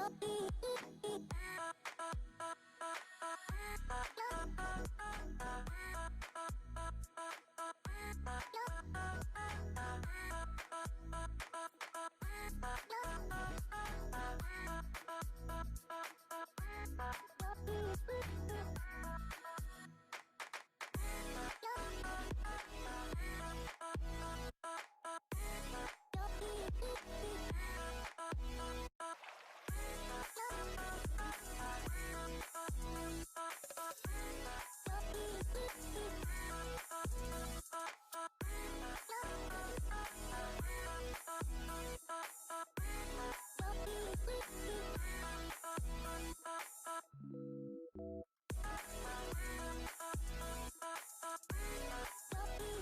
わっびっくりしました。わっびっくりしました。おやすみなさい。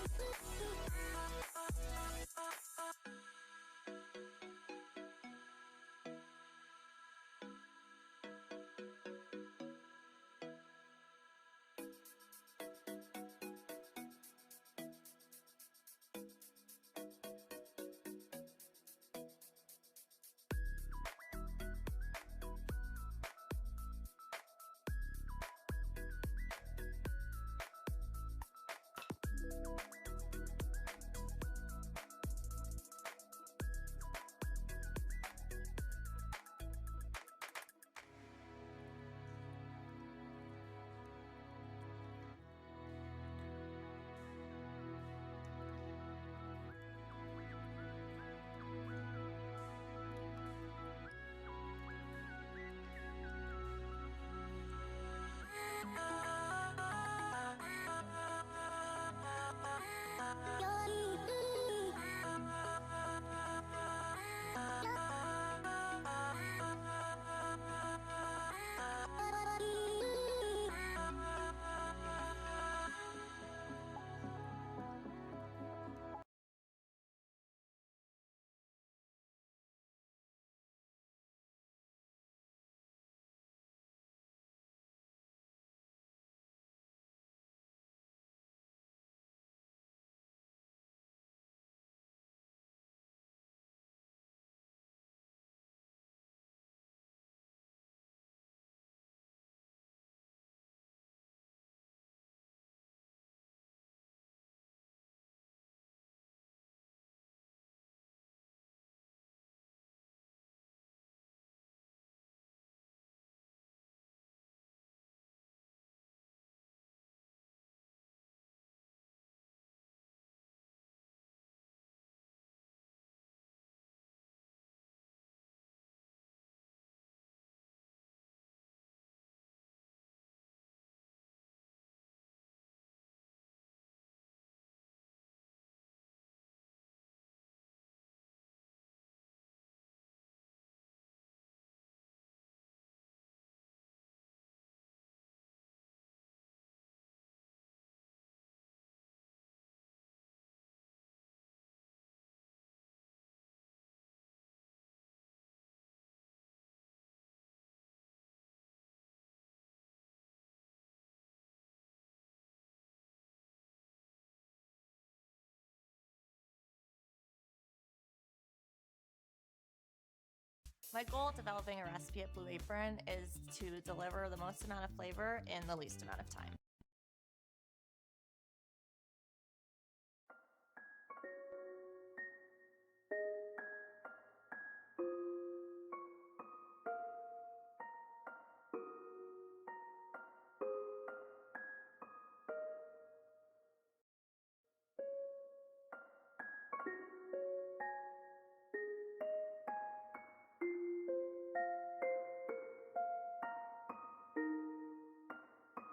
My goal of developing a recipe at Blue Apron is to deliver the most amount of flavor in the least amount of time.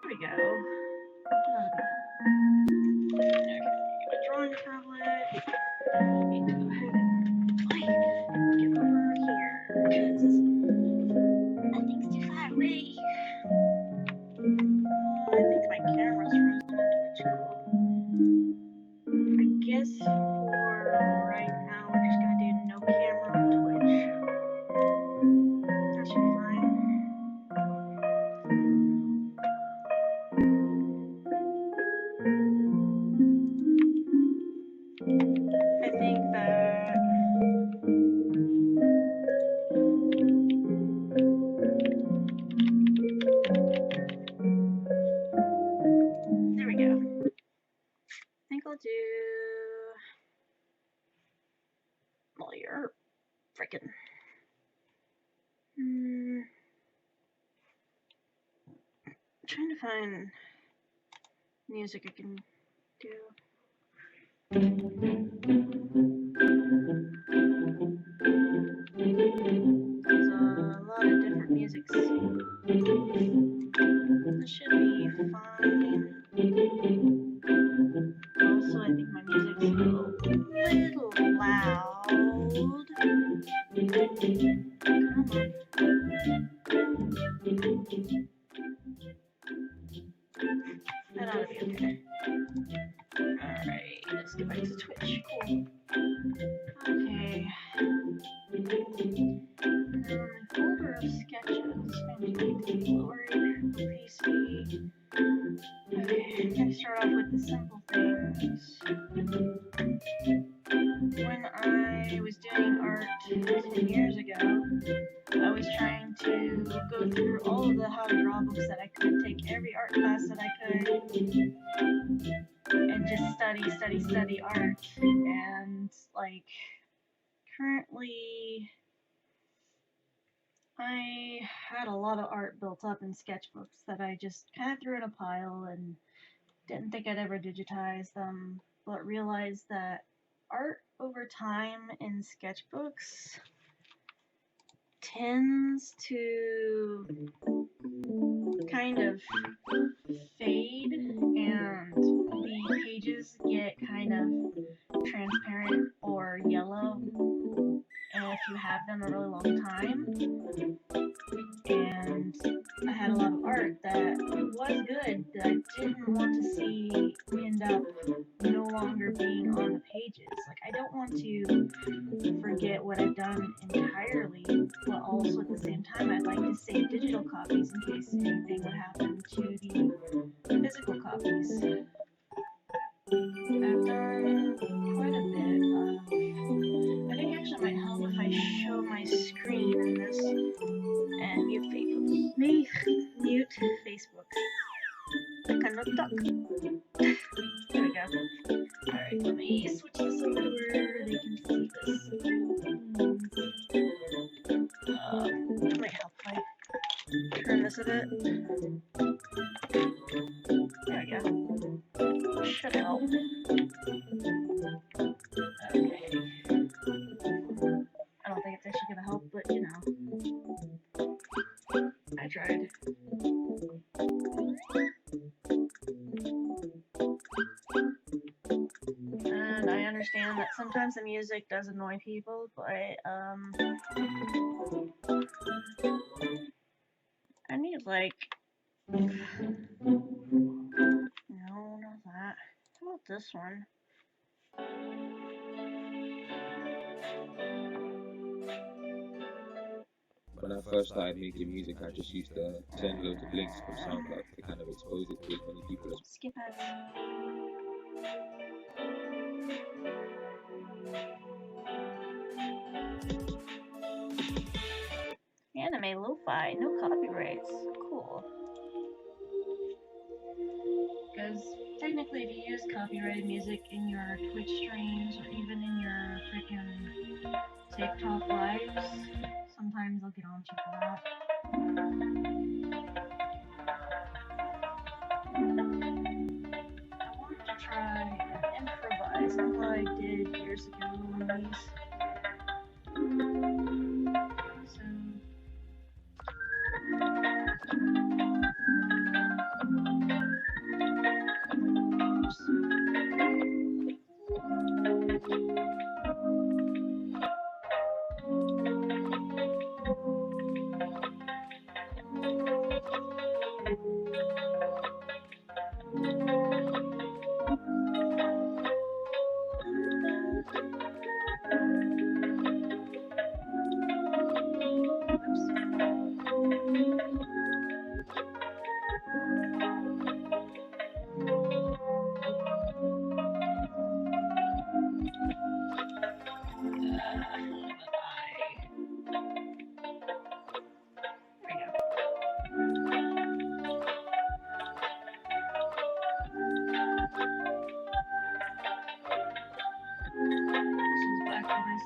There we go. Okay, get my drawing tablet. I need to go ahead and get over here because nothing's too far away. I think my camera's frozen on Twitch. Cool. I guess for right now we're just gonna do no camera on Twitch. That should be fine. I think that there we go. I think I'll do well you're freaking trying to find music I can do. There's a lot of different musics. This should be fine. Also, I think my music's a little loud. Come on. That ought to be okay. Alright, let's get back to Twitch. Cool. Okay. My folder of sketches. Maybe need to be lowering pace speed. Okay, I'm gonna start off with the simple things. When I was doing art 10 years ago, I was trying to go through all of the how to draw books that I could, take every art class that I could, and just study art. And like currently I had a lot of art built up in sketchbooks that I just kind of threw in a pile and didn't think I'd ever digitize them, but realized that art over time in sketchbooks tends to kind of fade and the pages get kind of transparent or yellow if you have them a really long time. And I had a lot of art that was good that I didn't want to see end up no longer being on the pages. Like, I don't want to forget what I've done entirely, but also at the same time I'd like to save digital copies in case anything would happen to the physical copies. I've done quite a bit of, I think actually it might help if I show my screen in this and mute Facebook. There we go. Alright, let me switch this over to where they can see this. Might help if I turn this a bit. There we go. Should help. Okay. I don't think it's actually gonna help, but you know. I tried. And I understand that sometimes the music does annoy people, but I need like no, not that. How about this one? When I first started making music, I just used to send loads of links from SoundCloud to kind of expose it to as many people as Skip ads. anime lo-fi, no copyrights. Cool. Because technically, if you use copyrighted music in your Twitch streams or even in your freaking TikTok lives, sometimes they'll get on you for that. I wanted to try and improvise on what I did years ago on these. So.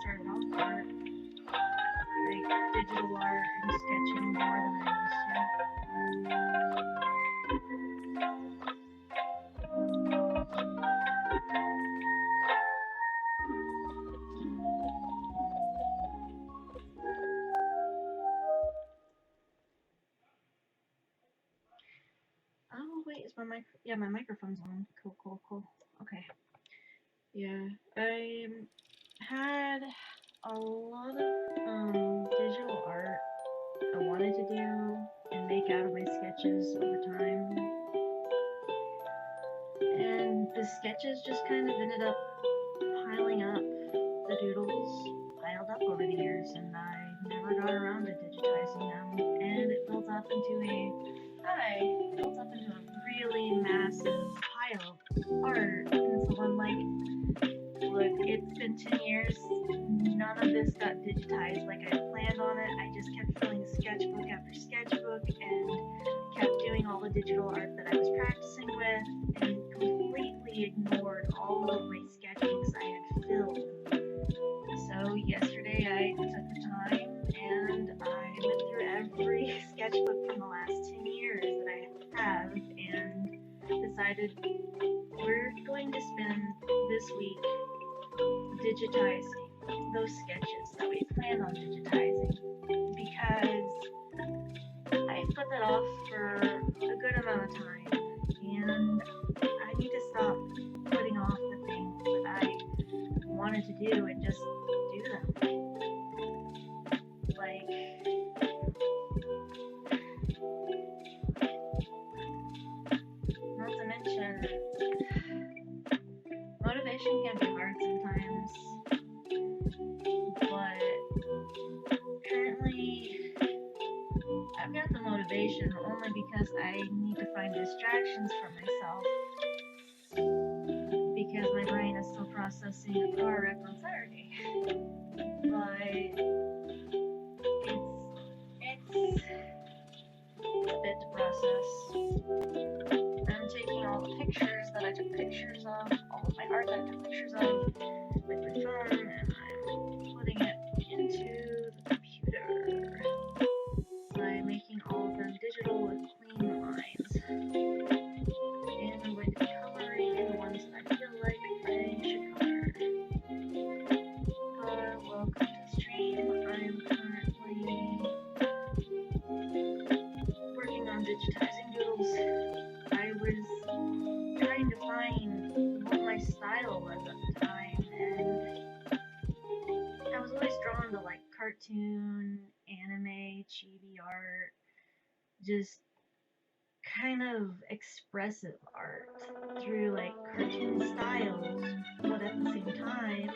Started off art, like digital art and sketching more than I used to. Oh wait, is my mic? Yeah, my microphone's on. Cool. Okay. Yeah, I had a lot of digital art I wanted to do and make out of my sketches over time. And the sketches just kind of ended up piling up. The doodles piled up over the years, and I never got around to digitizing them. And it built up into a really massive pile of art. And so I'm like, look, it's been 10 years, none of this got digitized like I had planned on it. I just kept filling sketchbook after sketchbook and kept doing all the digital art that I was practicing with and completely ignored all of my sketchbooks I had filled. So yesterday I took the time and I went through every sketchbook from the last 10 years that I have and decided we're going to spend this week digitizing those sketches that we planned on digitizing, because I put that off for a good amount of time and I need to stop putting off the things that I wanted to do and just do them. Like, not to mention, motivation can be hard sometimes, but currently I've got the motivation only because I need to find distractions for myself, because my brain is still processing a car wreck on Saturday. But it's a bit to process. I'm taking all the pictures that I took pictures of, all of my art that I took pictures of with my phone, and I'm putting it into the computer. So I'm making all of them digital with clean lines. And I'm going to be coloring in the ones that I feel like I should color. Welcome to the stream. I'm currently working on digitizing doodles. I was trying to find what my style was at the time, and I was always drawn to like cartoon, anime, chibi art, just kind of expressive art through like cartoon styles, but at the same time,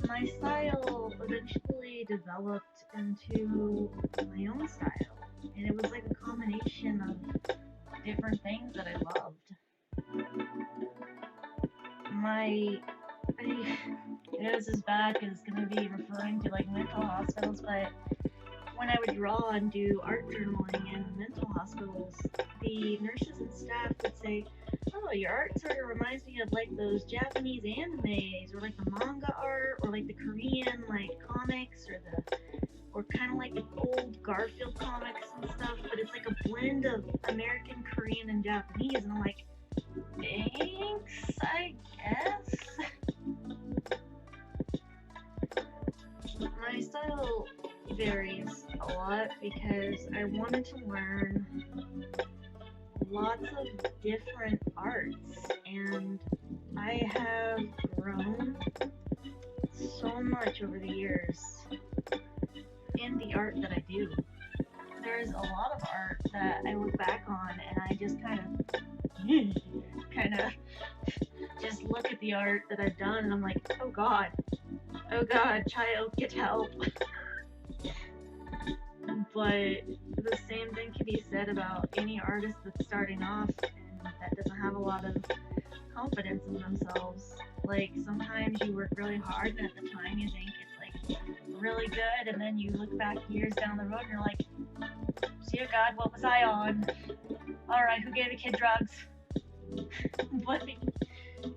my style eventually developed into my own style, and it was like a combination of different things that I loved. this is bad because it's going to be referring to like mental hospitals, but when I would draw and do art journaling in mental hospitals, the nurses and staff would say, "Oh, your art sort of reminds me of like those Japanese animes, or like the manga art, or like the Korean like comics, or kind of like the old Garfield comics and stuff. But it's like a blend of American, Korean, and Japanese." And I'm like, thanks, I guess. My style varies a lot because I wanted to learn lots of different arts, and I have grown so much over the years in the art that I do. There's a lot of art that I look back on and I just kind of just look at the art that I've done and I'm like, oh God, child, get help. But the same thing can be said about any artist that's starting off and that doesn't have a lot of confidence in themselves. Like sometimes you work really hard and at the time you think it's like really good, and then you look back years down the road and you're like, dear God, what was I on? Alright, who gave a kid drugs? But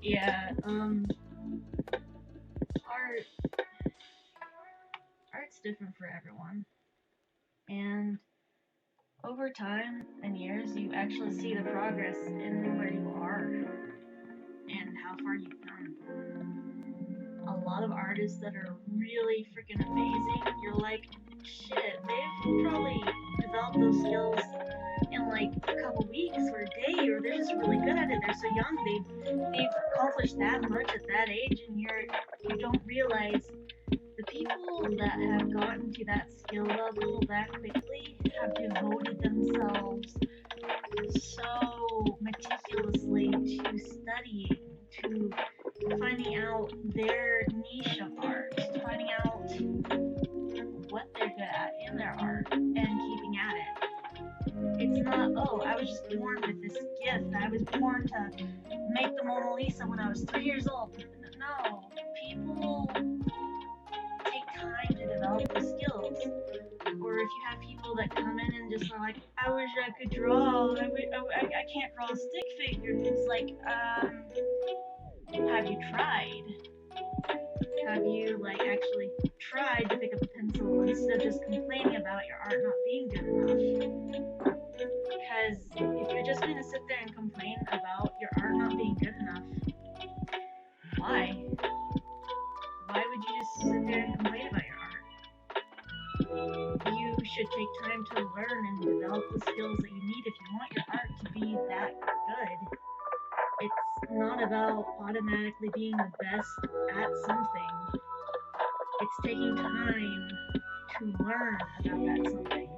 yeah, art's different for everyone. And over time and years, you actually see the progress in where you are and how far you've come. A lot of artists that are really freaking amazing, you're like, shit, they've probably developed those skills in like a couple weeks or a day, or they're just really good at it. They're so young, they've accomplished that much at that age, and you don't realize the people that have gotten to that skill level that quickly have devoted themselves so meticulously to studying, to finding out their niche of art, finding out what they're good at in their art, and keeping at it. It's not, oh, I was just born with this gift. I was born to make the Mona Lisa when I was 3 years old. No, people take time to develop the skills. Or if you have people that come in and just are like, I wish I could draw, I can't draw a stick figure. It's like, have you tried? Have you like actually tried to pick up a pencil instead of just complaining about your art not being good enough? Because if you're just gonna sit there and complain about your art not being good enough, why? Why would you just sit there and complain about your art? You should take time to learn and develop the skills that you need if you want your art to be that good. It's not about automatically being the best at something. It's taking time to learn about that something.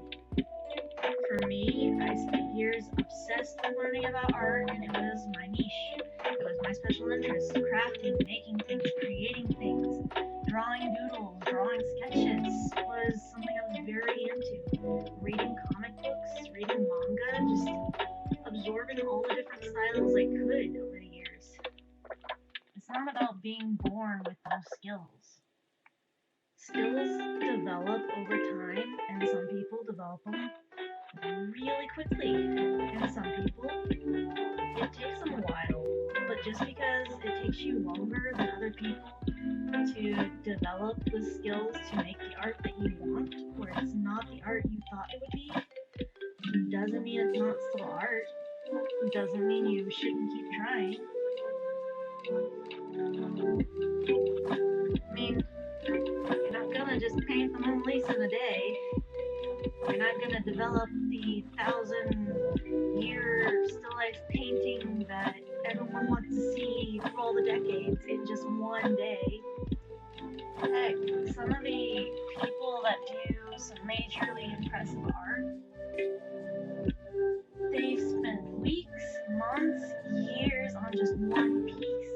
For me, I spent years obsessed with learning about art, and it was my niche. It was my special interest: crafting, making things, creating things. Drawing doodles, drawing sketches was something I was very into. Reading comic books, reading manga, just absorbing all the different styles I could over the years. It's not about being born with those skills. Skills develop over time, and some people develop them really quickly, and some people, it takes them a while. But just because it takes you longer than other people to develop the skills to make the art that you want, or it's not the art you thought it would be, doesn't mean it's not still art. Doesn't mean you shouldn't keep trying. I mean, you're not gonna just paint the Mona Lisa in a day. You're not gonna develop the 1,000-year still life painting that everyone wants to see through all the decades in just one day. Heck, some of the people that do some majorly impressive art, they've spent weeks, months, years on just one piece.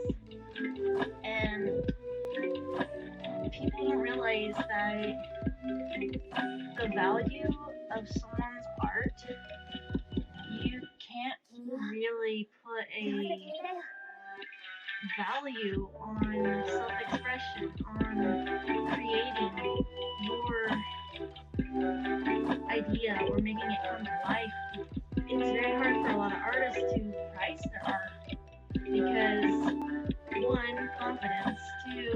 And people don't realize that the value of someone's art, you can't really put a value on self-expression, on creating your idea or making it come to life. It's very hard for a lot of artists to price their art because, one, confidence, two,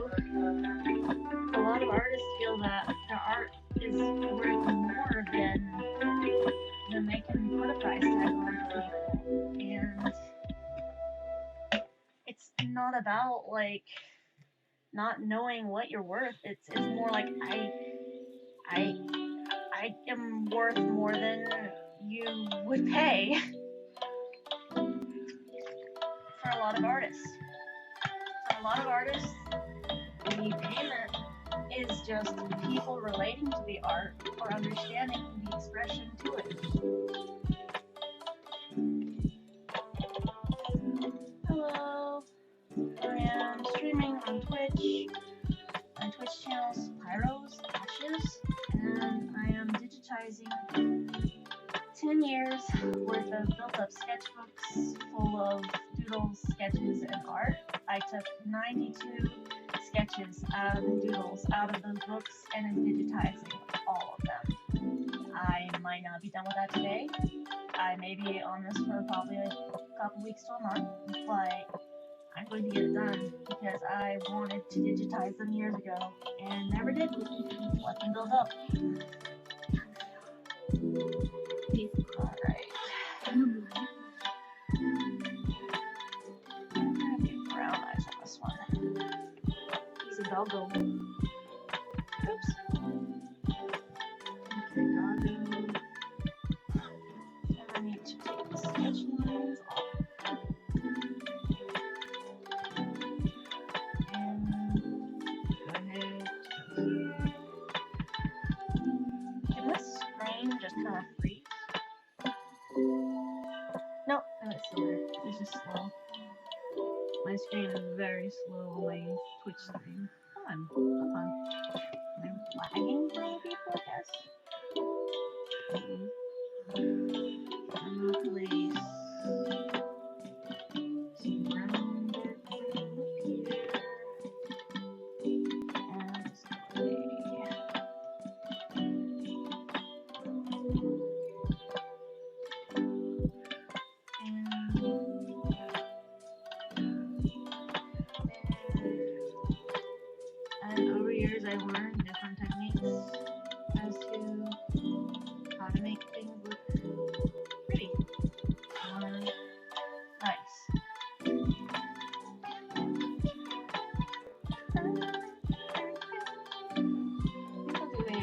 a lot of artists feel that their art is worth more than they can put a price tag on to people. And it's not about like not knowing what you're worth. It's more like I am worth more than you would pay for a lot of artists. For a lot of artists, the payment is just people relating to the art or understanding the expression to it. Hello, I am streaming on Twitch. My Twitch channel's Pyro's Ashes, and I am digitizing 10 years worth of built-up sketchbooks full of doodles, sketches, and art. I took 92 sketches out of the doodles out of those books and am digitizing all of them. I might not be done with that today. I may be on this for probably a couple weeks to a month, but I'm going to get it done because I wanted to digitize them years ago and never did. Let them build up. Alright. I'm gonna do brown eyes on this one. He's a doggo. Oops. Okay, doggo. And I need to take the sketch lines off. Just kind of freeze. Nope, no, it's still there. It's just slow. My screen is very slow on my Twitch screen. Come on. I'm lagging for other people, I guess. I'm gonna place some brown dirt here. And display. And over years, I learned different techniques as to how to make things look pretty or nice. I'll do a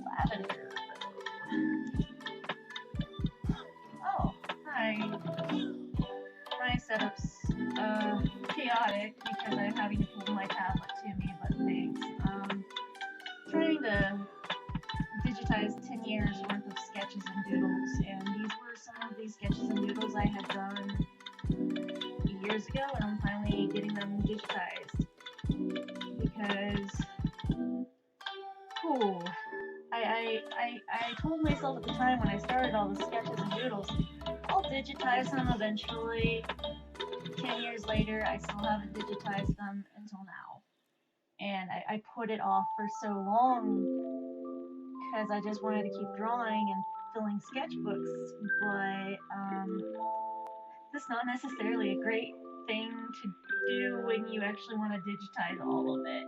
lavender. Oh, hi. My setup's chaotic because I'm having to pull my tablet to me, but thanks. Trying to digitize 10 years worth of sketches and doodles, and these were some of these sketches and doodles I had done years ago, and I'm finally getting them digitized because, I told myself at the time when I started all the sketches and doodles, I'll digitize them eventually. 10 years later, I still haven't digitized them until now. And I put it off for so long because I just wanted to keep drawing and filling sketchbooks, but that's not necessarily a great thing to do when you actually want to digitize all of it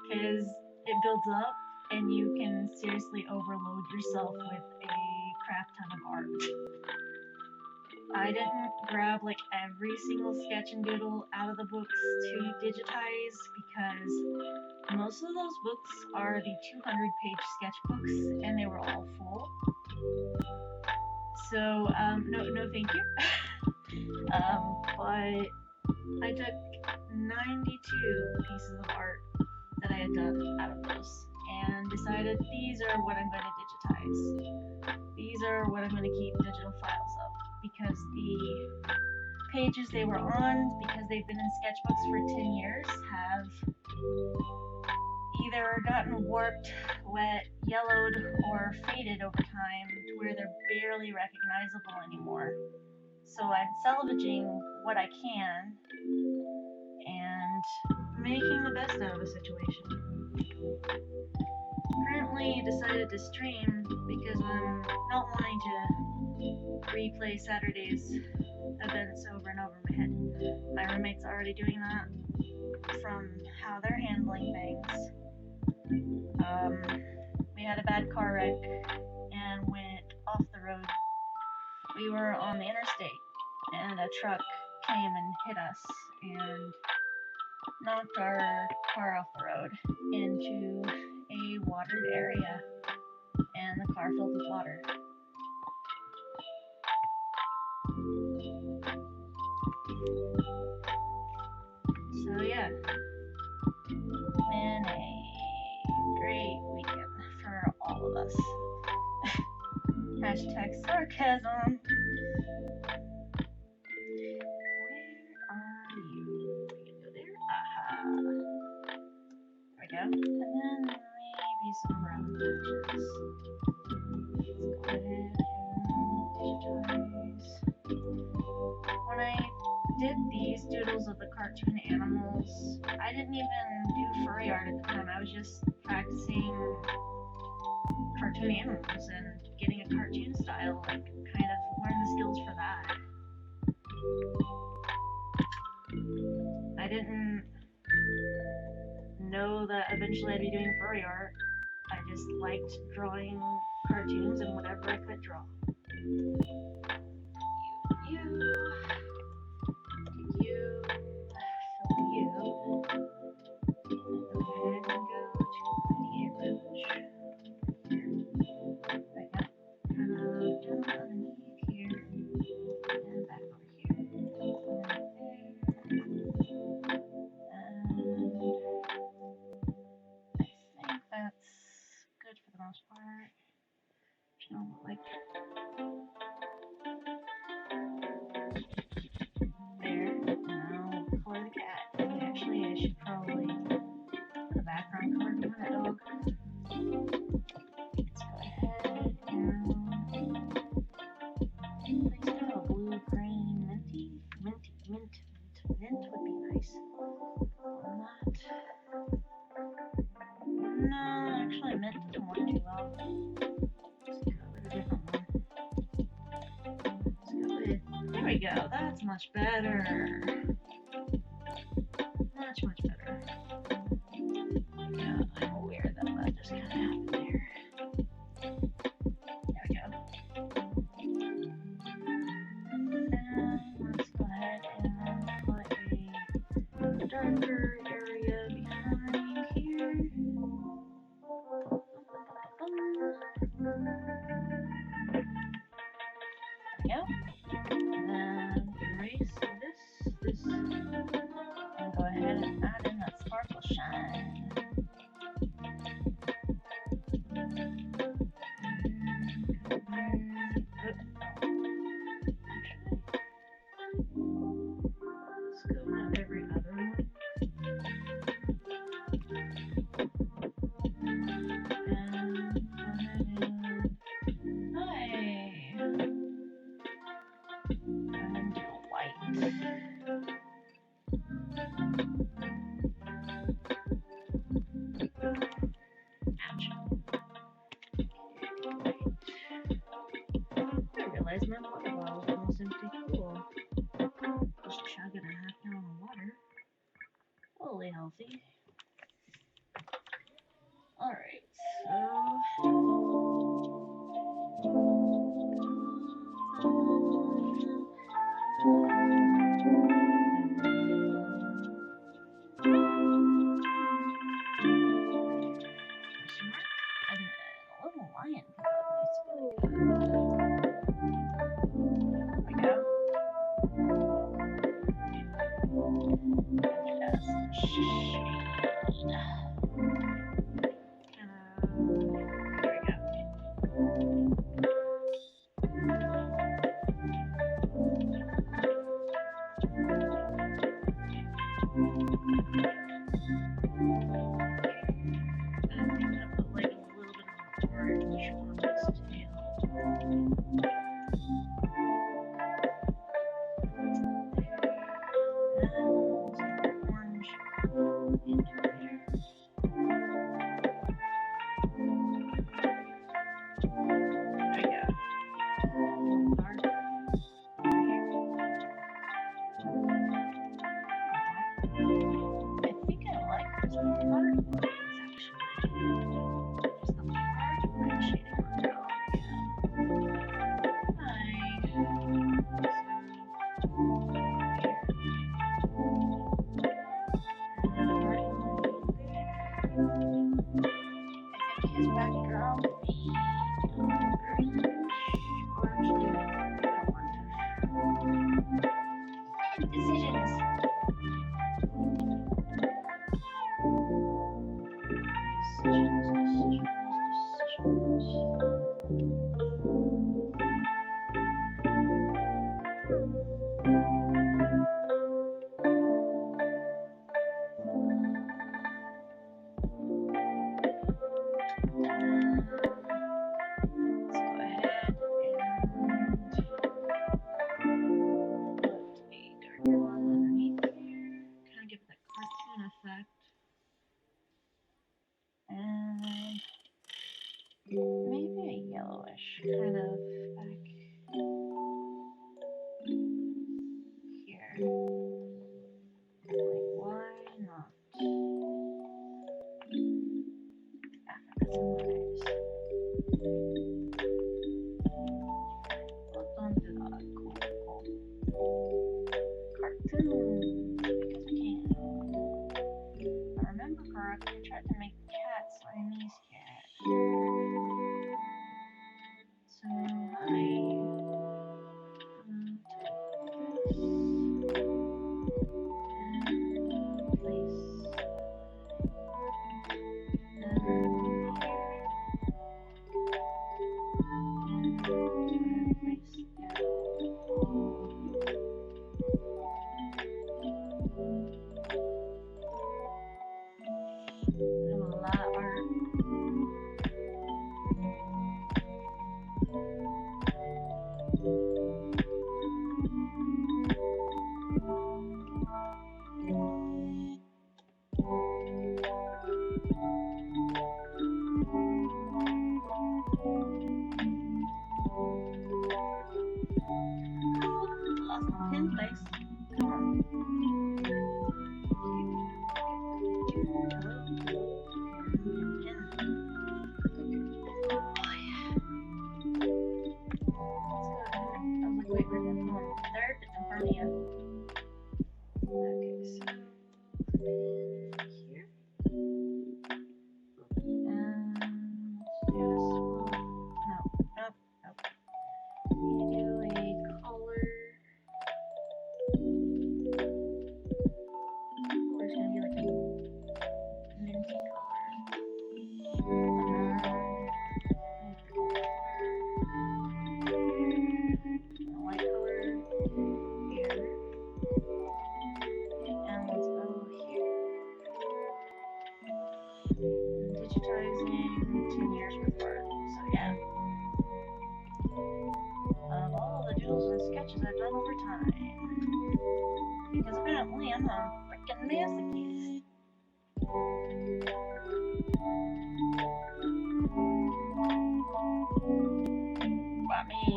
because it builds up and you can seriously overload yourself with a crap ton of art. I didn't grab like every single sketch and doodle out of the books to digitize because most of those books are the 200-page sketchbooks and they were all full. So, no thank you. But I took 92 pieces of art that I had done out of those and decided these are what I'm going to digitize. These are what I'm going to keep digital files of because the pages they were on, because they've been in sketchbooks for 10 years, have either gotten warped, wet, yellowed, or faded over time to where they're barely recognizable anymore. So I'm salvaging what I can and making the best out of the situation. Currently decided to stream because I'm not wanting to replay Saturday's events over and over in my head. My roommate's already doing that from how they're handling things. We had a bad car wreck and went off the road. We were on the interstate and a truck came and hit us and knocked our car off the road into a watered area, and the car filled with water. So yeah, been a great weekend for all of us. Hashtag sarcasm. Where are you? You go there? Aha. There we go. And then maybe some brown patches. Let's go ahead and digitize. When I did these doodles of the cartoon animals, I didn't even do furry art at the time. I was just practicing cartoon animals and getting a cartoon style, like kind of learn the skills for that. I didn't know that eventually I'd be doing furry art. I just liked drawing cartoons and whatever I could draw. You, fill you. Go ahead and go to the image. Right now. Down underneath here. And back over here. Right there. And I think that's good for the most part. No, like there. Now for the cat. And actually, I should probably put a background color behind that dog. Let's go ahead and please do a blue, green, mint. Mint would be nice. On that. No, actually, mint doesn't work too well. Let's go with a different one. Let's go with. There we go. That's much better. Much better. Yeah, I'm aware that just kind of happened there. There we go. And let's go ahead and put a darker area behind here. There we go. And then erase this, and go ahead and add in that sparkle shine. Let's go with every other one. And do white. Ouch. I realized my water bottle is almost empty. Cool. Just chugging a half gallon of water. Totally healthy. Alright, and a little lion needs to be like that. There we go. Just shade. There we go. I'm gonna put like a little bit of orange on this tail. background greenish, or actually, I don't want to. Decisions. And maybe a yellowish kind of back here. Like, why not? Africa sunrise. Don't do that. Cool. Cartoon. Because we can. If I remember correctly, I tried to make cat Siamese cat. So lost my pin place. Come on. Wait, where's that one? Third, it's in front of you. Okay, so pin here. And yes, nope. We do a color. It's gonna be like a minty color. A light color here. And let's go here. Digitizing 10 years report. So yeah. Of all the doodles and sketches I've done over time. Because apparently I'm a freaking masochist. I mean,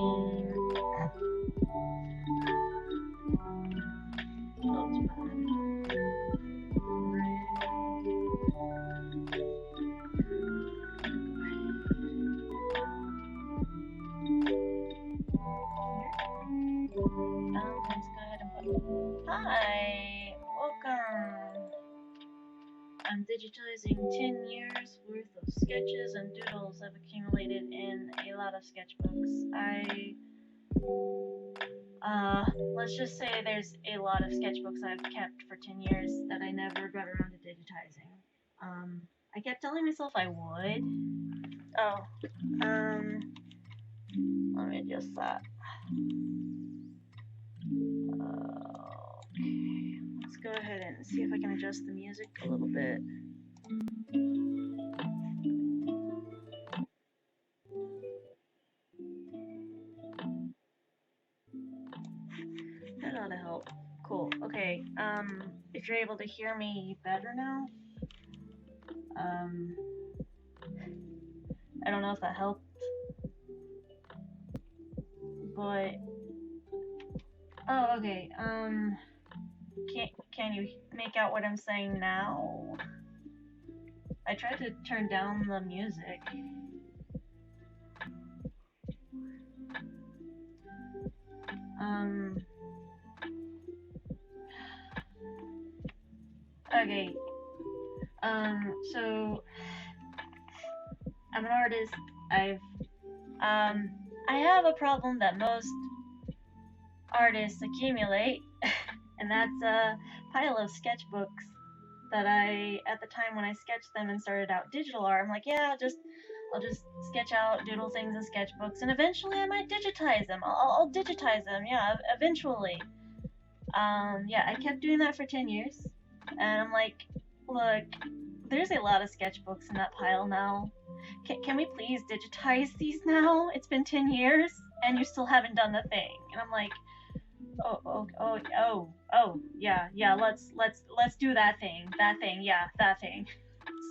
let's go ahead and put. Hi, welcome. I'm digitizing 10 years worth of sketches and doodles I've accumulated in a lot of sketchbooks. Let's just say there's a lot of sketchbooks I've kept for 10 years that I never got around to digitizing. I kept telling myself I would. Let me adjust that. Okay, let's go ahead and see if I can adjust the music a little bit. That ought to help. Cool. Okay. If you're able to hear me better now, I don't know if that helped, but okay. Can you make out what I'm saying now? I tried to turn down the music. Okay. So I'm an artist. I have a problem that most artists accumulate, and that's a pile of sketchbooks that at the time when I sketched them and started out digital art, I'm like, yeah, I'll just sketch out, doodle things in sketchbooks, and eventually I might digitize them. I'll digitize them, yeah, eventually. Yeah, I kept doing that for 10 years, and I'm like, look, there's a lot of sketchbooks in that pile now. Can we please digitize these now? It's been 10 years, and you still haven't done the thing. And I'm like, yeah, let's do that thing, yeah, that thing.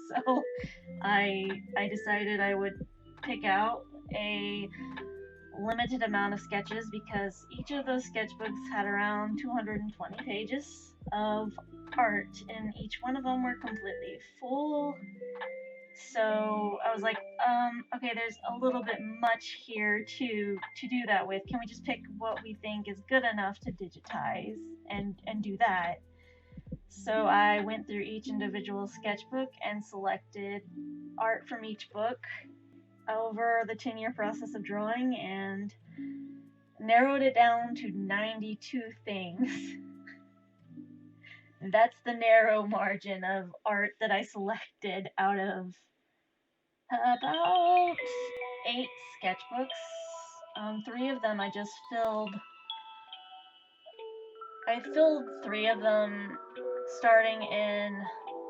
So I decided I would pick out a limited amount of sketches because each of those sketchbooks had around 220 pages of art, and each one of them were completely full. So I was like, okay, there's a little bit much here to do that with. Can we just pick what we think is good enough to digitize and do that? So I went through each individual sketchbook and selected art from each book over the 10-year process of drawing and narrowed it down to 92 things. That's the narrow margin of art that I selected out of about 8 sketchbooks. 3 of them I just filled. I filled 3 of them starting in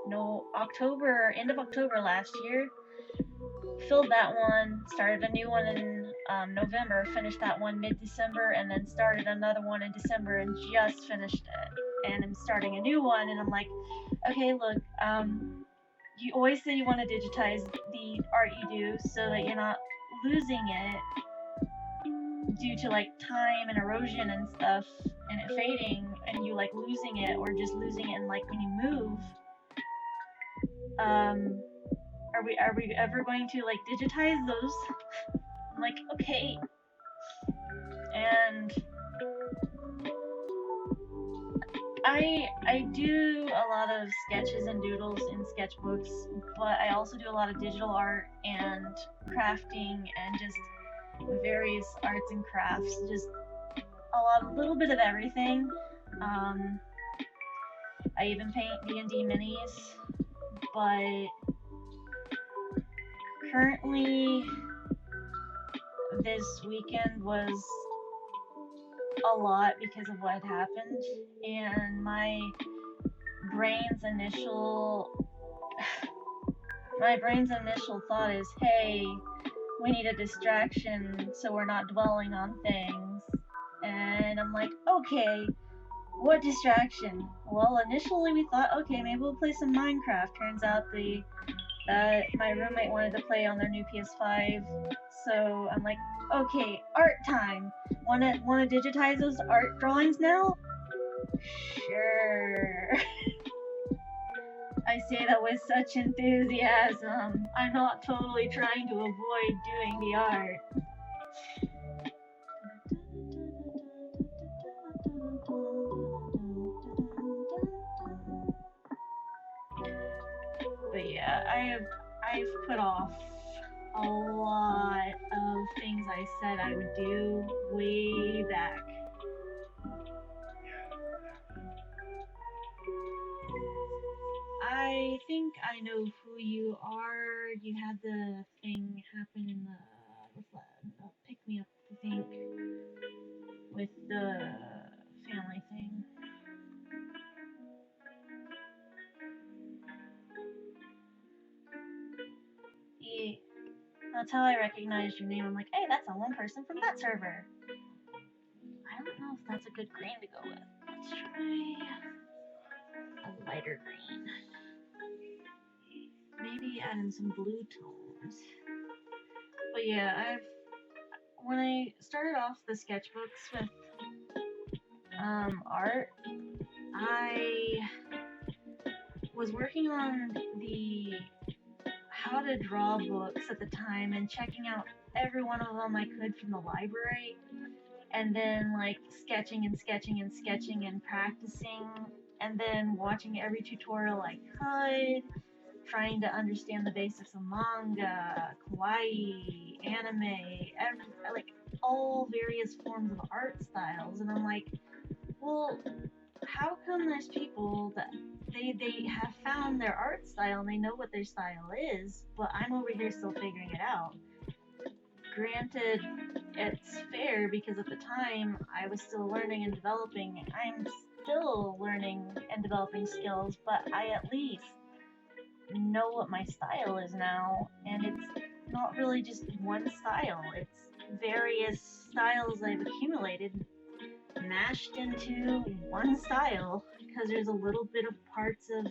end of October last year. Filled that one, started a new one in November, finished that one mid-December, and then started another one in December and just finished it. And I'm starting a new one, and I'm like, okay, look, you always say you want to digitize the art you do so that you're not losing it due to like time and erosion and stuff and it fading and you like losing it or just losing it and like when you move. Are we ever going to like digitize those? I'm like, okay. And I do a lot of sketches and doodles in sketchbooks, but I also do a lot of digital art and crafting and just various arts and crafts, just a little bit of everything. I even paint D&D minis, but currently this weekend was a lot because of what had happened, and my brain's initial thought is, hey, we need a distraction so we're not dwelling on things. And I'm like, okay, what distraction? Well, initially we thought, okay, maybe we'll play some Minecraft. Turns out my roommate wanted to play on their new PS5, so I'm like, okay, art time. Wanna digitize those art drawings now? Sure. I say that with such enthusiasm. I'm not totally trying to avoid doing the art. But yeah, I've put off a lot of things I said I would do way back. I think I know who you are. You had the thing happen in the pick me up, I think, with the family thing. Yeah, that's how I recognized your name. I'm like, hey, that's a one person from that server. I don't know if that's a good green to go with. Let's try a lighter green. Maybe add in some blue tones. But yeah, when I started off the sketchbooks with art, I was working on the how to draw books at the time and checking out every one of them I could from the library, and then like sketching and practicing, and then watching every tutorial I could trying to understand the basics of manga, kawaii, anime, like all various forms of art styles, and I'm like, well, how come there's people that they have found their art style and they know what their style is, but I'm over here still figuring it out. Granted, it's fair because at the time I was still learning and developing. I'm still learning and developing skills, but I at least know what my style is now, and it's not really just one style. It's various styles I've accumulated mashed into one style because there's a little bit of parts of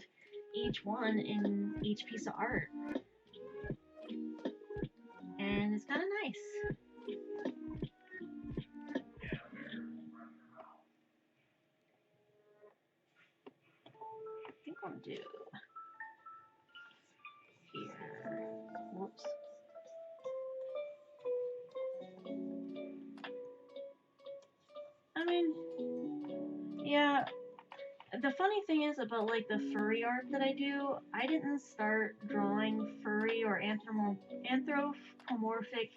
each one in each piece of art, and it's kind of nice. I think I'll do here. Whoops. I mean, yeah. The funny thing is about like the furry art that I do, I didn't start drawing furry or anthropomorphic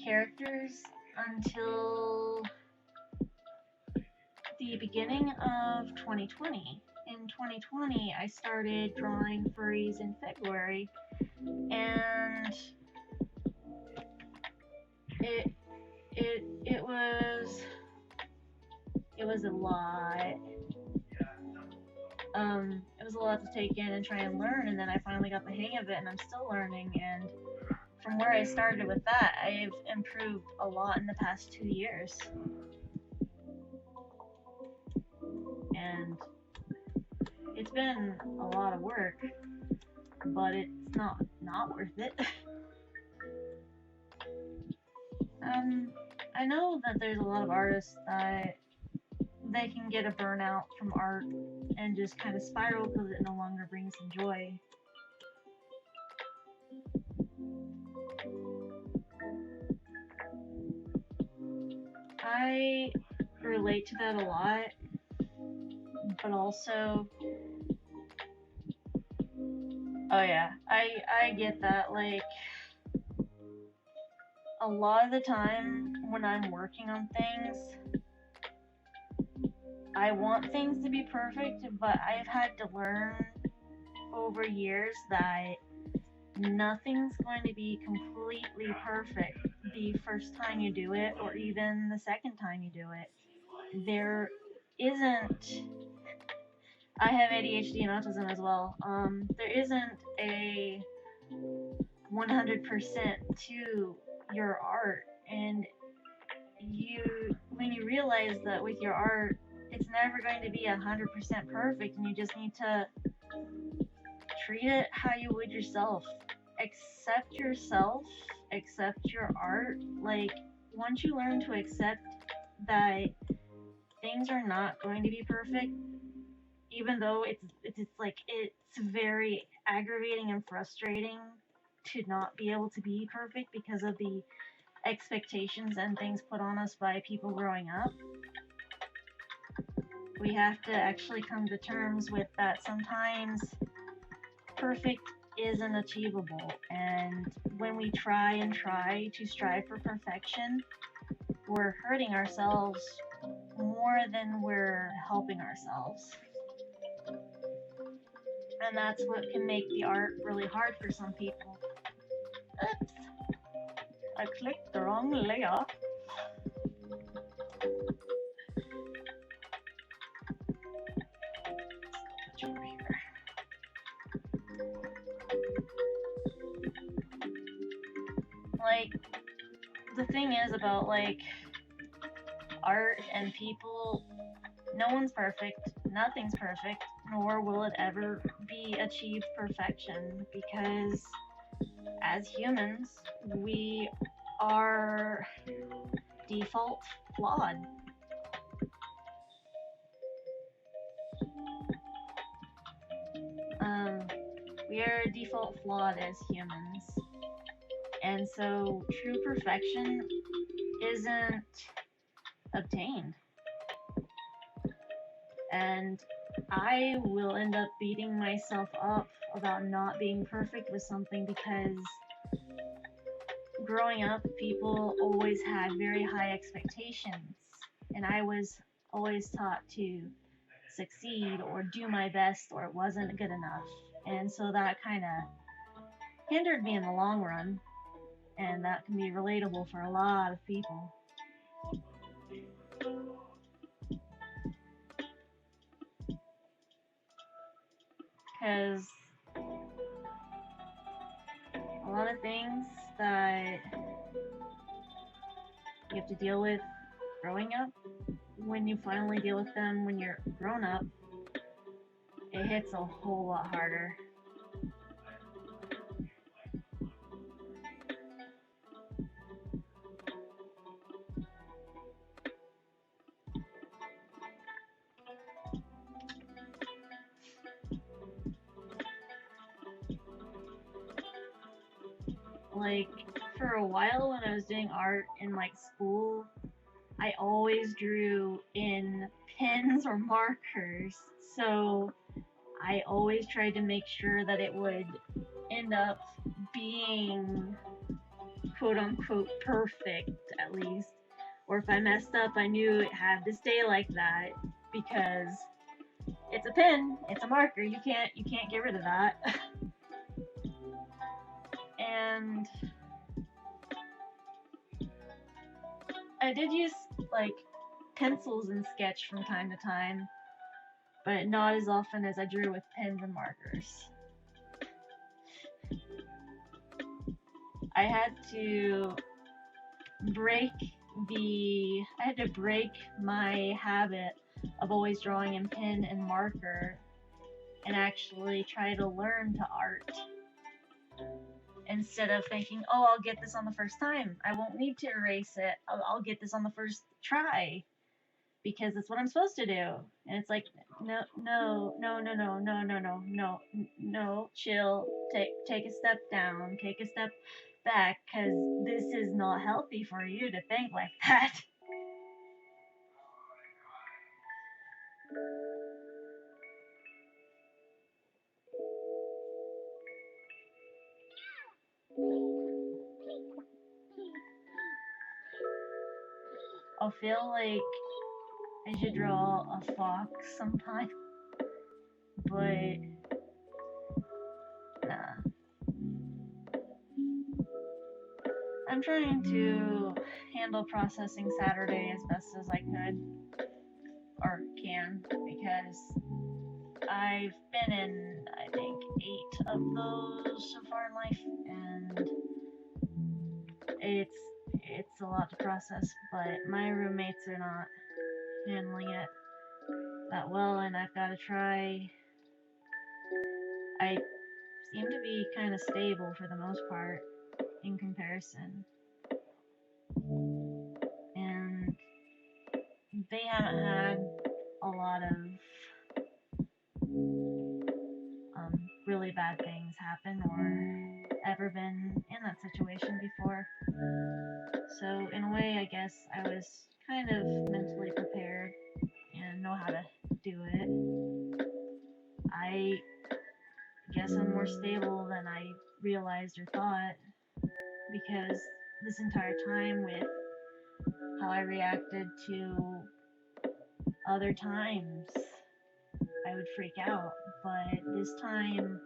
characters until the beginning of 2020. In 2020, I started drawing furries in February, and it was a lot. It was a lot to take in and try and learn, and then I finally got the hang of it, and I'm still learning. And from where I started with that, I've improved a lot in the past 2 years. And it's been a lot of work, but it's not worth it. I know that there's a lot of artists that they can get a burnout from art and just kind of spiral because it no longer brings them joy. I relate to that a lot, but also, oh yeah, I get that. Like, a lot of the time when I'm working on things, I want things to be perfect, but I've had to learn over years that nothing's going to be completely perfect the first time you do it, or even the second time you do it. There isn't. I have ADHD and autism as well. There isn't a 100% to your art, and when you realize that with your art, it's never going to be 100% perfect, and you just need to treat it how you would yourself. Accept yourself, accept your art. Like, once you learn to accept that things are not going to be perfect, even though it's very aggravating and frustrating to not be able to be perfect because of the expectations and things put on us by people growing up. We have to actually come to terms with that sometimes perfect isn't achievable, and when we try to strive for perfection, we're hurting ourselves more than we're helping ourselves. And that's what can make the art really hard for some people. Oops, I clicked the wrong layer. Over here. Like, the thing is about like art and people, no one's perfect, nothing's perfect, nor will it ever be achieved perfection, because as humans, we are default flawed. We are default flawed as humans, and so true perfection isn't obtained. And I will end up beating myself up about not being perfect with something because growing up, people always had very high expectations, and I was always taught to succeed or do my best or it wasn't good enough. And so that kind of hindered me in the long run, and that can be relatable for a lot of people. Because a lot of things that you have to deal with growing up, when you finally deal with them when you're grown up, it hits a whole lot harder. Like, for a while when I was doing art in like school, I always drew in pens or markers. So I always tried to make sure that it would end up being quote unquote perfect at least. Or if I messed up, I knew it had to stay like that because it's a pen, it's a marker. You can't get rid of that. And I did use like pencils and sketch from time to time, but not as often as I drew with pens and markers. I had to break I had to break my habit of always drawing in pen and marker and actually try to learn to art instead of thinking, oh, I'll get this on the first time. I won't need to erase it. I'll get this on the first try because that's what I'm supposed to do. And it's like, no, no, no, no, no, no, no, no, no, no, chill. Take a step down. Take a step back because this is not healthy for you to think like that. I'll feel like I should draw a fox sometime, but nah. I'm trying to handle processing Saturday as best as I could or can because I've been in I think 8 of those so far in life, and it's a lot to process. But my roommates are not handling it that well, and I've got to try. I seem to be kind of stable for the most part in comparison, and they haven't had a lot of really bad things happen or ever been in that situation before. So in a way, I guess I was kind of mentally prepared and know how to do it. I guess I'm more stable than I realized or thought because this entire time with how I reacted to other times, I would freak out. But this time,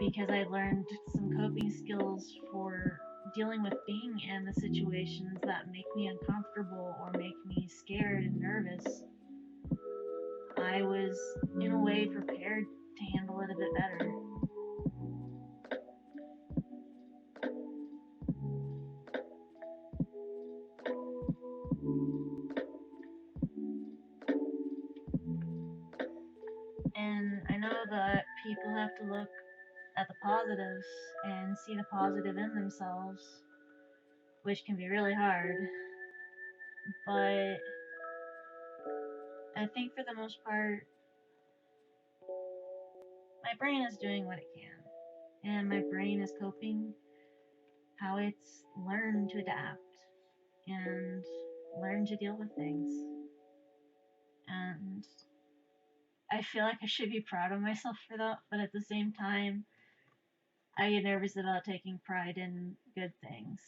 because I learned some coping skills for dealing with being in the situations that make me uncomfortable or make me scared and nervous, I was in a way prepared to handle it a bit better. And I know that people have to look at the positives and see the positive in themselves, which can be really hard. But I think for the most part, my brain is doing what it can. And my brain is coping how it's learned to adapt and learn to deal with things. And I feel like I should be proud of myself for that, but at the same time, I get nervous about taking pride in good things.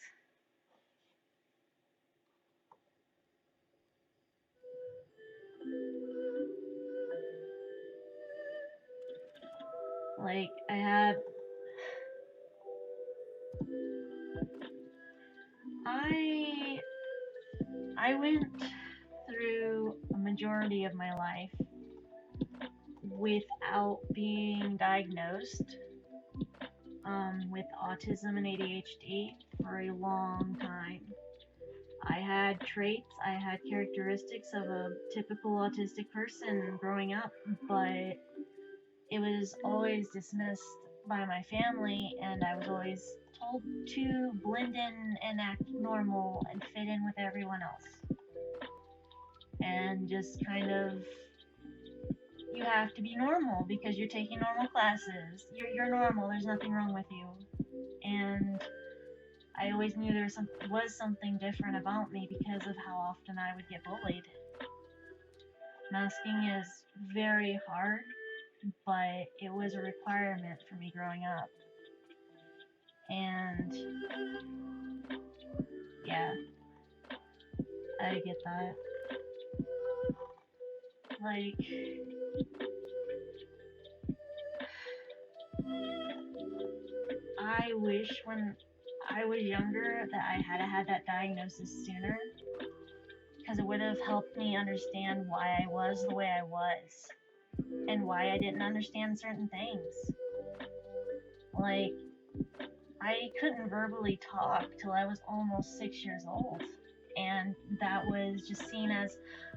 Like I I went through a majority of my life without being diagnosed with autism and ADHD for a long time. I had traits, I had characteristics of a typical autistic person growing up, but it was always dismissed by my family, and I was always told to blend in and act normal and fit in with everyone else. And just kind of, you have to be normal because you're taking normal classes. You're normal, there's nothing wrong with you. And I always knew there was something different about me because of how often I would get bullied. Masking is very hard, but it was a requirement for me growing up. And yeah, I get that. Like, I wish when I was younger that I had that diagnosis sooner, because it would have helped me understand why I was the way I was and why I didn't understand certain things. Like, I couldn't verbally talk till I was almost 6 years old. And that was just seen as,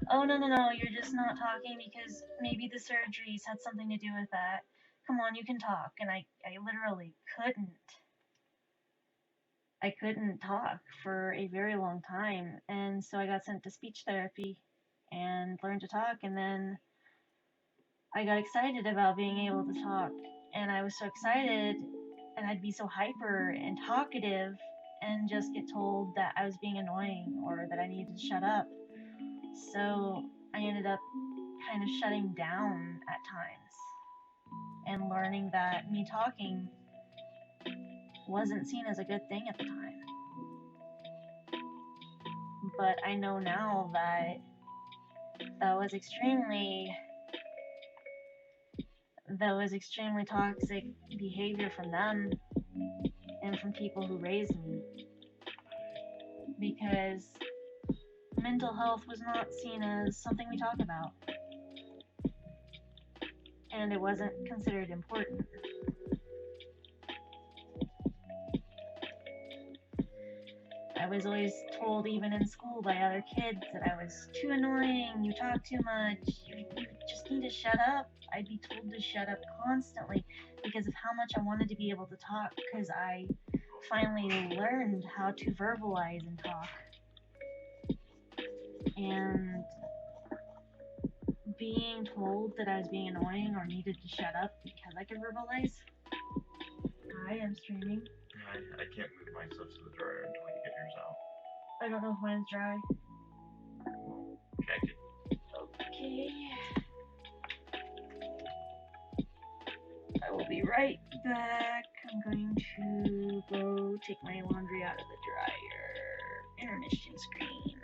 oh, no, you're just not talking because maybe the surgeries had something to do with that. Come on, you can talk. And I literally couldn't. I couldn't talk for a very long time. And so I got sent to speech therapy and learned to talk. And then I got excited about being able to talk. And I was so excited, and I'd be so hyper and talkative and just get told that I was being annoying or that I needed to shut up. So I ended up kind of shutting down at times and learning that me talking wasn't seen as a good thing at the time. But I know now that that was extremely toxic behavior from them and from people who raised me, because mental health was not seen as something we talk about, and it wasn't considered important. I was always told, even in school by other kids, that I was too annoying, you talk too much, you just need to shut up. I'd be told to shut up constantly because of how much I wanted to be able to talk, because I finally learned how to verbalize and talk. And being told that I was being annoying or needed to shut up because I could verbalize. I am streaming. I can't move my stuff to the dryer until you get yours out. I don't know if mine's dry. Check it. Okay. I will be right back. I'm going to go take my laundry out of the dryer. Intermission screen.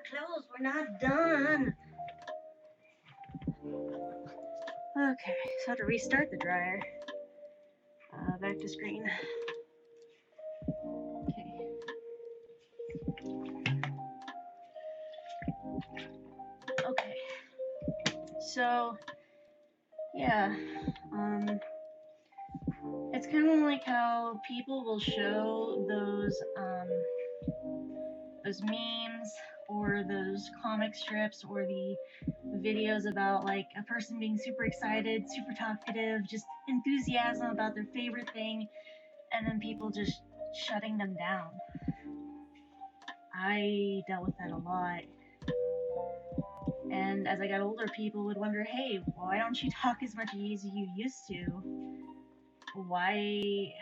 clothes. We're not done. Okay, so I have to restart the dryer. Back to screen. Okay. Okay. So, yeah. It's kind of like how people will show those memes or those comic strips or the videos about like a person being super excited, super talkative, just enthusiasm about their favorite thing, and then people just shutting them down. I dealt with that a lot. And as I got older, people would wonder, hey, why don't you talk as much as you used to? Why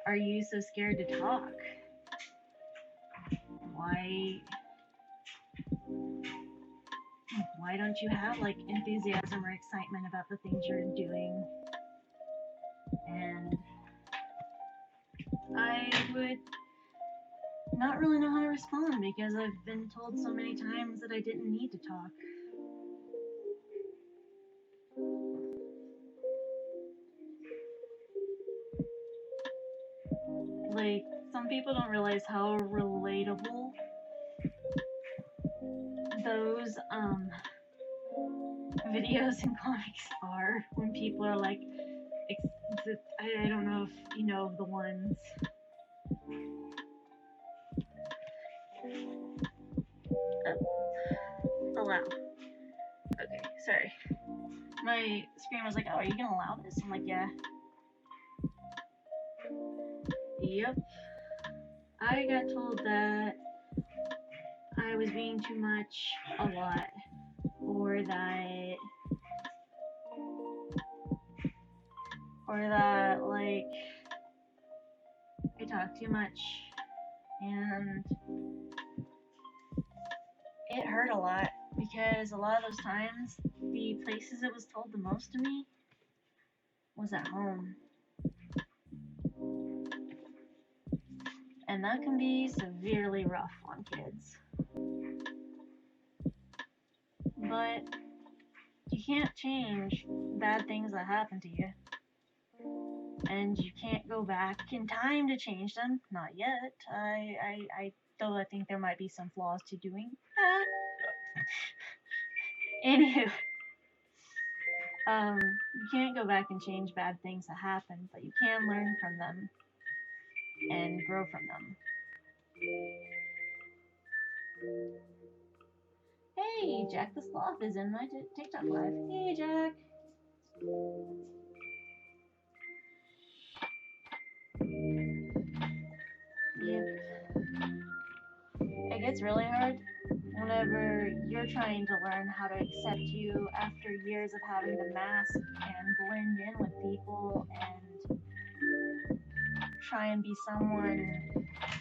are you so scared to talk? Why don't you have like enthusiasm or excitement about the things you're doing? And I would not really know how to respond because I've been told so many times that I didn't need to talk. Like, some people don't realize how relatable those videos and comics are when people are like, I don't know if you know the ones. Allow. Okay, sorry. My screen was like, oh, are you gonna allow this? I'm like, yeah. Yep. I got told that I was being too much a lot, or that like I talk too much, and it hurt a lot because a lot of those times the places it was told the most to me was at home, and that can be severely rough on kids. But you can't change bad things that happen to you, and you can't go back in time to change them. Not yet. Though I think there might be some flaws to doing that. Anywho, you can't go back and change bad things that happen, but you can learn from them and grow from them. Hey, Jack the Sloth is in my TikTok live. Hey, Jack. Yep. It gets really hard whenever you're trying to learn how to accept you after years of having to mask and blend in with people and try and be someone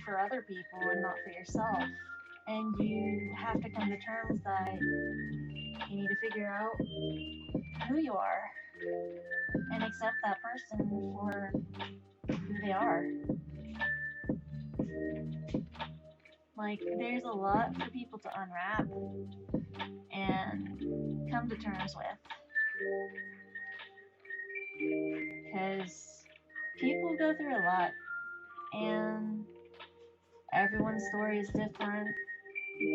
for other people and not for yourself. And you have to come to terms that you need to figure out who you are and accept that person for who they are. Like, there's a lot for people to unwrap and come to terms with. Because people go through a lot, and everyone's story is different,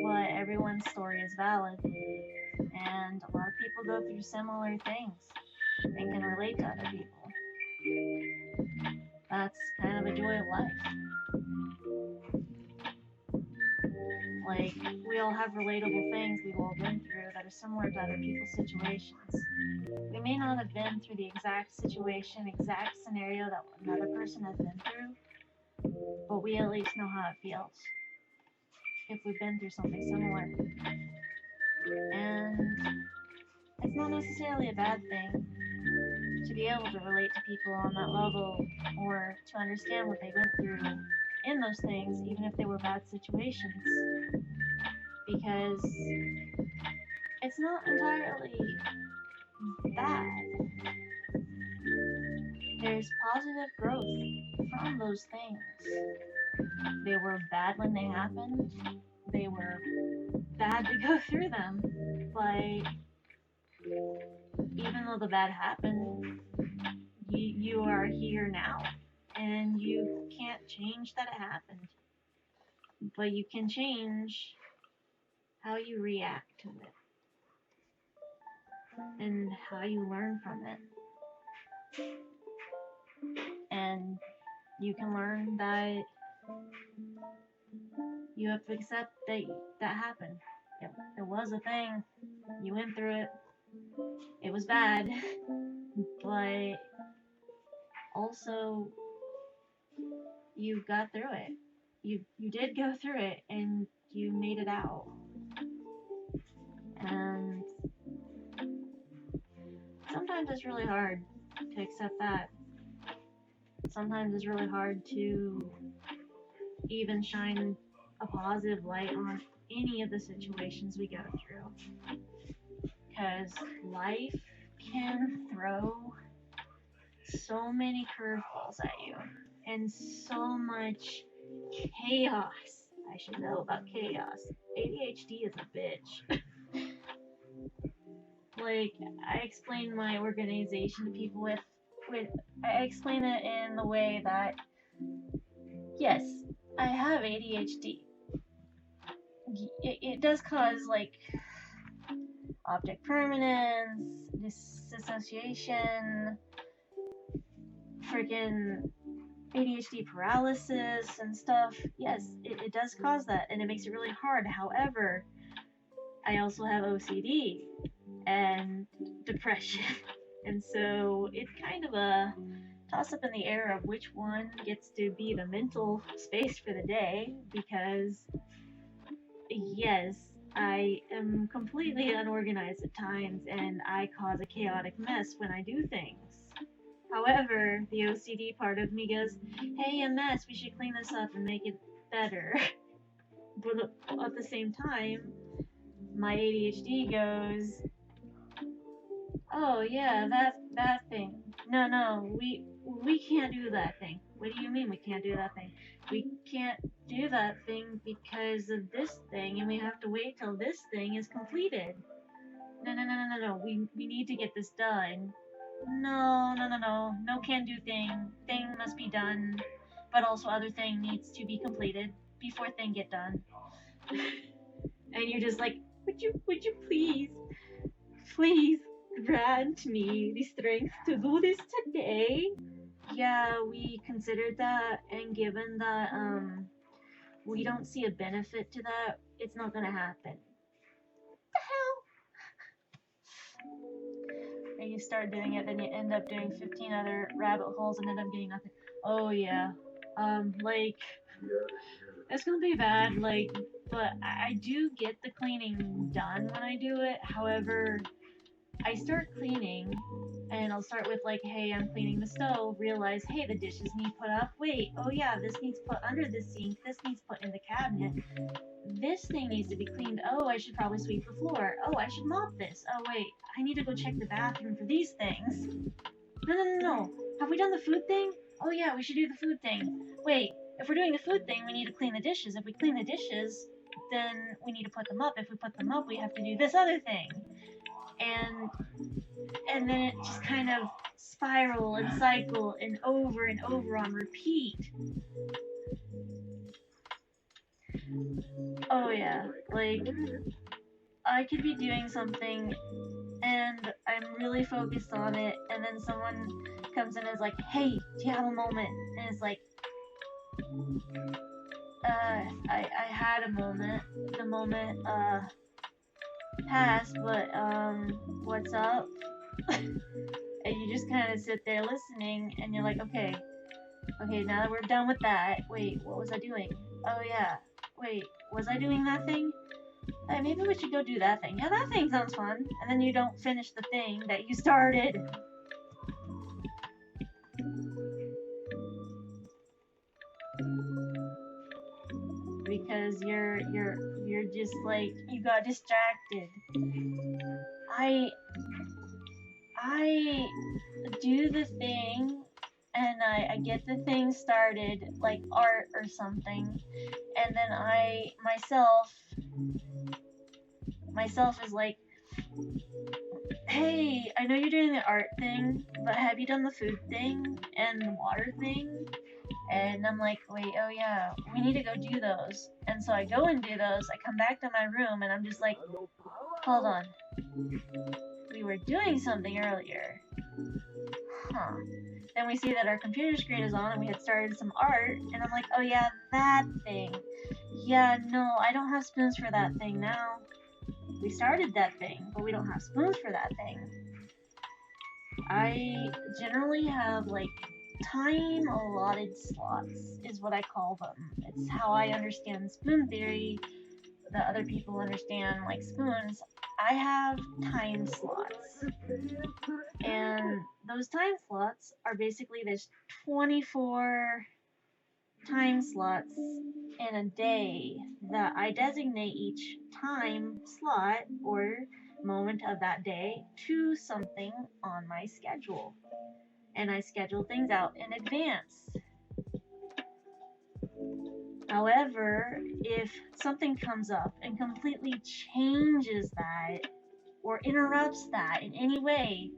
but everyone's story is valid. And a lot of people go through similar things and can relate to other people. That's kind of a joy of life. Like, we all have relatable things we've all been through that are similar to other people's situations. We may not have been through the exact situation, exact scenario that another person has been through, but we at least know how it feels if we've been through something similar. And it's not necessarily a bad thing to be able to relate to people on that level or to understand what they went through in those things, even if they were bad situations, because it's not entirely bad. There's positive growth from those things. They were bad when they happened, they were bad to go through them. But even though the bad happened, you are here now, and you can't change that it happened, but you can change how you react to it and how you learn from it. And you can learn that you have to accept that that happened. It was a thing. You went through it. It was bad, but also you got through it. You did go through it, and you made it out. And sometimes it's really hard to accept that. Sometimes it's really hard to even shine a positive light on any of the situations we go through. Because life can throw so many curveballs at you and so much chaos. I should know about chaos. ADHD is a bitch. Like, I explain my organization to people with I explain it in the way that, yes, I have ADHD. It does cause, like, object permanence, disassociation, freaking ADHD paralysis and stuff. Yes, it does cause that, and it makes it really hard. However, I also have OCD and depression. And so it's kind of a toss up in the air of which one gets to be the mental space for the day, because yes, I am completely unorganized at times and I cause a chaotic mess when I do things. However, the OCD part of me goes, hey, a mess, we should clean this up and make it better. But at the same time, my ADHD goes, oh yeah, that thing. No, we can't do that thing. What do you mean we can't do that thing? We can't do that thing because of this thing, and we have to wait till this thing is completed. No. We need to get this done. No. No can do thing. Thing must be done, but also other thing needs to be completed before thing get done. And you're just like, would you please grant me the strength to do this today? Yeah, we considered that, and given that we don't see a benefit to that, it's not gonna happen. The hell? And you start doing it, then you end up doing 15 other rabbit holes and end up getting nothing. Oh yeah, like it's gonna be bad, like, but I do get the cleaning done when I do it. However, I start cleaning, and I'll start with like, hey, I'm cleaning the stove, realize, hey, the dishes need put up, wait, oh yeah, this needs put under the sink, this needs put in the cabinet, this thing needs to be cleaned, oh, I should probably sweep the floor, oh, I should mop this, oh wait, I need to go check the bathroom for these things. No, have we done the food thing? Oh yeah, we should do the food thing. Wait, if we're doing the food thing, we need to clean the dishes. If we clean the dishes, then we need to put them up. If we put them up, we have to do this other thing. And then it just kind of spiral and cycle and over on repeat. Oh yeah, like I could be doing something and I'm really focused on it, and then someone comes in and is like, hey, do you have a moment? And it's like, I had a moment. The moment passed, but what's up? And you just kind of sit there listening, and you're like, okay, now that we're done with that, wait, what was I doing? Oh yeah, wait, was I doing that thing? Hey, maybe we should go do that thing. Yeah, that thing sounds fun. And then you don't finish the thing that you started. Because you're just like, you got distracted. I do the thing, and I get the thing started, like art or something, and then I myself is like, hey, I know you're doing the art thing, but have you done the food thing and the water thing? And I'm like, wait, oh yeah, we need to go do those. And so I go and do those. I come back to my room and I'm just like, hold on. We were doing something earlier. Huh. Then we see that our computer screen is on and we had started some art. And I'm like, oh yeah, that thing. Yeah, no, I don't have spoons for that thing now. We started that thing, but we don't have spoons for that thing. I generally have like time allotted slots is what I call them. It's how I understand spoon theory that other people understand like spoons. I have time slots. And those time slots are basically there's 24 time slots in a day that I designate each time slot or moment of that day to something on my schedule. And I schedule things out in advance. However, if something comes up and completely changes that or interrupts that in any way,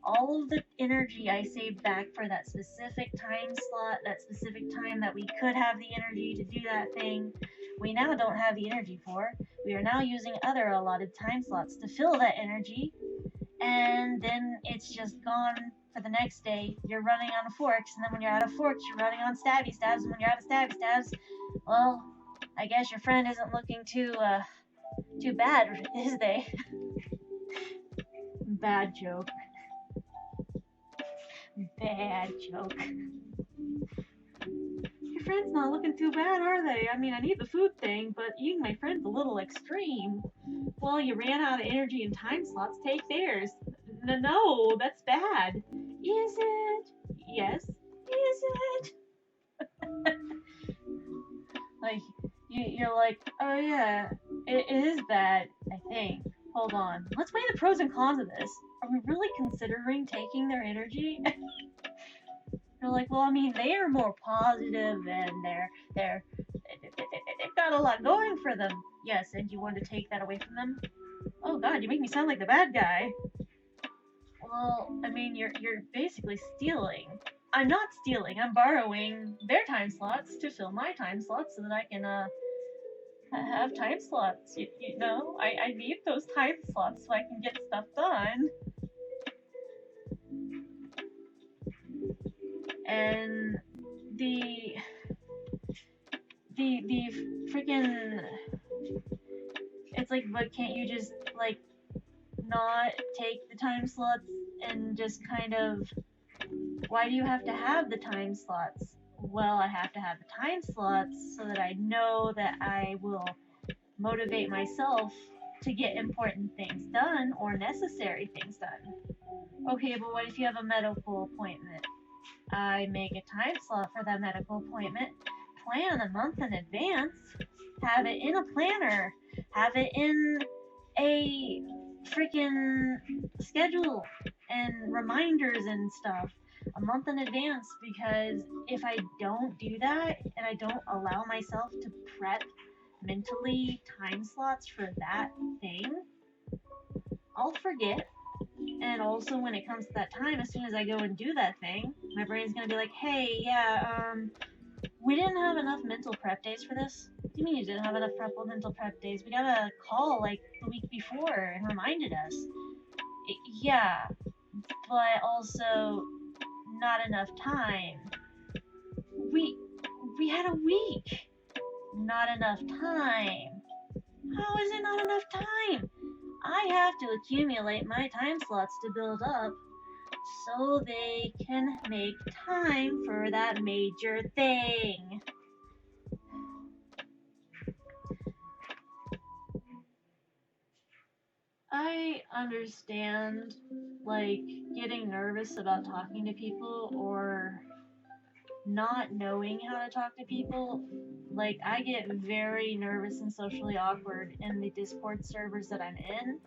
all of the energy I saved back for that specific time slot, that specific time that we could have the energy to do that thing, we now don't have the energy for. We are now using other allotted time slots to fill that energy, and then it's just gone for the next day. You're running on forks, and then when you're out of forks, you're running on stabby stabs, and when you're out of stabby stabs, well, I guess your friend isn't looking too bad, is they? Bad joke. Bad joke. Your friend's not looking too bad, are they? I mean, I need the food thing, but eating my friend's a little extreme. Well, you ran out of energy and time slots, take theirs. No, that's bad. Is it? Yes. Is it? Like, you're like, oh yeah, it is bad, I think. Hold on. Let's weigh the pros and cons of this. Are we really considering taking their energy? They're like, well, I mean, they are more positive and they've got a lot going for them. Yes, and you want to take that away from them? Oh God, you make me sound like the bad guy. Well, I mean, you're basically stealing. I'm not stealing. I'm borrowing their time slots to fill my time slots so that I can have time slots. You know, I need those time slots so I can get stuff done. And the freaking, it's like, but can't you just like not take the time slots and just kind of, why do you have to have the time slots? Well, I have to have the time slots so that I know that I will motivate myself to get important things done or necessary things done. Okay, but what if you have a medical appointment? I make a time slot for that medical appointment, plan a month in advance, have it in a planner, have it in a freaking schedule and reminders and stuff a month in advance, because if I don't do that and I don't allow myself to prep mentally time slots for that thing, I'll forget. And also when it comes to that time, as soon as I go and do that thing, my brain's gonna be like, hey, yeah, we didn't have enough mental prep days for this. What do you mean you didn't have enough mental prep days? We got a call like the week before and reminded us. Yeah, but also not enough time. We had a week. Not enough time. How is it not enough time? I have to accumulate my time slots to build up so they can make time for that major thing. I understand, like, getting nervous about talking to people or not knowing how to talk to people. Like, I get very nervous and socially awkward in the Discord servers that I'm in.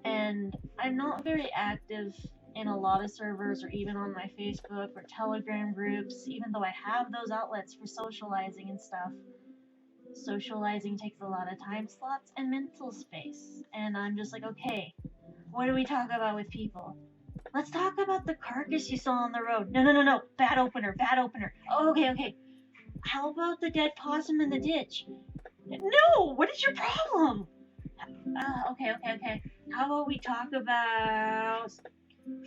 And I'm not very active in a lot of servers or even on my Facebook or Telegram groups, even though I have those outlets for socializing and stuff. Socializing takes a lot of time slots and mental space. And I'm just like, okay, what do we talk about with people? Let's talk about the carcass you saw on the road. No. Bad opener. Oh, okay. How about the dead possum in the ditch? No, what is your problem? Okay. How about we talk about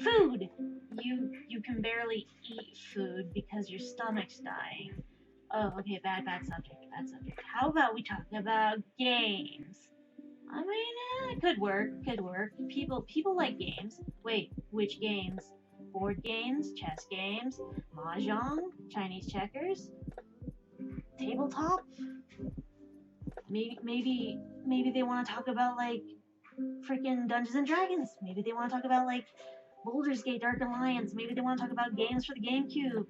food? You can barely eat food because your stomach's dying. Oh, okay, bad subject. How about we talk about games? I mean, it could work. People like games. Wait, which games? Board games, chess games, mahjong, Chinese checkers, tabletop. Maybe they want to talk about like freaking Dungeons and Dragons. Maybe they want to talk about like Baldur's Gate Dark Alliance. Maybe they want to talk about games for the GameCube.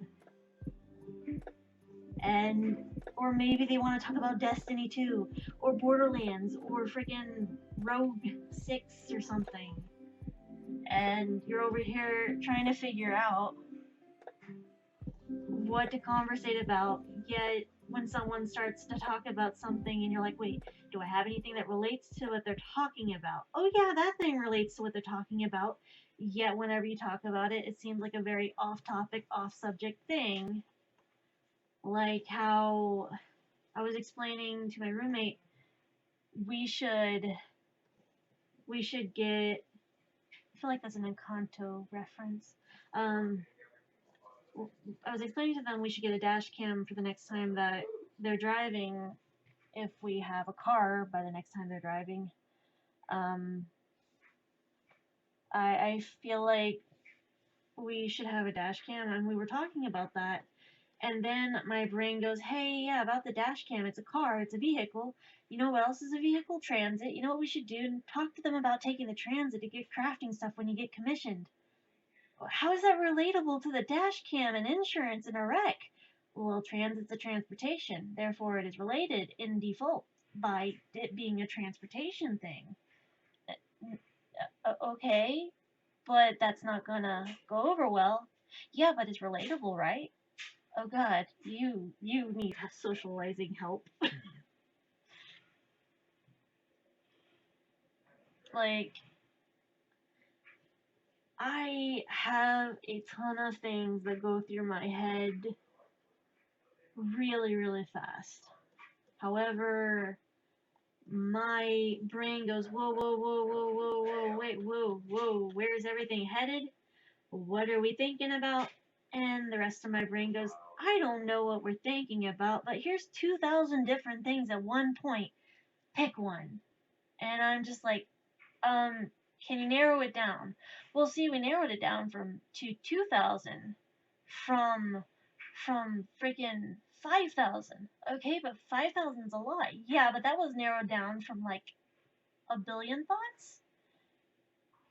Or maybe they want to talk about Destiny 2 or Borderlands or freaking Rogue 6 or something. And you're over here trying to figure out what to conversate about, yet when someone starts to talk about something and you're like, wait, do I have anything that relates to what they're talking about? Oh yeah, that thing relates to what they're talking about. Yet whenever you talk about it, it seems like a very off-topic, off-subject thing. Like how I was explaining to my roommate, we should get, I feel like that's an Encanto reference. I was explaining to them we should get a dash cam for the next time that they're driving, if we have a car by the next time they're driving. I feel like we should have a dash cam, and we were talking about that. And then my brain goes, hey, yeah, about the dash cam. It's a car. It's a vehicle. You know what else is a vehicle? Transit. You know what we should do? Talk to them about taking the transit to get crafting stuff when you get commissioned. How is that relatable to the dash cam and insurance and a wreck? Well, transit's a transportation. Therefore, it is related in default by it being a transportation thing. Okay, but that's not gonna go over well. Yeah, but it's relatable, right? Oh God, you need socializing help. Like, I have a ton of things that go through my head really, really fast. However, my brain goes, whoa, wait, whoa, where's everything headed? What are we thinking about? And the rest of my brain goes, I don't know what we're thinking about, but here's 2,000 different things at one point. Pick one. And I'm just like, can you narrow it down? Well, see, we narrowed it down to 2,000 from freaking 5,000. Okay, but 5,000's a lot. Yeah, but that was narrowed down from like a billion thoughts.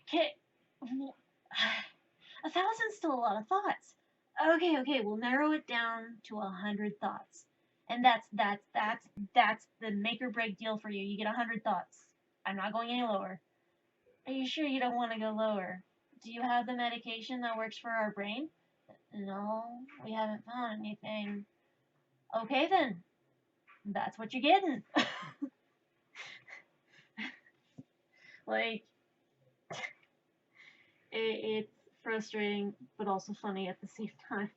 Okay, 1,000's still a lot of thoughts. Okay, we'll narrow it down to 100 thoughts, and that's the make or break deal for you. You get 100 thoughts. I'm not going any lower. Are you sure you don't want to go lower? Do you have the medication that works for our brain? No, we haven't found anything. Okay then, that's what you're getting. Like, it's frustrating, but also funny at the same time.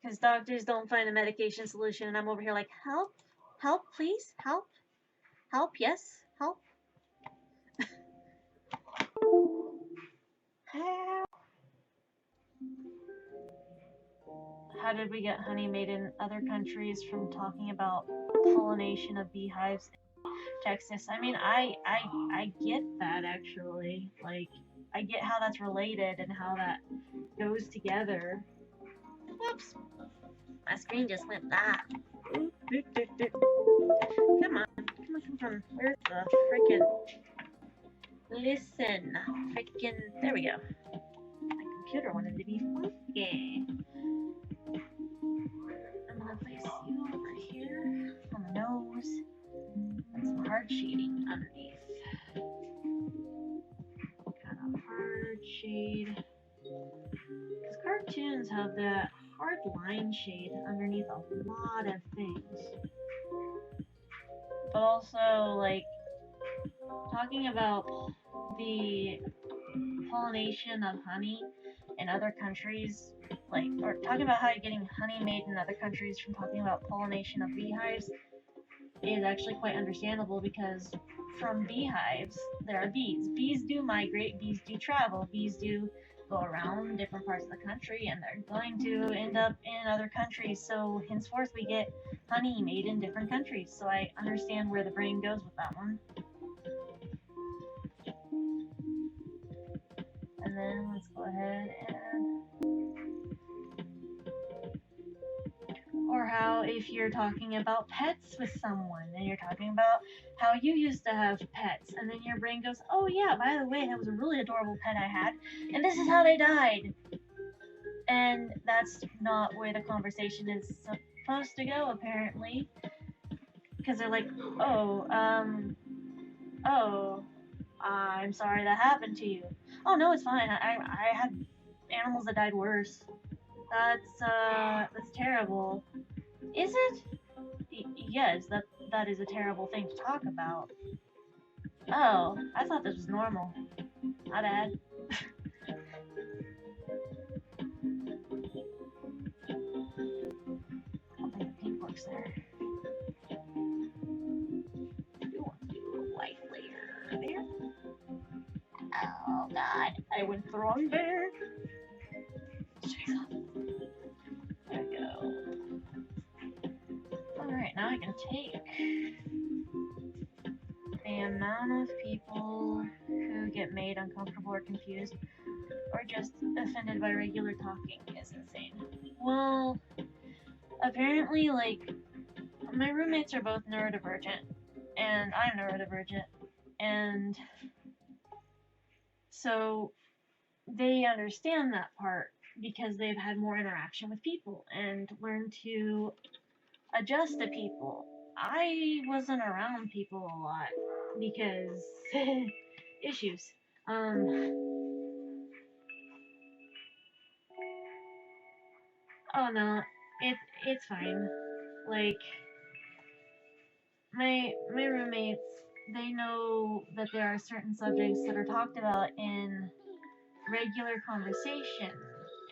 Because doctors don't find a medication solution, and I'm over here like, help, please, help, yes, help. How did we get honey made in other countries from talking about pollination of beehives in Texas? I mean, I get that actually. Like, I get how that's related and how that goes together. Whoops. My screen just went that. Come on. Where's the freaking... Listen. Freaking... There we go. My computer wanted to be funky. I'm gonna place you over here on the nose and some hard shading underneath. Kind of hard hard line shade underneath a lot of things. But also, like, talking about the pollination of honey in other countries, like, or talking about how you're getting honey made in other countries from talking about pollination of beehives is actually quite understandable, because from beehives there are bees. Bees do migrate, bees do travel, bees do go around different parts of the country, and they're going to end up in other countries. So henceforth we get honey made in different countries. So I understand where the brain goes with that one. And then let's go ahead and, or how if you're talking about pets with someone and you're talking about how you used to have pets, and then your brain goes, oh yeah, by the way, that was a really adorable pet I had, and this is how they died. And that's not where the conversation is supposed to go, apparently, because they're like, oh, I'm sorry that happened to you. Oh no, it's fine. I had animals that died worse. That's terrible. Is it? Yes, that is a terrible thing to talk about. Oh, I thought this was normal. My bad. I don't think the pink works there. You want to do a white layer there? Oh god, I went the wrong bear. There we go. Alright, now I can take the amount of people who get made uncomfortable or confused or just offended by regular talking is insane. Well, apparently, like, my roommates are both neurodivergent, and I'm neurodivergent, and so they understand that part because they've had more interaction with people and learned to adjust to people. I wasn't around people a lot because issues. Oh no, it's fine. Like, my roommates, they know that there are certain subjects that are talked about in regular conversation,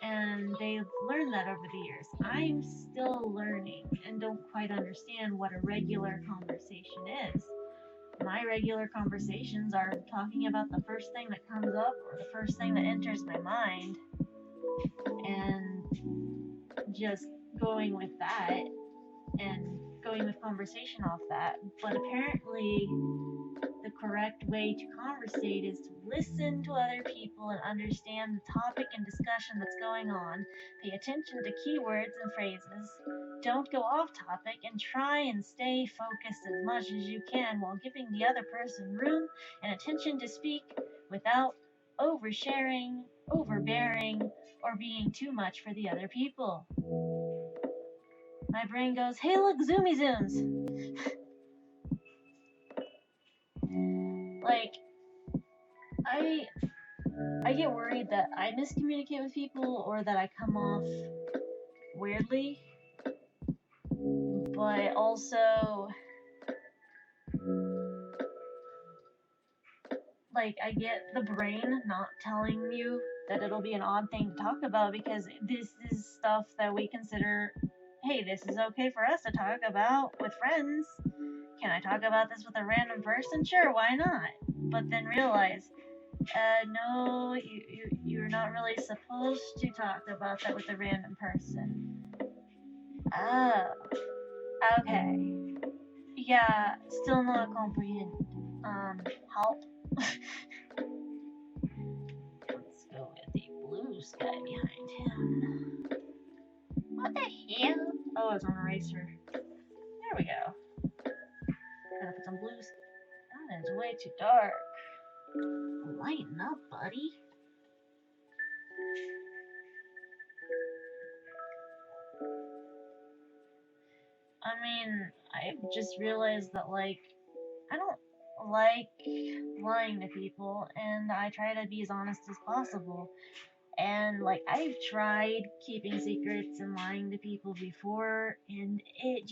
and they've learned that over the years. I'm still learning and don't quite understand what a regular conversation is. My regular conversations are talking about the first thing that comes up or the first thing that enters my mind, and just going with that and going with conversation off that. But apparently the correct way to conversate is to listen to other people and understand the topic and discussion that's going on. Pay attention to keywords and phrases. Don't go off topic, and try and stay focused as much as you can while giving the other person room and attention to speak without oversharing, overbearing, or being too much for the other people. My brain goes, hey look, zoomy zooms! Like, I get worried that I miscommunicate with people or that I come off weirdly, but also, like, I get the brain not telling you that it'll be an odd thing to talk about because this is stuff that we consider, hey, this is okay for us to talk about with friends. Can I talk about this with a random person? Sure, why not? But then realize, no, you're not really supposed to talk about that with a random person. Oh, okay. Yeah, still not comprehend. Help. Let's go with the blue sky behind him. What the hell? Oh, it's on eraser. There we go. Gotta put some blues. That is way too dark. Lighten up, buddy. I mean, I've just realized that, like, I don't like lying to people, and I try to be as honest as possible. And like I've tried keeping secrets and lying to people before, and it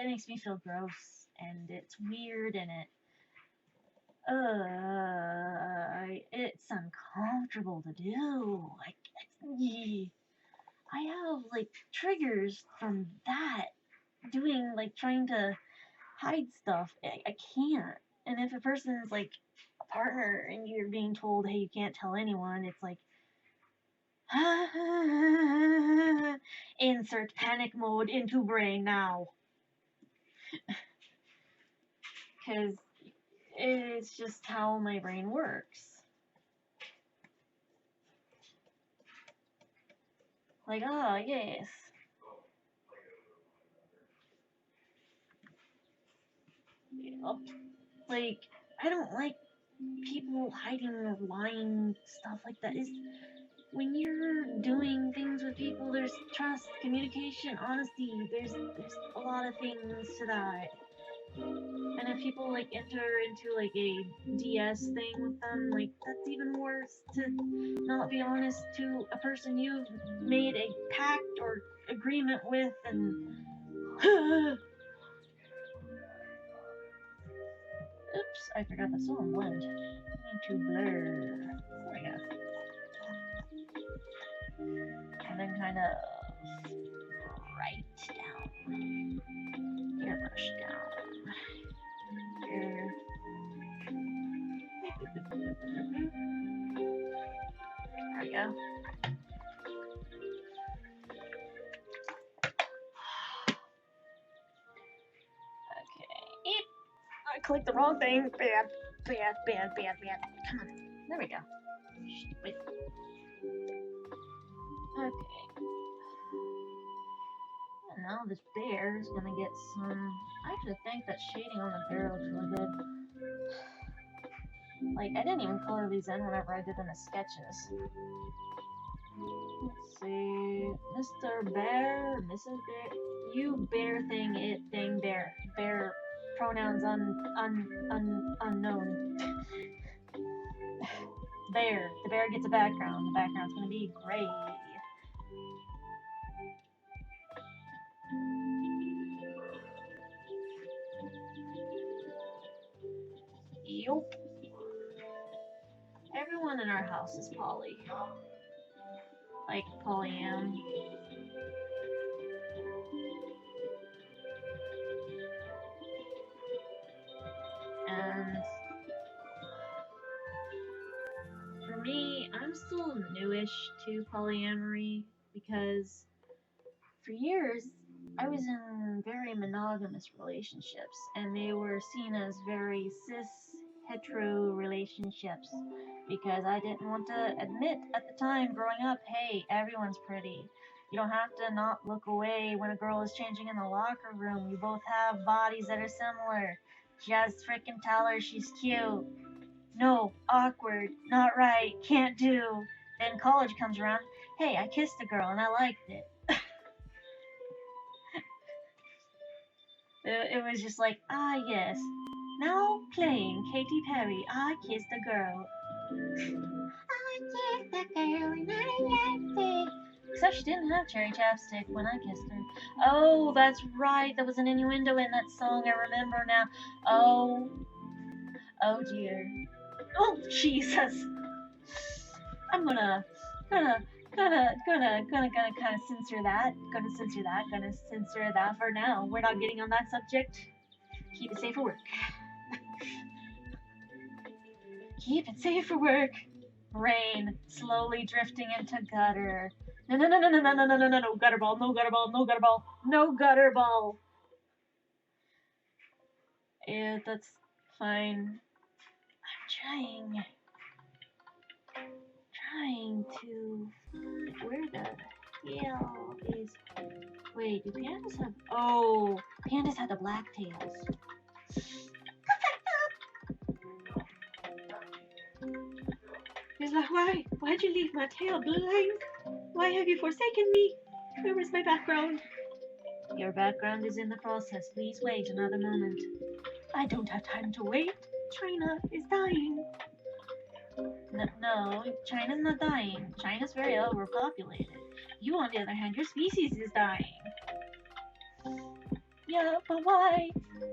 makes me feel gross and it's weird and it's uncomfortable to do. Like I have like triggers from that doing like trying to hide stuff. I can't. And if a person's like a partner and you're being told, hey, you can't tell anyone, it's like insert panic mode into brain now. Because it's just how my brain works. Like, ah, yes. Yep. Like, I don't like people hiding or lying, stuff like that. Is when you're doing things with people, there's trust, communication, honesty. There's a lot of things to that. And if people like enter into like a DS thing with them, like that's even worse. To not be honest to a person you've made a pact or agreement with, and oops, I forgot the song blend. I need to blur. There we go. And then kind of right down. Airbrush down. Here. There we go. Okay. Eep. I clicked the wrong thing. Bad. Come on. There we go. Stupid. Okay. And now this bear is gonna get some. I actually think that shading on the bear looks really good. Like, I didn't even color these in whenever I did them as sketches. Let's see. Mr. Bear, Mrs. Bear. You bear thing, it thing, bear. Bear pronouns unknown. Bear. The bear gets a background. The background's gonna be gray. Yup. Everyone in our house is poly. Like polyam. And for me, I'm still newish to polyamory because for years I was in very monogamous relationships and they were seen as very cis hetero relationships because I didn't want to admit at the time growing up, hey, everyone's pretty. You don't have to not look away when a girl is changing in the locker room. You both have bodies that are similar. Just freaking tell her she's cute. No, awkward, not right, can't do. Then college comes around. Hey, I kissed a girl and I liked it. It was just like, ah, yes. Now playing Katy Perry, I kissed a girl. I kissed a girl and I liked it. Except she didn't have cherry chapstick when I kissed her. Oh, that's right. There was an innuendo in that song. I remember now. Oh dear. Oh, Jesus. I'm gonna kind of censor that. Gonna censor that for now. We're not getting on that subject. Keep it safe for work. Keep it safe for work. Rain slowly drifting into gutter. No, gutter ball, no gutter ball, no gutter ball, no gutter ball. Yeah, that's fine. I'm trying to where the hell is wait, do pandas have oh pandas had the black tails. He's like, why'd you leave my tail blind? Why have you forsaken me? Where is my background? Your background is in the process. Please wait another moment. I don't have time to wait. China is dying. No, China's not dying. China's very overpopulated. You, on the other hand, your species is dying. Yeah, but why?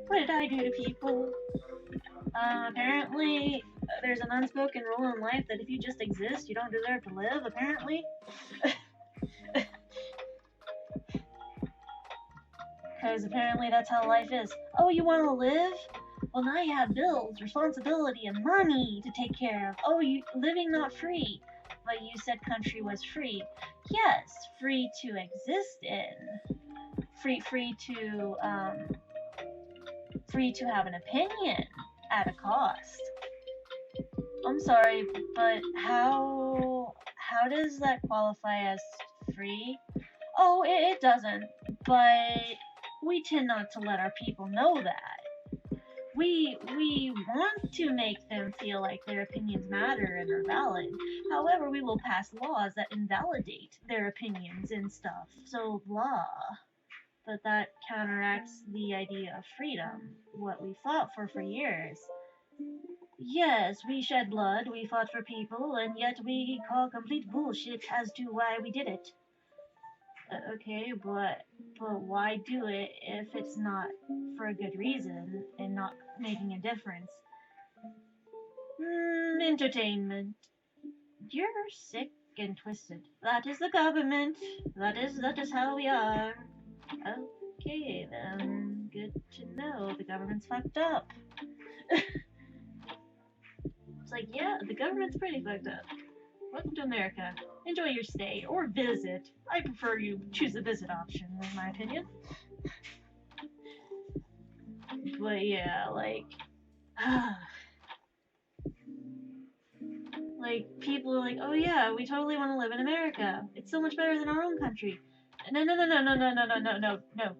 What did I do to people? Apparently, there's an unspoken rule in life that if you just exist, you don't deserve to live, apparently. Because apparently that's how life is. Oh, you want to live? Well, now you have bills, responsibility, and money to take care of. Oh, you living not free. But you said country was free. Yes, free to exist in. Free to have an opinion at a cost. I'm sorry, but how does that qualify as free? Oh, it doesn't. But we tend not to let our people know that. We want to make them feel like their opinions matter and are valid. However, we will pass laws that invalidate their opinions and stuff. So blah. But that counteracts the idea of freedom, what we fought for years. Yes, we shed blood, we fought for people, and yet we call complete bullshit as to why we did it. Okay, but why do it if it's not for a good reason and not making a difference? Entertainment. You're sick and twisted. That is the government. That is how we are. Okay, then. Good to know. The government's fucked up. It's like, yeah, the government's pretty fucked up. Welcome to America. Enjoy your stay or visit. I prefer you choose the visit option, in my opinion. But yeah, like, like people are like, oh yeah, we totally want to live in America. It's so much better than our own country. No.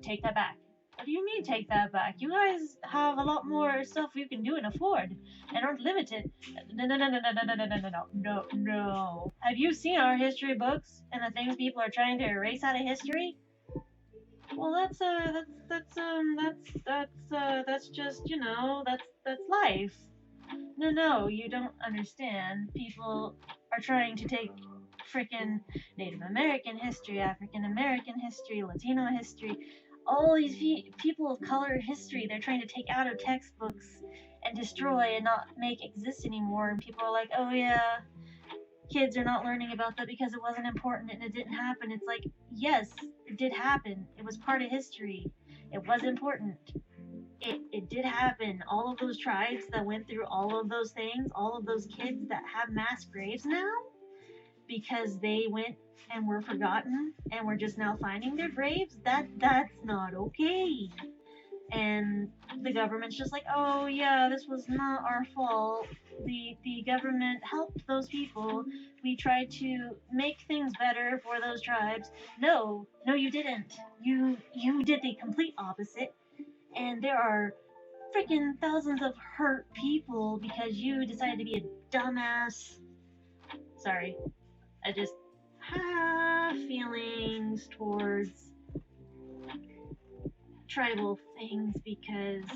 Take that back. What do you mean take that back? You guys have a lot more stuff you can do and afford, and aren't limited. No. Have you seen our history books and the things people are trying to erase out of history? Well, that's just that's life. No, you don't understand. People are trying to take freaking Native American history, African American history, Latino history, all these people of color history. They're trying to take out of textbooks and destroy and not make exist anymore. And people are like, oh yeah, kids are not learning about that because it wasn't important and it didn't happen. It's like, yes, it did happen. It was part of history. It was important. It did happen. All of those tribes that went through all of those things, all of those kids that have mass graves now because they went and were forgotten and we're just now finding their graves, that's not okay. And the government's just like, oh yeah, this was not our fault. The government helped those people. We tried to make things better for those tribes. No, you didn't. You did the complete opposite. And there are freaking thousands of hurt people because you decided to be a dumbass. Sorry, I just have feelings towards tribal things because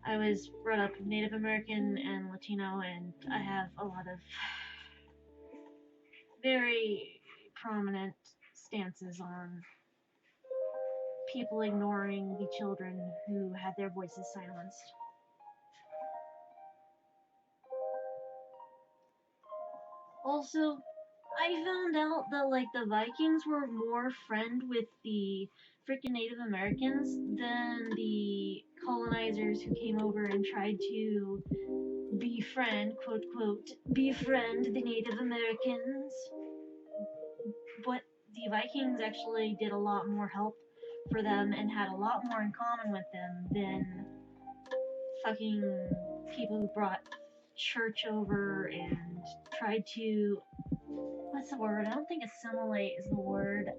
I was brought up Native American and Latino, and I have a lot of very prominent stances on people ignoring the children who had their voices silenced. Also, I found out that like the Vikings were more friend with the freaking Native Americans than the colonizers who came over and tried to befriend, quote quote, befriend the Native Americans. But the Vikings actually did a lot more help for them and had a lot more in common with them than fucking people who brought church over and tried to, what's the word? I don't think assimilate is the word.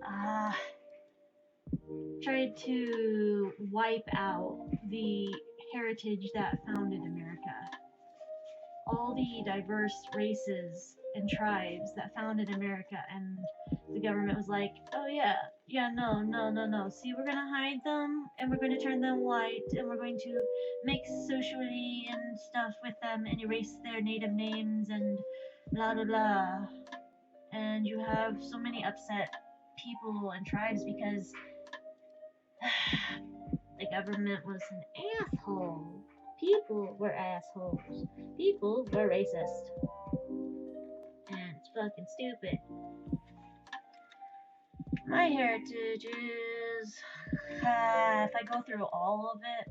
Tried to wipe out the heritage that founded America. all the diverse races and tribes that founded America, and the government was like, oh yeah, no. See, we're gonna hide them, and we're gonna turn them white, and we're going to mix socially and stuff with them, and erase their native names, and blah blah blah. And you have so many upset people and tribes because the government was an asshole. People were assholes. People were racist. And it's fucking stupid. My heritage is, if I go through all of it,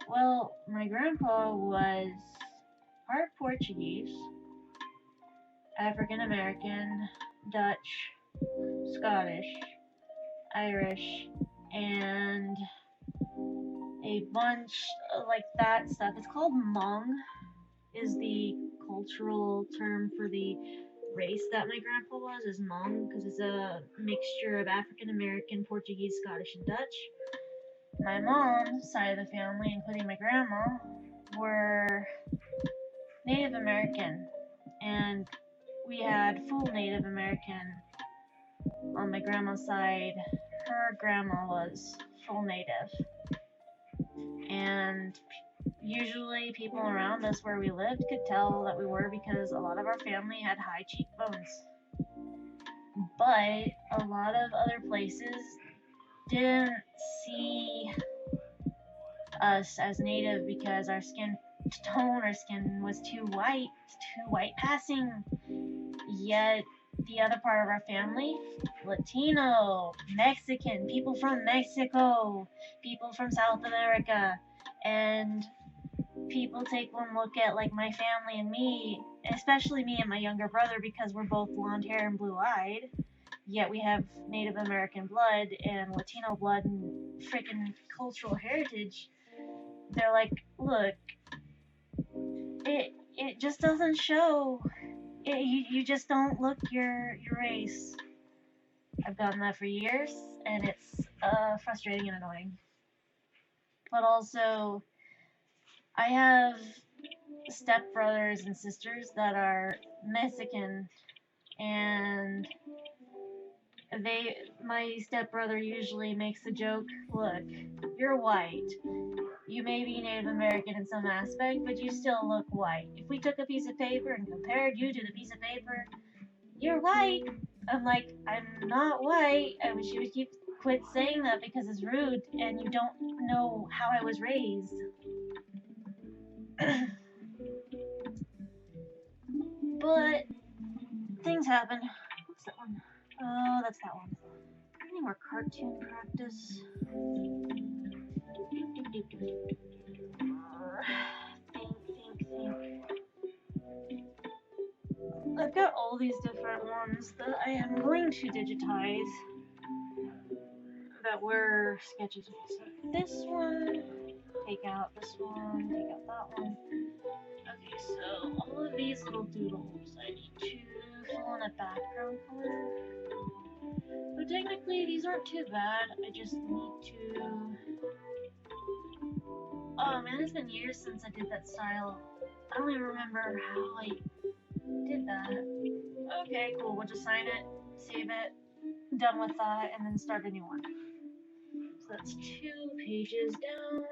well, my grandpa was part Portuguese, African American, Dutch, Scottish, Irish, and a bunch of like that stuff. It's called Hmong, is the cultural term for the race that my grandpa was, is Hmong, because it's a mixture of African American, Portuguese, Scottish, and Dutch. My mom's side of the family, including my grandma, were Native American, and we had full Native American on my grandma's side. Her grandma was full Native. And usually people around us where we lived could tell that we were because a lot of our family had high cheekbones. But a lot of other places didn't see us as Native because our skin tone, our skin was too white passing. Yet the other part of our family, Latino, Mexican, people from Mexico, people from South America, and people take one look at like my family and me, especially me and my younger brother because we're both blonde hair and blue eyed, yet we have Native American blood and Latino blood and freaking cultural heritage. They're like, look, it just doesn't show. You just don't look your race. I've gotten that for years, and it's frustrating and annoying. But also, I have stepbrothers and sisters that are Mexican, and my stepbrother usually makes the joke, look, you're white. You may be Native American in some aspect, but you still look white. If we took a piece of paper and compared you to the piece of paper, you're white. I'm like, I'm not white. I wish you would quit saying that because it's rude and you don't know how I was raised. But things happen. What's that one? Oh, that's that one. Any more cartoon practice? Think. I've got all these different ones that I am going to digitize that were sketches. So this one, take out this one, take out that one. Okay, so all of these little doodles I need to fill in a background color. So technically these aren't too bad, I just need to... Oh man, it's been years since I did that style. I don't even remember how I did that. Okay, cool, we'll just sign it, save it, done with that, and then start a new one. So that's 2 pages down.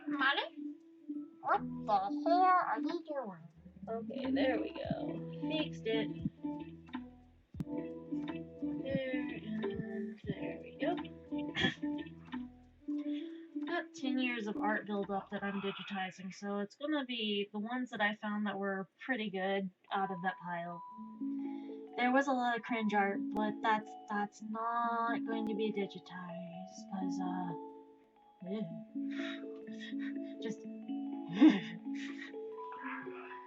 Mommy? What the hell are you doing? Okay, there we go. Fixed it. There, and there we go. Got 10 years of art build-up that I'm digitizing, so it's gonna be the ones that I found that were pretty good out of that pile. There was a lot of cringe art, but that's not going to be digitized, because,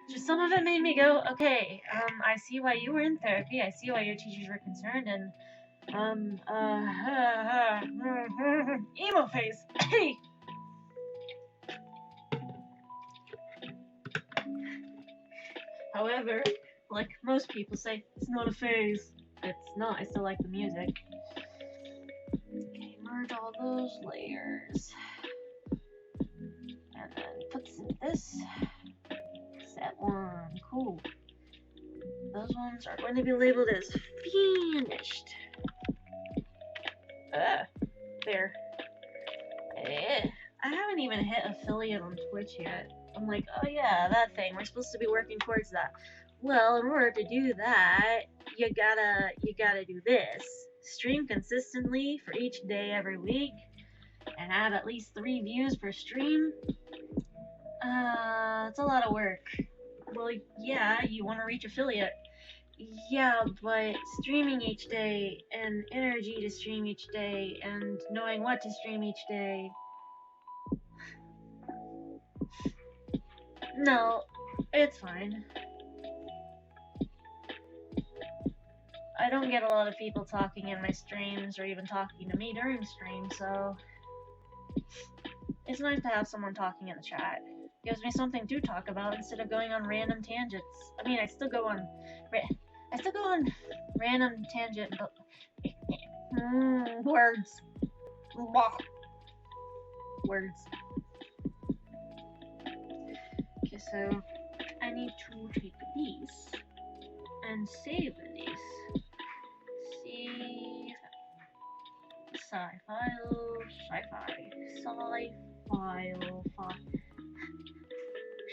just some of it made me go, okay, I see why you were in therapy, I see why your teachers were concerned, and, emo face, hey! However, like most people say, it's not a phase. It's not, I still like the music. Okay, merge all those layers. And And put this. That one. Cool. Those ones are going to be labeled as finished. There. I haven't even hit affiliate on Twitch yet. I'm like, oh yeah, that thing. We're supposed to be working towards that. Well, in order to do that, you gotta do this. Stream consistently for each day every week, and have at least 3 views per stream. It's a lot of work. Well, yeah, you want to reach affiliate. Yeah, but streaming each day, and energy to stream each day, and knowing what to stream each day. No, it's fine. I don't get a lot of people talking in my streams or even talking to me during stream, so it's nice to have someone talking in the chat. Gives me something to talk about instead of going on random tangents. I mean, I still go on random tangent, but words. Words. Okay, so I need to take these and save these. Save sci-fi.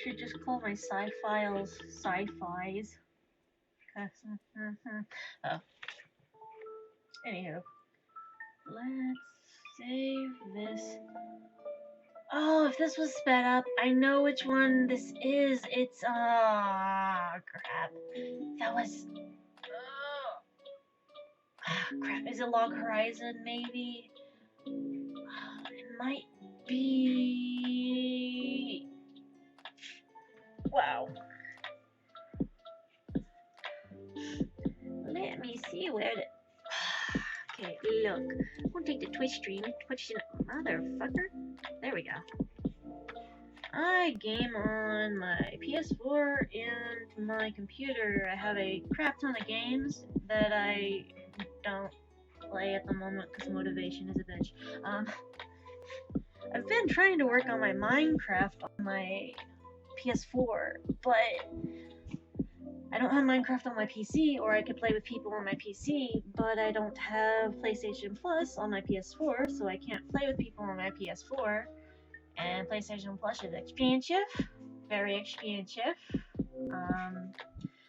Should just call my sci-files sci-fis. Oh. Anywho, let's save this. Oh, if this was sped up, I know which one this is. It's crap. That was crap. Is it Log Horizon? Maybe. It might be. Wow. Let me see where the. Okay, look. I'm gonna take the Twitch stream. Twitch motherfucker. There we go. I game on my PS4 and my computer. I have a crap ton of games that I don't play at the moment because motivation is a bitch. I've been trying to work on my Minecraft on my PS4, but I don't have Minecraft on my PC, or I could play with people on my PC, but I don't have PlayStation Plus on my PS4, so I can't play with people on my PS4. And PlayStation Plus is expensive, very expensive.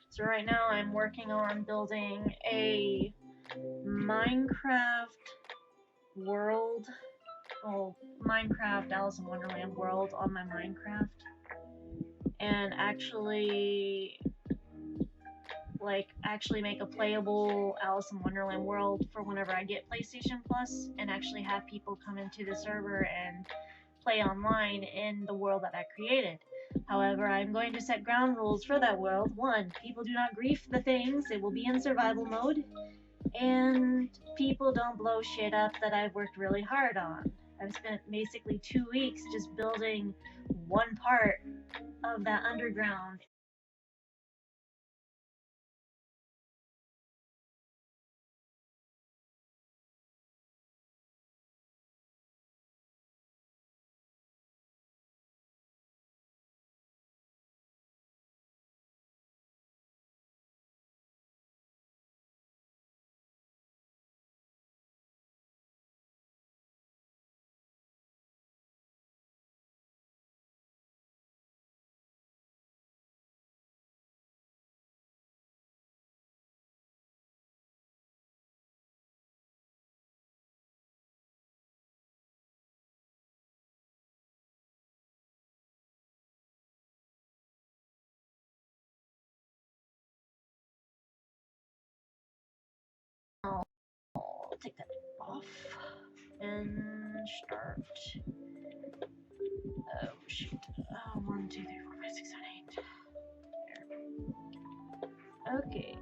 So right now I'm working on building a Minecraft world, Minecraft Alice in Wonderland world on my Minecraft, and actually make a playable Alice in Wonderland world for whenever I get PlayStation Plus, and actually have people come into the server and play online in the world that I created. However, I'm going to set ground rules for that world. 1, people do not grief the things, it will be in survival mode, and people don't blow shit up that I've worked really hard on. I've spent basically 2 weeks just building one part of that underground. I'll take that off and start. Oh shoot. 1, 2, 3, 4, 5, 6, 7, 8. Okay.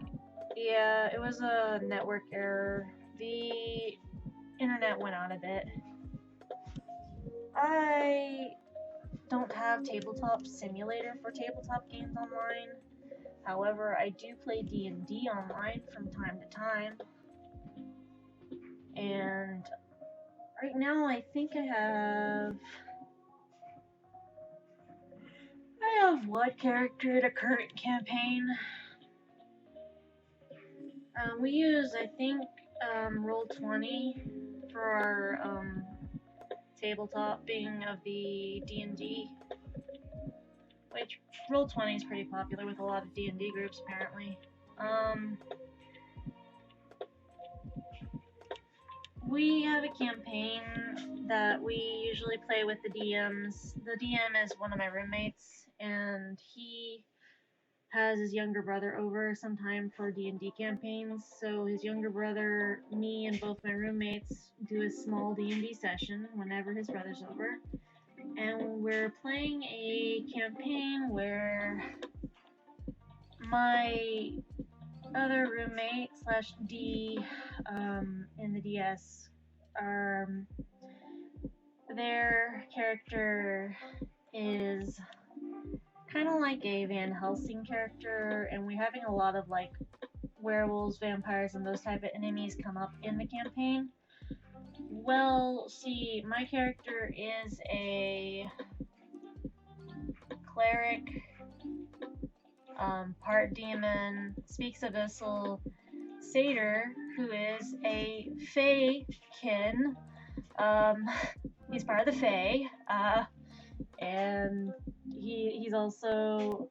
Yeah, it was a network error. The internet went out a bit. I don't have Tabletop Simulator for tabletop games online. However, I do play D&D online from time to time. And right now I think I have of what character to current campaign? We use, I think, Roll20 for our tabletop being of the D&D, which Roll20 is pretty popular with a lot of D&D groups apparently. We have a campaign that we usually play with the DMs. The DM is one of my roommates, and he has his younger brother over sometime for D&D campaigns. So his younger brother, me, and both my roommates do a small D&D session whenever his brother's over. And we're playing a campaign where my other roommate slash D in the DS, their character is kind of like a Van Helsing character, and we're having a lot of like werewolves, vampires, and those type of enemies come up in the campaign. Well, see, my character is a cleric, part demon, speaks abyssal satyr, who is a Fae-kin. He's part of the Fae, and he's also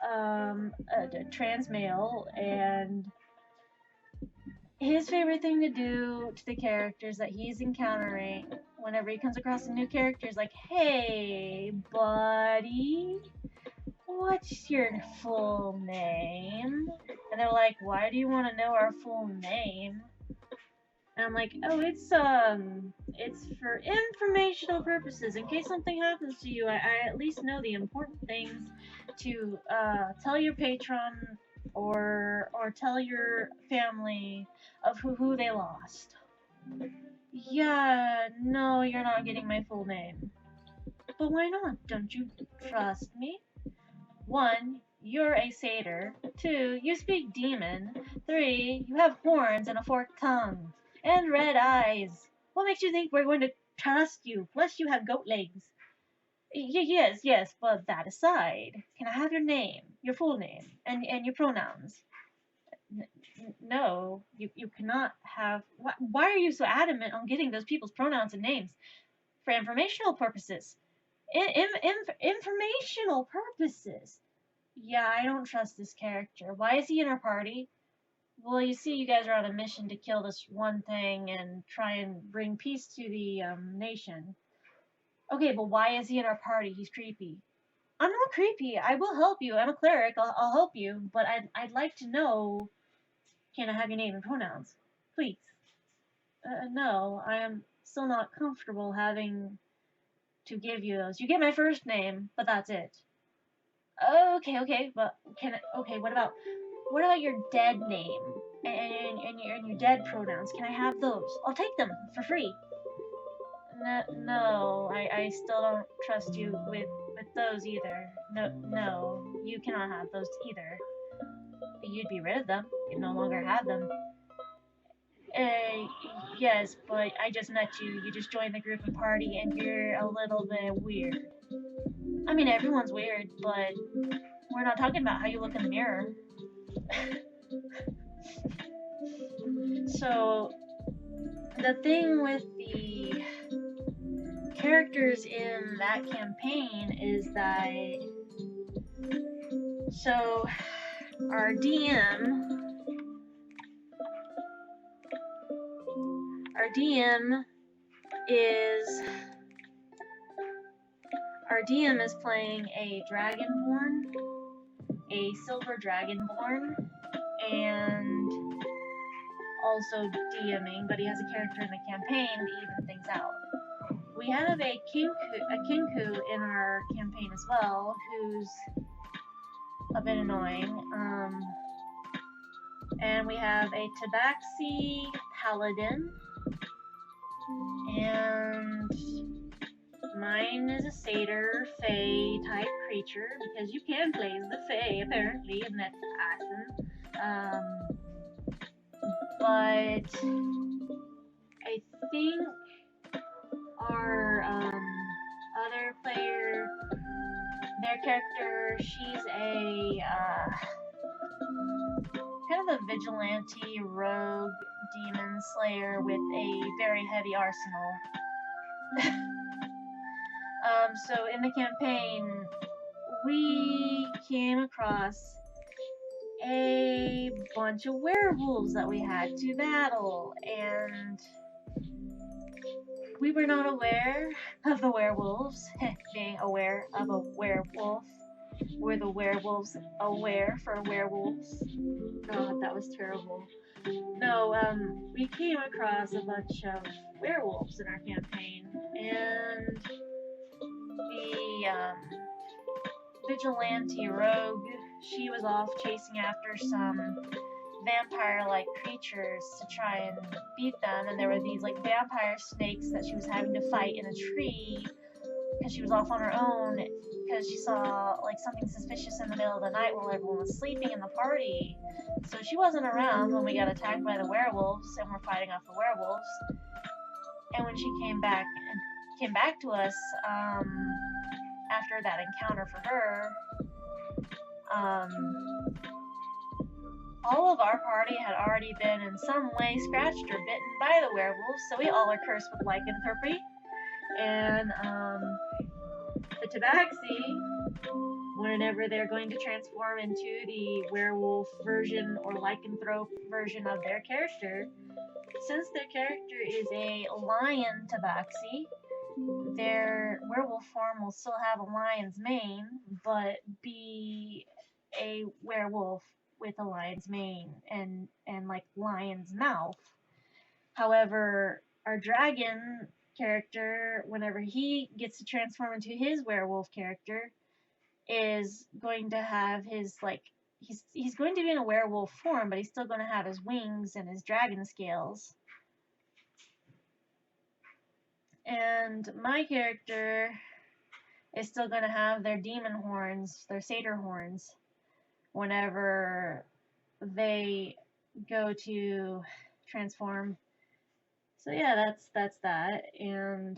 a trans male, and his favorite thing to do to the characters that he's encountering whenever he comes across a new character is like, "Hey, buddy, what's your full name?" And they're like, "Why do you want to know our full name?" And I'm like, "Oh, it's for informational purposes. In case something happens to you, I at least know the important things to tell your patron or tell your family of who they lost." "Yeah, no, you're not getting my full name." "But why not? Don't you trust me? 1, you're a satyr. 2, you speak demon. 3, you have horns and a forked tongue. And red eyes. What makes you think we're going to trust you? Plus you have goat legs." Yes, but that aside, can I have your name, your full name, and your pronouns?" No, you cannot have... Why are you so adamant on getting those people's pronouns and names? "For informational purposes." Informational purposes? "Yeah, I don't trust this character. Why is he in our party?" "Well, you see, you guys are on a mission to kill this one thing and try and bring peace to the nation." "Okay, but why is he in our party? He's creepy." "I'm not creepy. I will help you. I'm a cleric. I'll help you. But I'd like to know, can I have your name and pronouns? Please." No, I am still not comfortable having to give you those. You get my first name, but that's it." Okay, but what about your dead name and your dead pronouns? Can I have those? I'll take them for free." No, I still don't trust you with those either. No, you cannot have those either. You'd be rid of them. You'd no longer have them. Yes, but I just met you. You just joined the group and party, and you're a little bit weird. I mean, everyone's weird, but we're not talking about how you look in the mirror. So, the thing with the characters in that campaign is that... So, our DM is playing a dragonborn, a silver dragonborn, and also DMing, but he has a character in the campaign to even things out. We have a kinku in our campaign as well, who's a bit annoying. And we have a tabaxi paladin, and mine is a satyr fae type creature, because you can play as the fae apparently, and that's awesome. But I think our other player, their character she's a kind of a vigilante rogue demon slayer with a very heavy arsenal. So in the campaign, we came across a bunch of werewolves that we had to battle, and we were not aware of the werewolves. Being aware of a werewolf. Were the werewolves aware for werewolves? God, that was terrible. No, we came across a bunch of werewolves in our campaign, and the vigilante rogue, she was off chasing after some vampire-like creatures to try and beat them, and there were these like vampire snakes that she was having to fight in a tree because she was off on her own because she saw like something suspicious in the middle of the night while everyone was sleeping in the party. So she wasn't around when we got attacked by the werewolves and we're fighting off the werewolves. And when she came back to us after that encounter for her, all of our party had already been in some way scratched or bitten by the werewolves, so we all are cursed with lycanthropy. And the tabaxi, whenever they're going to transform into the werewolf version or lycanthrope version of their character, since their character is a lion tabaxi, their werewolf form will still have a lion's mane, but be a werewolf with a lion's mane and like lion's mouth. However, our dragon character, whenever he gets to transform into his werewolf character, is going to have his like he's going to be in a werewolf form, but he's still going to have his wings and his dragon scales. And my character is still going to have their demon horns, their satyr horns, whenever they go to transform. So yeah, that's that, and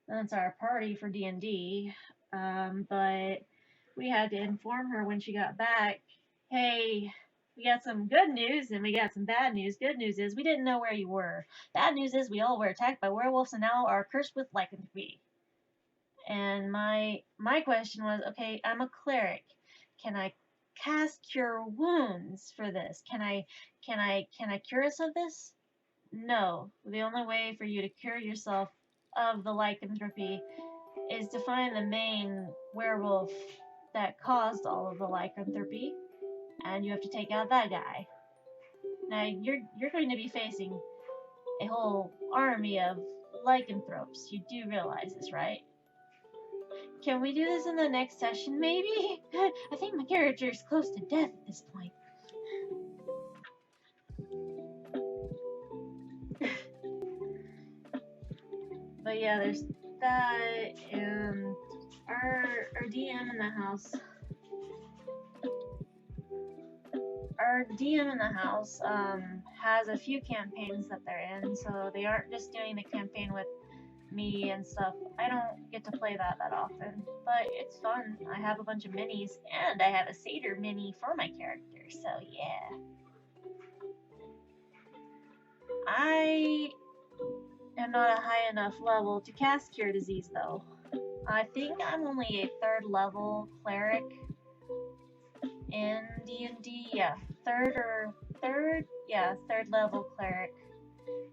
that's our party for D&D. But we had to inform her when she got back, hey, we got some good news and we got some bad news. Good news is we didn't know where you were. Bad news is we all were attacked by werewolves and now are cursed with lycanthropy. And my question was, okay, I'm a cleric. Can I cast cure wounds for this? Can I cure us of this? No. The only way for you to cure yourself of the lycanthropy is to find the main werewolf that caused all of the lycanthropy, and you have to take out that guy. Now you're going to be facing a whole army of lycanthropes. You do realize this, right? Can we do this in the next session, maybe? I think my character is close to death at this point. But yeah, there's that, and our DM in the house. Our DM in the house has a few campaigns that they're in, so they aren't just doing the campaign with me and stuff. I don't get to play that often, but it's fun. I have a bunch of minis, and I have a satyr mini for my character, so yeah. I am not a high enough level to cast Cure Disease, though. I think I'm only a 3rd level cleric in D&D. Yeah, 3rd level cleric.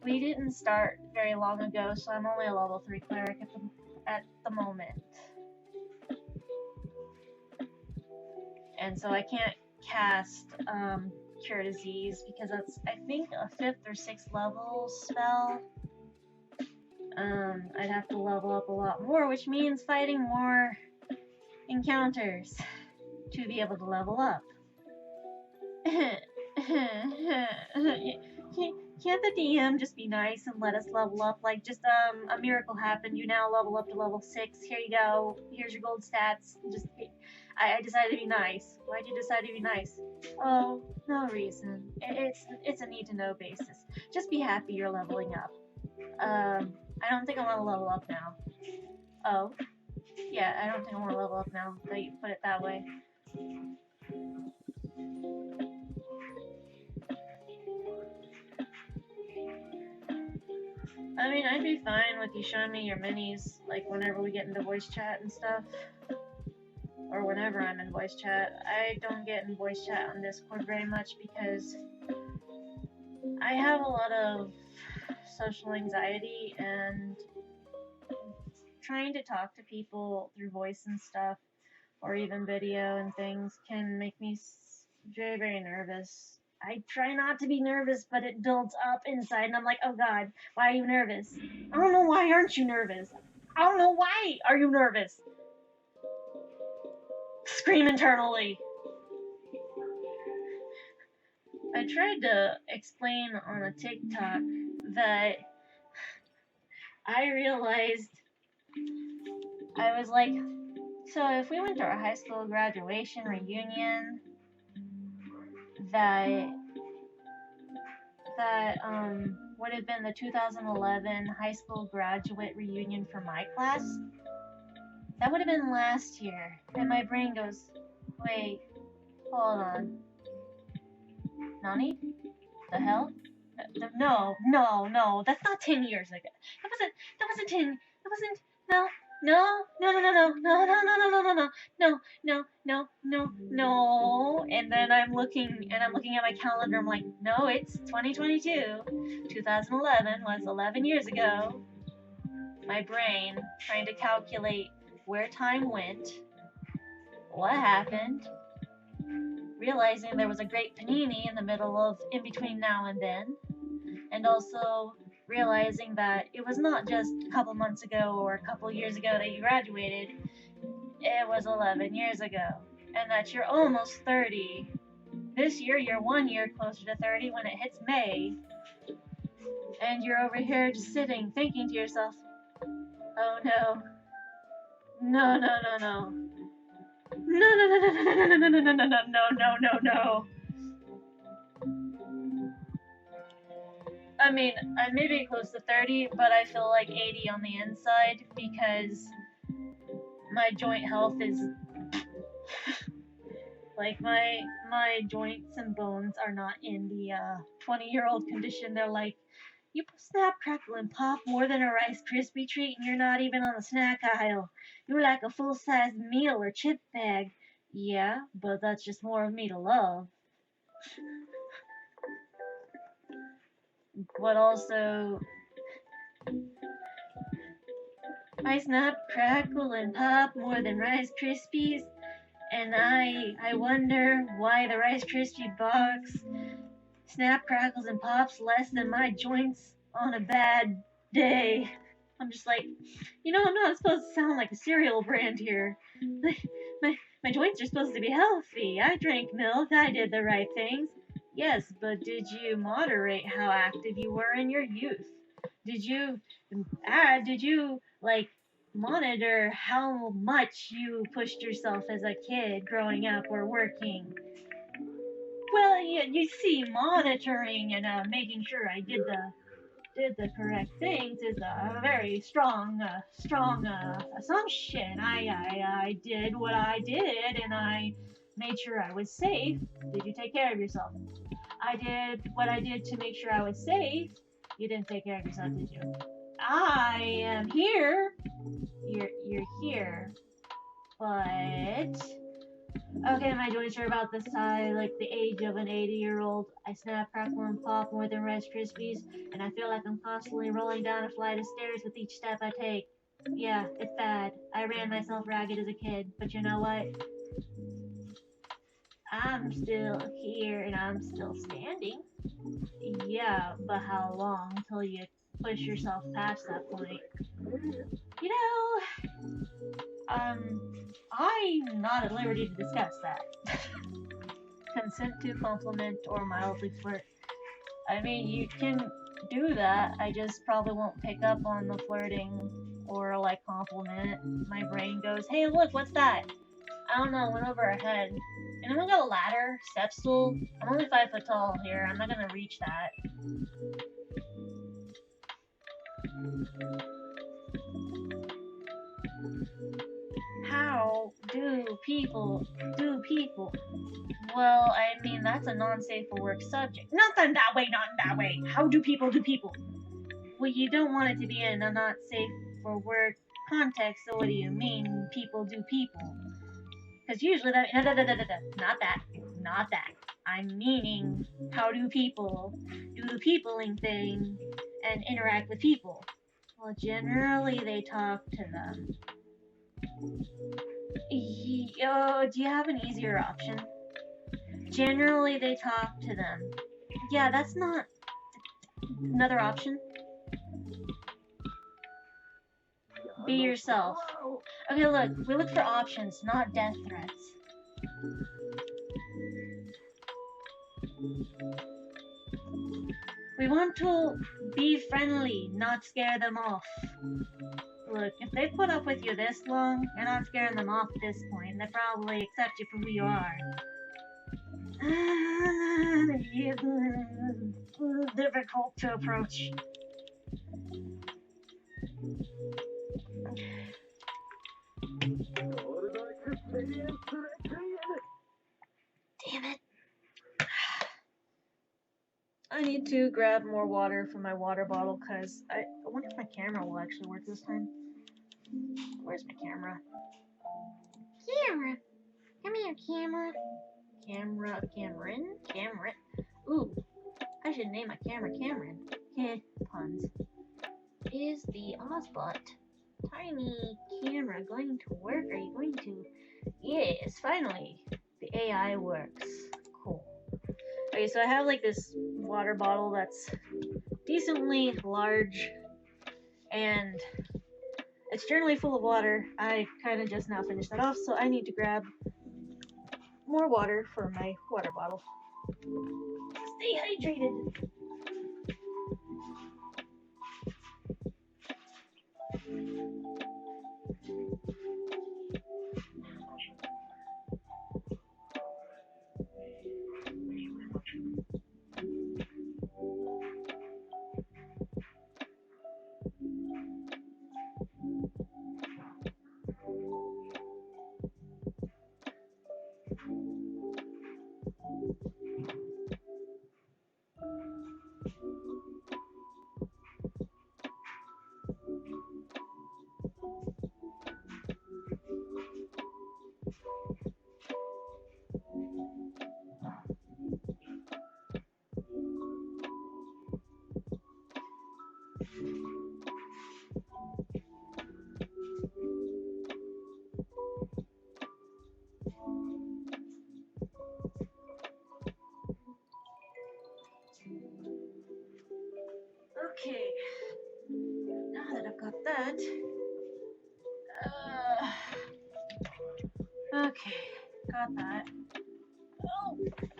We didn't start very long ago, so I'm only a level 3 cleric at the moment. And so I can't cast Cure Disease because that's, I think, a 5th or 6th level spell. I'd have to level up a lot more, which means fighting more encounters to be able to level up. Can't the DM just be nice and let us level up? Like, just, a miracle happened, you now level up to level 6, here you go, here's your gold stats, just, I decided to be nice. Why'd you decide to be nice? Oh, no reason. It's a need-to-know basis. Just be happy you're leveling up. I don't think I want to level up now. Oh, Yeah, I don't think I want to level up now that you put it that way. I mean, I'd be fine with you showing me your minis, like whenever we get into voice chat and stuff. Or whenever I'm in voice chat. I don't get in voice chat on Discord very much because I have a lot of social anxiety, and trying to talk to people through voice and stuff, or even video and things, can make me very, very nervous. I try not to be nervous, but it builds up inside, and I'm like, oh god, why are you nervous? I don't know, why aren't you nervous? I don't know, why are you nervous? Scream internally. I tried to explain on a TikTok that I realized, I was like, so if we went to our high school graduation reunion, that would have been the 2011 high school graduate reunion for my class. That would have been last year. And my brain goes, wait, hold on. Nani? The hell? No, that's not 10 years ago. That wasn't 10, that wasn't, no. And then I'm looking at my calendar, I'm like, no, it's 2022. 2011 was 11 years ago. My brain trying to calculate where time went, what happened, realizing there was a great panini in between now and then, and also realizing that it was not just a couple months ago or a couple years ago that you graduated, it was 11 years ago, and that you're almost 30. This year, you're 1 year closer to 30 when it hits May, and you're over here just sitting, thinking to yourself, oh no. No. I mean, I may be close to 30, but I feel like 80 on the inside because my joint health is like my joints and bones are not in the 20-year-old condition. They're like, you snap, crackle, and pop more than a Rice Krispie treat, and you're not even on the snack aisle. You're like a full-size meal or chip bag. Yeah, but that's just more of me to love. But also, I snap, crackle, and pop more than Rice Krispies, and I wonder why the Rice Krispie box snap, crackles, and pops less than my joints on a bad day. I'm just like, I'm not supposed to sound like a cereal brand here. My joints are supposed to be healthy. I drank milk. I did the right things. Yes, but did you moderate how active you were in your youth? Did you monitor how much you pushed yourself as a kid growing up or working? Well, you see, monitoring and making sure I did the correct things is a very strong assumption. I did what I did, and I made sure I was safe. Did you take care of yourself? I did what I did to make sure I was safe. You didn't take care of yourself, did you? I am here. You're here. But okay, my joints are about this size, like the age of an 80-year-old. I snap, crackle, and pop more than Rice Krispies, and I feel like I'm constantly rolling down a flight of stairs with each step I take. Yeah, it's bad. I ran myself ragged as a kid, but you know what? I'm still here and I'm still standing. Yeah, but how long until you push yourself past that point? I'm not at liberty to discuss that. Consent to compliment or mildly flirt. I mean, you can do that. I just probably won't pick up on the flirting or compliment. My brain goes, hey, look, what's that? I don't know, went over our head. And I'm gonna go ladder, step stool. I'm only 5 foot tall here. I'm not gonna reach that. people do people. Well, I mean, that's a non-safe for work subject. Not in that way, not in that way. How do people do people? Well, you don't want it to be in a not safe for work context, so what do you mean, people do people? Because usually that, not that. I'm meaning, how do people do the peopling thing and interact with people? Well, generally they talk to them. Do you have an easier option? Generally they talk to them. Yeah, that's not another option. Be yourself. Okay, look, we look for options, not death threats. We want to be friendly, not scare them off. Look, if they put up with you this long, you're not scaring them off at this point. They probably accept you for who you are. Difficult to approach. Damn it. I need to grab more water from my water bottle because I wonder if my camera will actually work this time. Where's my camera? Camera. Come here, camera. Cameron. Ooh, I should name my camera Cameron. Heh, puns. Is the Ozbot tiny camera going to work? Are you going to? Yes, finally. The AI works. Cool. Okay, so I have like this water bottle that's decently large and it's generally full of water. I kind of just now finished that off, so I need to grab more water for my water bottle. Stay hydrated. Okay, now that I've got that, okay, got that.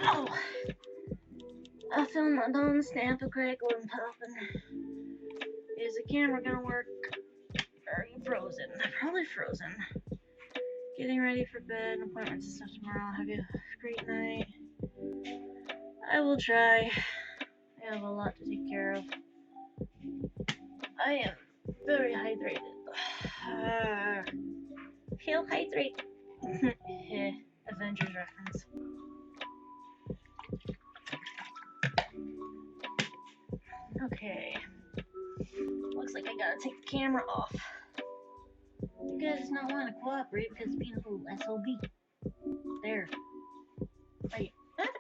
Oh, I found my Dawn stamp a crackling popping. Is the camera gonna work? Are you frozen? Probably frozen. Getting ready for bed, appointments and stuff tomorrow. Have you a great night. I will try. I have a lot to take care of. I am very hydrated. Feel hydrated. Avengers reference. Okay. Looks like I gotta take the camera off. You guys does not want to cooperate because being a little SOB. There. Wait. That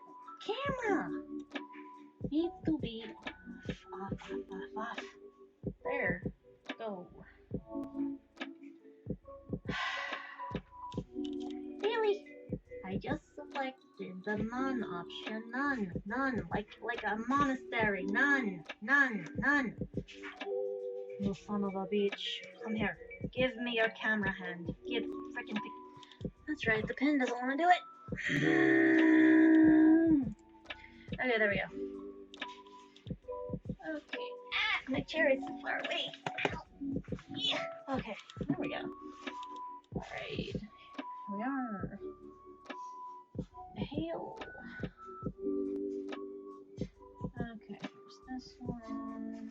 camera needs to be off. There. Go. Really? I just selected the none option. None. Like a monastery. None. You son of a bitch. Come here. Give me your camera hand. Give frickin' That's right, the pen doesn't want to do it. Okay, there we go. Okay. My chair is so far away. Yeah. Okay, there we go. Alright. Here we are. Hail. Okay, here's this one.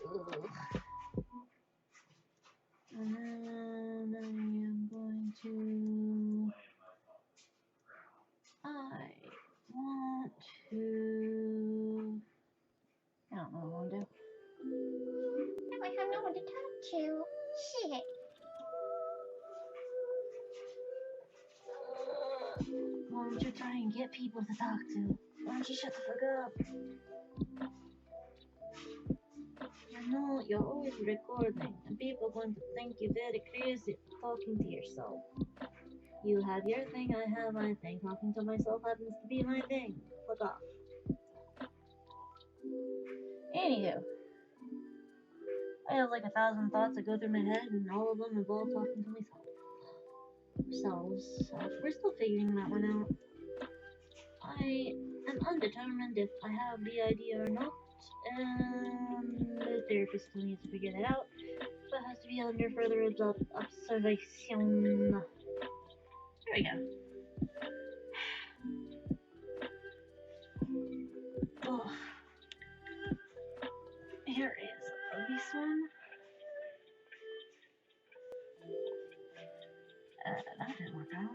Ugh. And then I am going to try and get people to talk to. Why don't you shut the fuck up? You know, you're always recording, and people are going to think you're very crazy for talking to yourself. You have your thing, I have my thing. Talking to myself happens to be my thing. Fuck off. Anywho, I have like 1,000 thoughts that go through my head, and all of them involve talking to myself. So, we're still figuring that one out. I am undetermined if I have the idea or not, and the therapist still needs to figure that out, but has to be under further observation. There we go. Oh, here is this one. That didn't work out.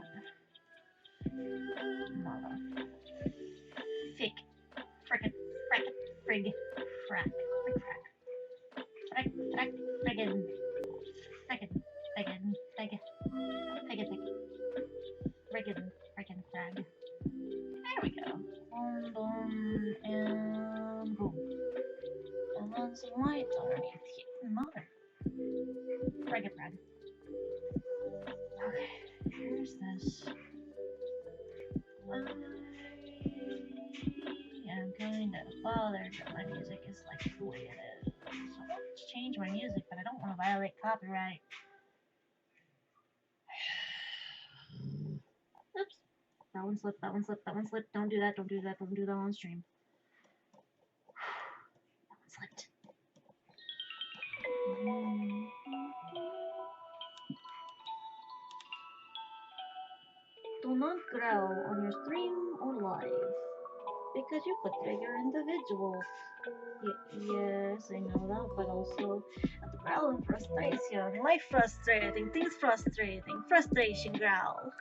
Mother. Fick. Frickin'. Frickin'. Frig. Frack. Frick frack. Frick. Frack. Friggin'. Frickin'. Friggin'. Friggin'. Friggin'. Friggin'. Frickin' frag. There we go. Boom, boom, and boom. And then some lights underneath here. Mother. Frag. Okay, here's this. I am kind of bothered that my music is like the way it is. So I want to change my music, but I don't want to violate copyright. Oops. That one slipped. Don't do that. Don't do that on stream. That one slipped. Do not growl on your stream or live, because you could trigger individuals. Yes, I know that, but also the growl and frustration. Life frustrating, things frustrating, frustration growl.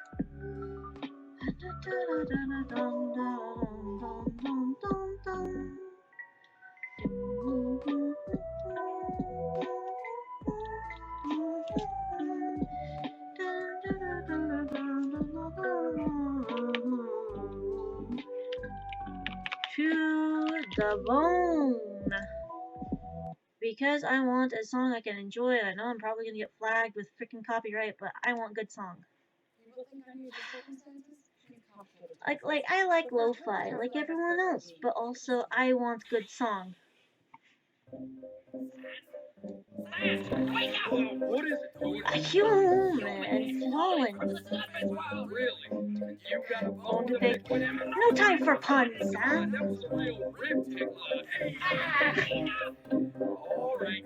To the bone. Because I want a song I can enjoy. I know I'm probably gonna get flagged with freaking copyright, but I want good song. Like I like lo-fi, like everyone else, but also I want good song. What is it? A human fallen. Really? You got a Bone to pick. No time for puns, huh? That was a real rip tickler. Hey! Alright,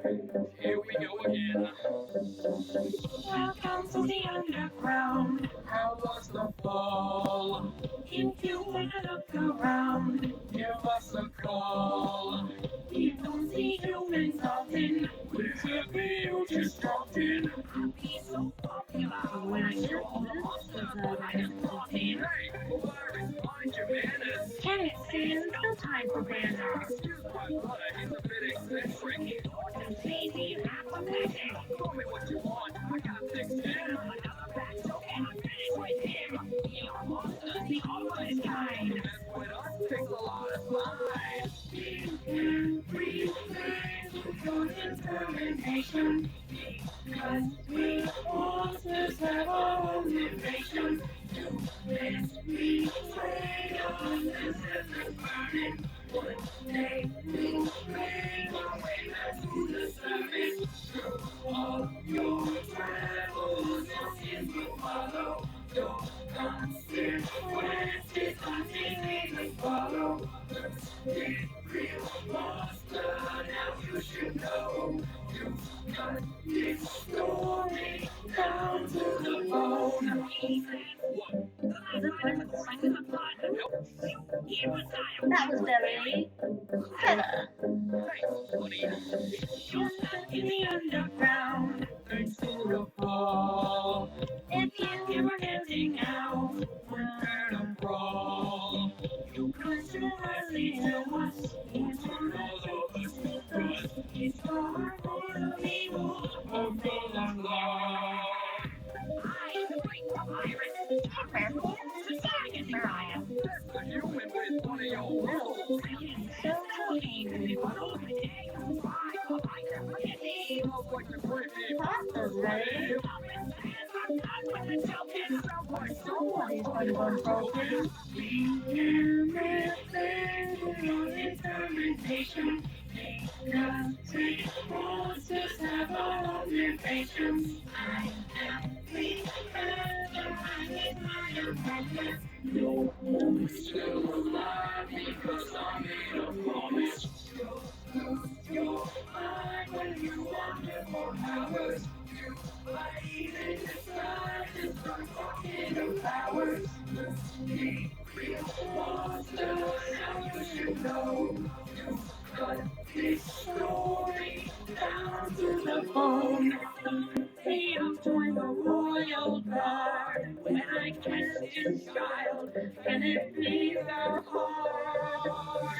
here we go again. Welcome to the underground. How was the fall? If you wanna look around, Give us a call. you don't see humans often. We're happy you just dropped in. I'd be so popular when I hear all the monsters that I have brought in. Hey, virus, mind your manners. Can it stand? No time for manners. Excuse my brother, he's a bit eccentric. It's easy and apathetic. Call me what you want, I got thick skin. Another back joke and I'm finished with him. You're monsters, the always kind. Mess with us takes a lot of time. Every for determination. Because we monsters have our own innovation. To this we trade on this endless burning. One day we bring our way back to the surface. Through all your travels, your sins will follow. Your consequences continually follow. The real monster, now you should know. You've got this story down to the bone. That was very clever. You're stuck in the underground, thanks to the fall. If you were getting out, where to crawl? You could surely tell us, it's one of us. It's the heart of evil, of the law. I am the great virus, a rare form of society, here I am. doing with one of your little So tiny. smells like the pretty Pasta's ready. sounds like Somebody's going to go broken. We can make better fermentation. Nothing wants us to have our own inventions. I am free, I need my amendment. No one still alive because I made a promise. Close your eyes when you wander for hours. You believe in the sky and start talking of flowers. Be real monster, now you should know. You cut this story down to the bone. Freedom join the royal guard. When I kissed his child, and it pleased our heart.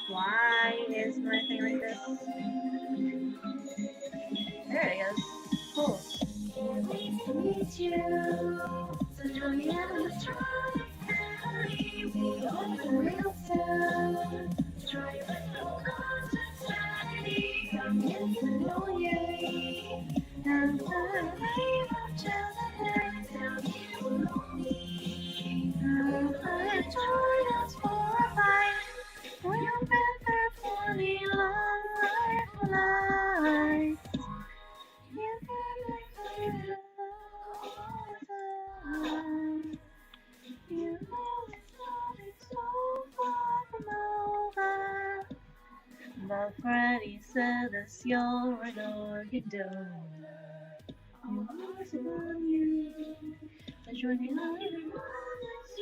Why is my thing like this? There it goes. Cool. Nice to meet you. So join me on the family. We open real soon. Try your little content strategy. I'm getting to know you. And the name of children down here below me. Join us for a bite. We'll bet there for the long life. You can make it time. You know it's not so far from over. But Freddy said this you're an organ donor. You always love you. But you're the only one that's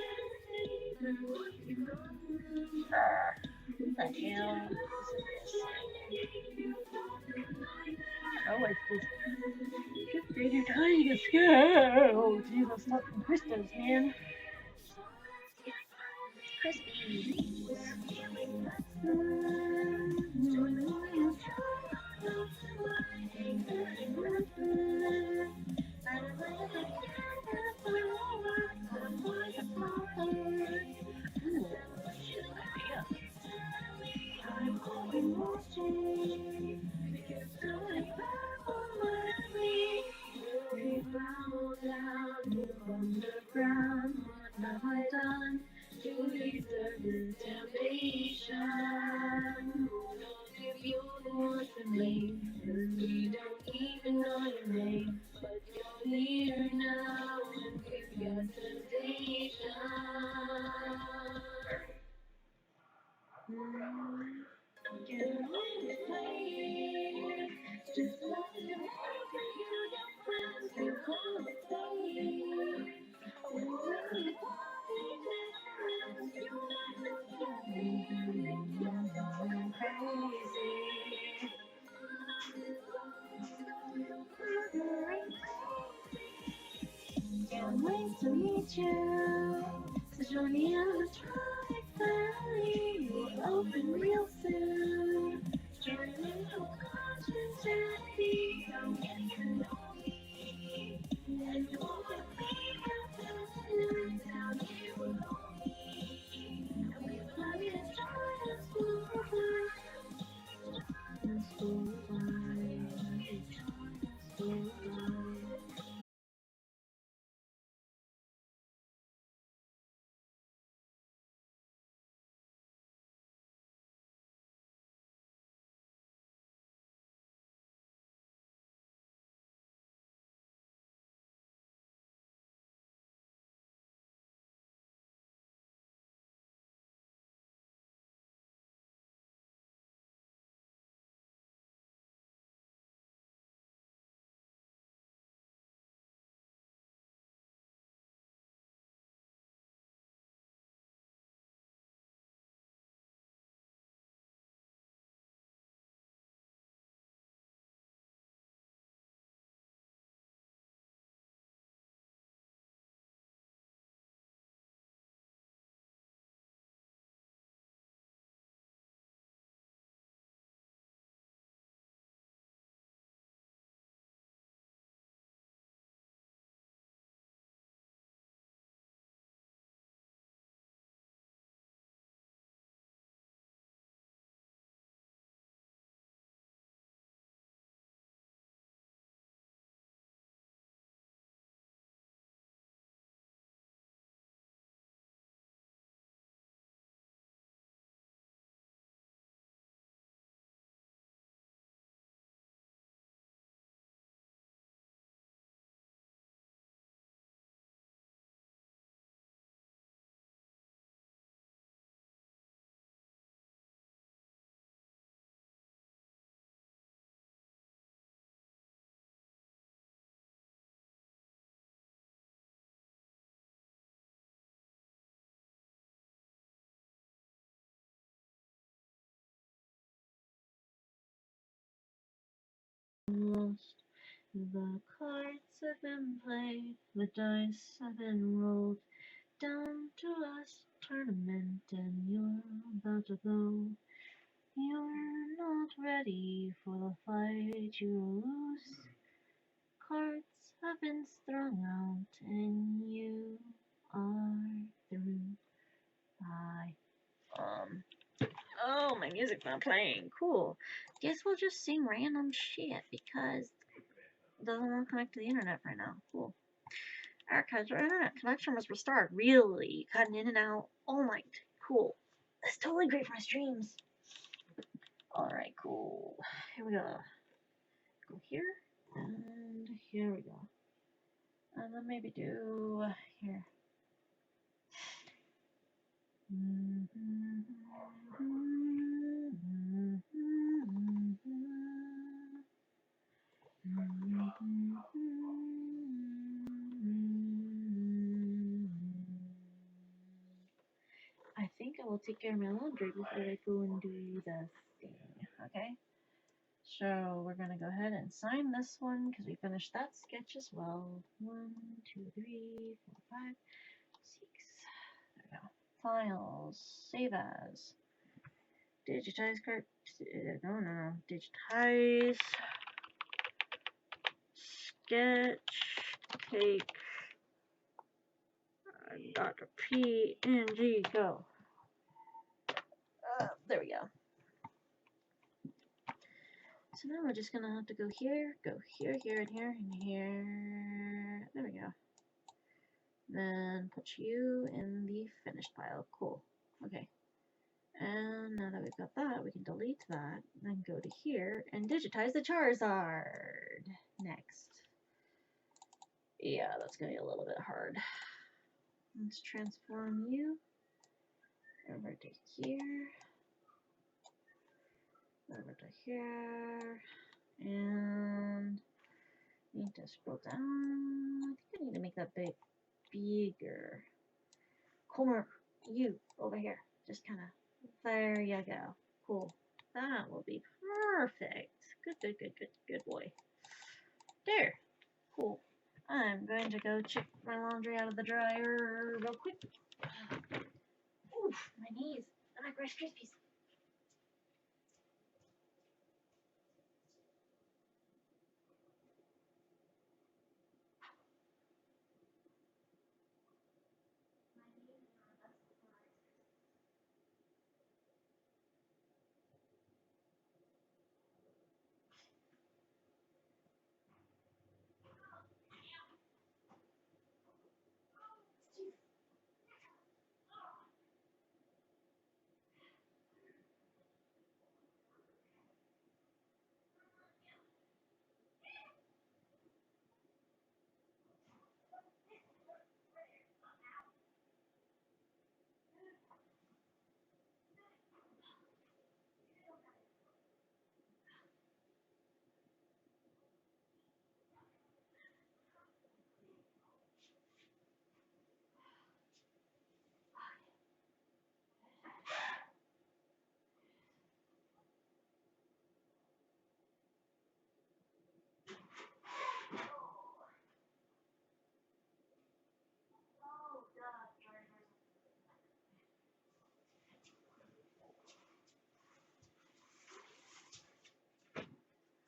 who the hell is this? Oh, it's this digitizing scale. Oh, Jesus, not from Krista's, man. Crispies. Underground, what have I done to deserve this temptation? If you want to leave, then we don't even know your name. But you're here now, and we've got temptation. Get on the plane, just let it happen. You got friends who call it plane. When we're can't wait to meet you. So join me on the Tronic family. We'll open real soon. Join me for conscious sanity. Come get to know me. And you'll get me down here below me. And we'll love you to join us for fun. Just for fun. lost. The cards have been played, the dice have been rolled. Down to last tournament, and you're about to go. You're not ready for the fight you lose. Cards have been thrown out, and you are through. Bye. Oh, my music's not playing. Cool. Guess we'll just sing random shit because it doesn't want to connect to the internet right now. Cool. Archives, your internet connection was restored. Really? Cutting in and out all night. Cool. That's totally great for my streams. Alright, cool. Here we go. Go here, and here we go. And then maybe do here. I think I will take care of my laundry before I go and do the thing. Okay? So we're gonna go ahead and sign this one because we finished that sketch as well. 1, 2, 3, 4, 5, 6. There we go. Files, save as, digitize cart. No. Digitize, sketch, take, .png, go. There we go. So now we're just gonna have to go here, and here, and here. There we go. Then put you in the finished pile. Cool. Okay. And now that we've got that, we can delete that, then go to here and digitize the Charizard. Next. Yeah, that's gonna be a little bit hard. Let's transform you over to here. Over to here. And need to scroll down. I think I need to make that bit bigger. Comer, you over here. Just kind of, there you go. Cool. That will be perfect. Good boy. There. Cool. I'm going to go check my laundry out of the dryer real quick. Oof, my knees. And my Rice Krispies.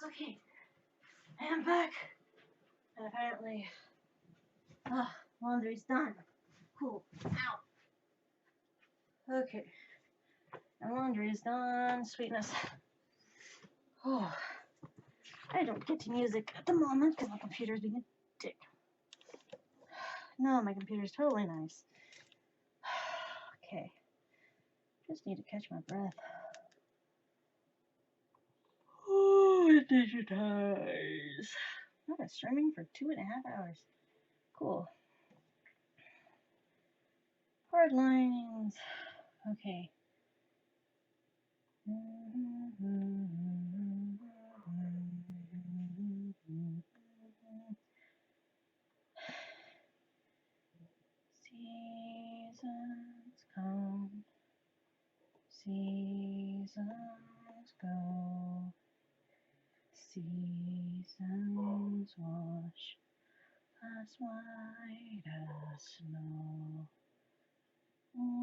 Okay, I'm back. And apparently, laundry's done. Cool. Ow. Okay, my laundry is done. Sweetness. Oh, I don't get to music at the moment because my computer's being a dick. No, my computer's totally nice. Okay, just need to catch my breath. Oh, digitize. I've been streaming for 2.5 hours. Cool. Hard lines. Okay. Seasons come, seasons go, seasons as white as snow. Winter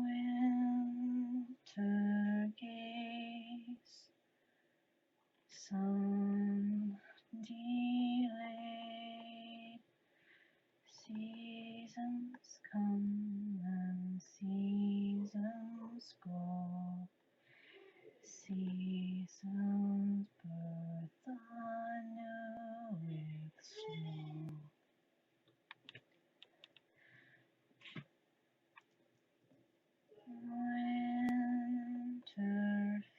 gaze, sun delayed. Seasons come and seasons go. Seasons birth anew with snow. Winter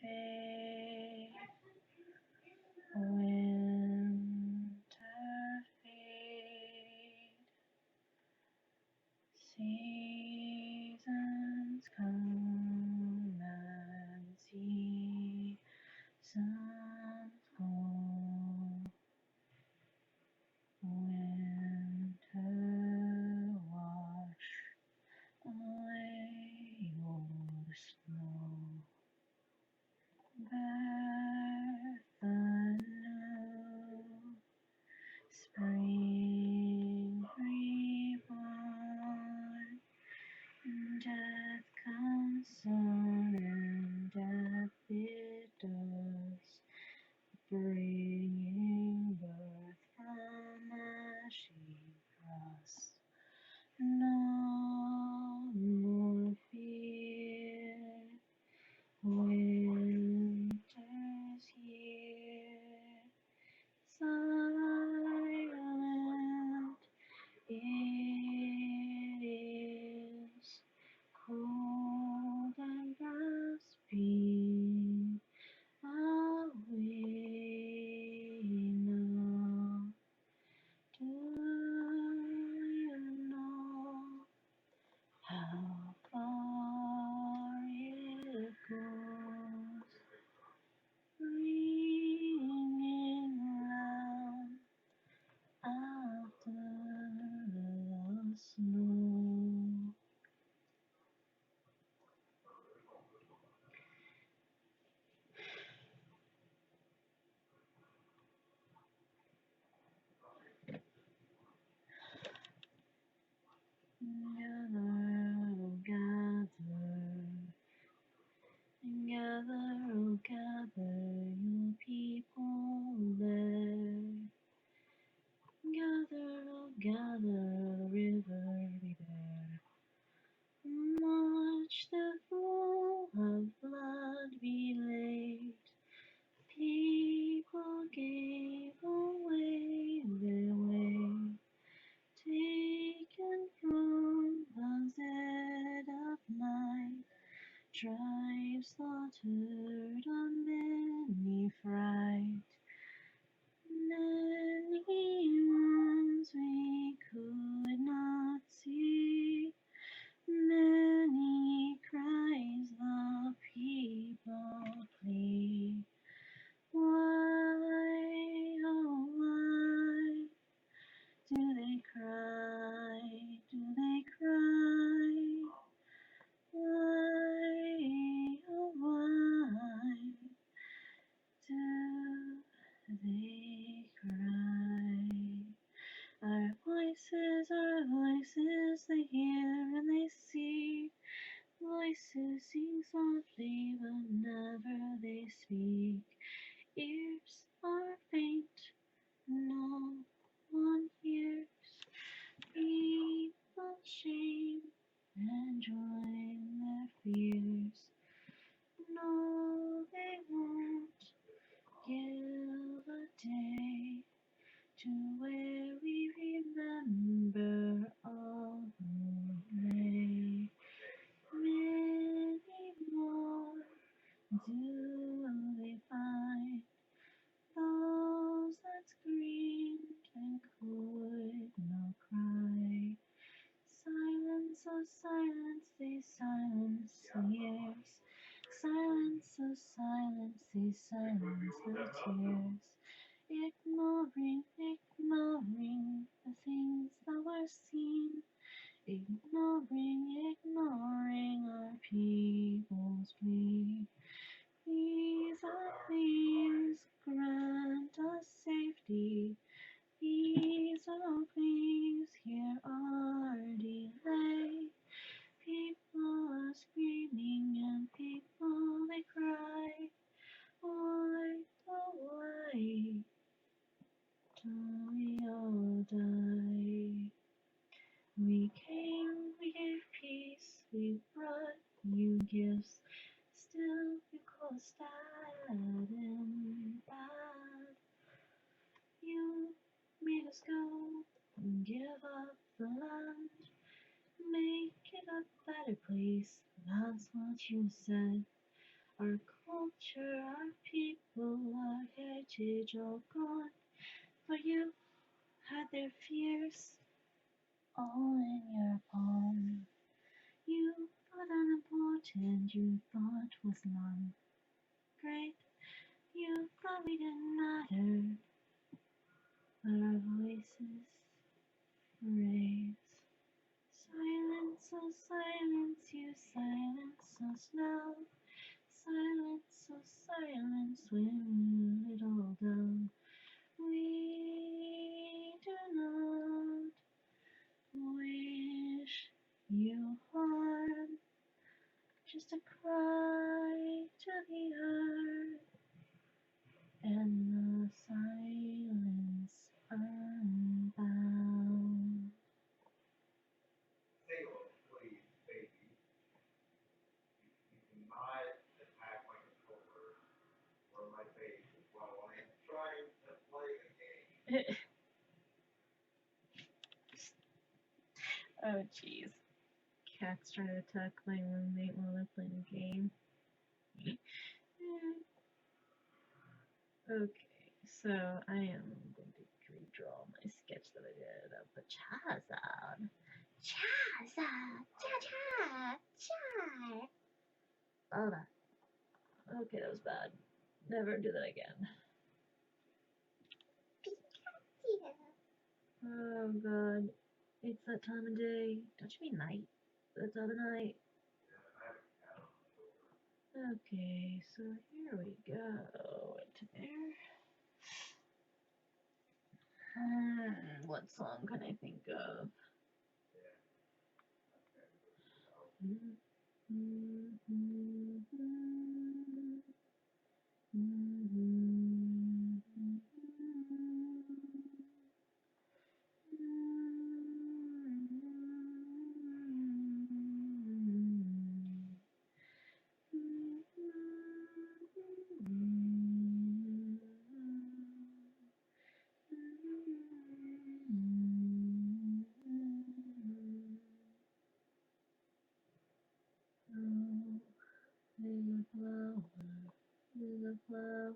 fade, winter fade. Seasons come and seasons go. Winter wash away old snow. Birth anew, spring reborn. Death comes soon and death it does, bringing birth from ashy grass. No more fear, winter's here. Silent it is, cold and gasping away now. Do you know how far it goes, ringing round after the snow? Gather, oh gather, you people there. Gather, oh gather, river be there. Much the flow of blood be laid. People gave away their way, taken from the dead of night. Tribes slaughtered on many fright. Many ones we could not see. Many cries the people plead. Why, oh why do they cry? Do they cry? Why, oh why do they cry? Our voices, they hear and they see. Voices sing softly, but never they speak. Ears are faint, no one hears. People shame and join their fears. No, they won't give a day to where we remember all who lay. Many more do they find, those that screamed and could not cry. Silence, oh silence, they silence the ears. Silence, oh silence, they silence the tears. Ignoring the things that were seen. Ignoring our people's plea. Please, oh please, grant us safety. Please, oh please, hear give up the land, make it a better place. That's what you said. Our culture, our people, our heritage all gone. For you had their fears all in your palm. You thought unimportant, you thought was none. Great, you thought we didn't matter, but our voices raise. Silence, oh silence, you silence us now. Silence, oh silence, when we let it all down. We do not wish you harm, just a cry to be heard, and the silence unbound. Say, oh, please, baby, you cannot attack like a cobra or my face while I am trying to play a game. Oh jeez. Cats trying to attack my roommate while they're playing a game. Okay, so I am going to redraw my sketch that I did of the Charizard. Charizard, cha cha, Hold on. Okay, that was bad. Never do that again. Pikachu. Oh god. It's that time of day. Don't you mean night? That time of night. Okay, so here we go. Into there. What song can I think of? There's a flower,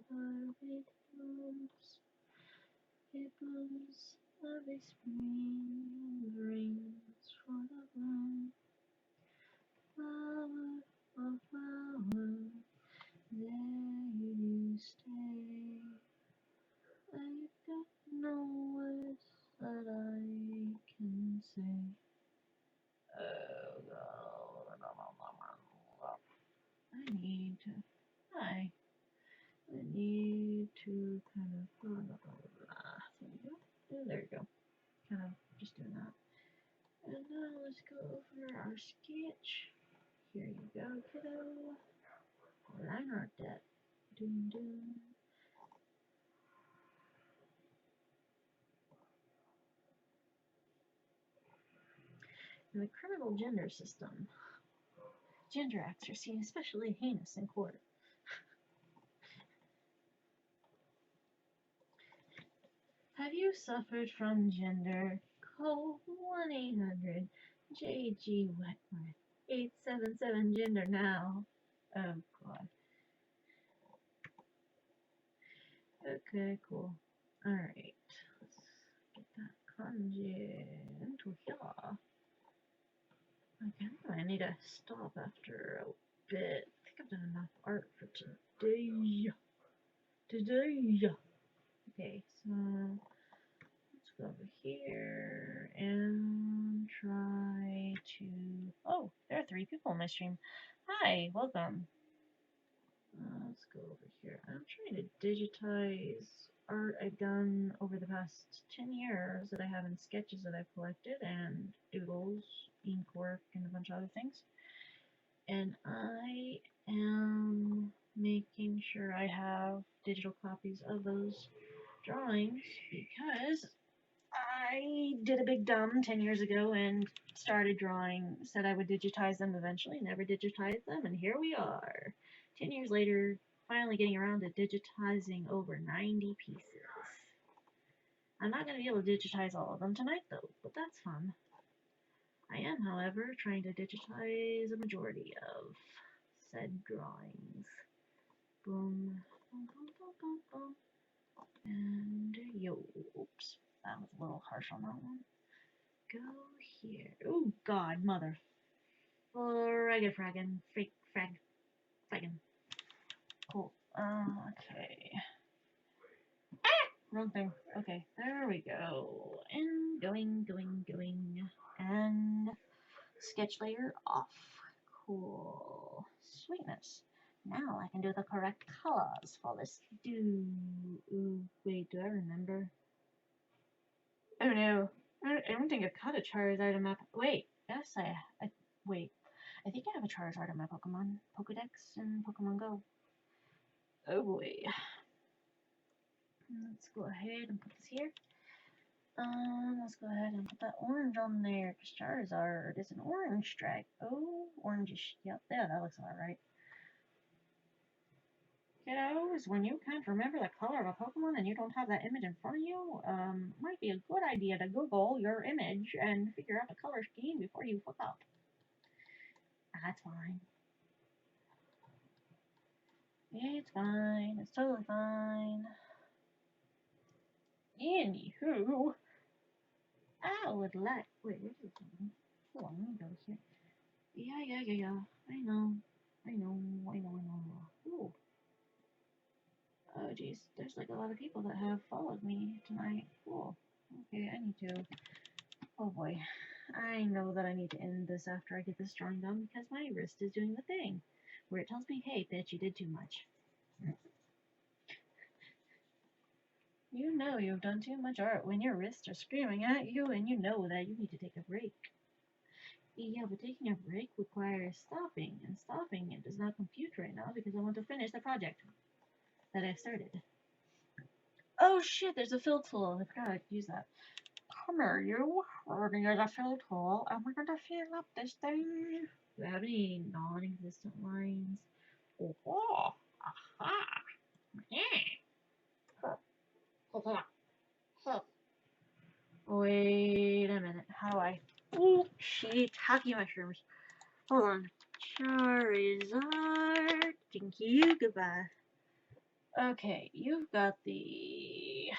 it blooms every spring, rains for the bloom. Flower, oh flower, there you stay. I've got no words that I can say. Oh God, I need to kind of blah, blah, blah, blah, blah. There you go. Kind of just doing that. And now let's go over our sketch. Here you go, kiddo. Line art that. Doom doom. In the criminal gender system, gender acts are seen especially heinous in court. Have you suffered from gender? Call 1-800-JG Wetworth 877 gender now. Oh god. Okay, cool. Alright. Let's get that kanji into here. Okay, I need to stop after a bit. I think I've done enough art for today. Okay, so let's go over here and try to. Oh, there are 3 people in my stream. Hi, welcome. Let's go over here. I'm trying to digitize art I've done over the past 10 years that I have in sketches that I've collected and doodles, ink work, and a bunch of other things. And I am making sure I have digital copies of those drawings because I did a big dumb 10 years ago and started drawing, said I would digitize them eventually, never digitized them, and here we are. 10 years later, finally getting around to digitizing over 90 pieces. I'm not going to be able to digitize all of them tonight though, but that's fun. I am, however, trying to digitize a majority of said drawings. Boom, boom, boom, boom, boom, boom. And yo, oops, that was a little harsh on that one. Go here. Oh God, mother. Fraggin, fraggin. Cool. Okay. Wrong thing. Okay, there we go. And going. And sketch layer off. Cool. Sweetness. Now I can do the correct colors for this. Wait, do I remember? Oh no. I don't think I cut a Charizard on my. Wait, yes, wait. I think I have a Charizard on my Pokemon Pokedex in Pokemon Go. Oh boy. Let's go ahead and put this here. Let's go ahead and put that orange on there, because Charizard is an orange stripe. Oh, orangish. Yep, yeah, that looks about right. Kiddos, when you can't remember the color of a Pokemon and you don't have that image in front of you, might be a good idea to Google your image and figure out the color scheme before you fuck up. That's fine. It's fine. It's totally fine. Anywho, I would like. Wait, where's this one? Hold on, let me go here. Yeah. I know. Ooh. Oh, geez. There's like a lot of people that have followed me tonight. Cool. Okay, I need to. Oh boy. I know that I need to end this after I get this drawing done because my wrist is doing the thing where it tells me, hey, bitch, you did too much. You know you've done too much art when your wrists are screaming at you and you know that you need to take a break. Yeah, but taking a break requires stopping, and stopping it does not compute right now because I want to finish the project that I've started. Oh shit, there's a fill tool. I forgot to use that. Come here, you. We're gonna use a fill tool, and we're gonna fill up this thing. Do I have any non-existent lines? Oh, aha. Wait a minute. How do I? Oh, shit. Hockey mushrooms. Hold on. Charizard. Thank you. Goodbye. Okay, you've got the.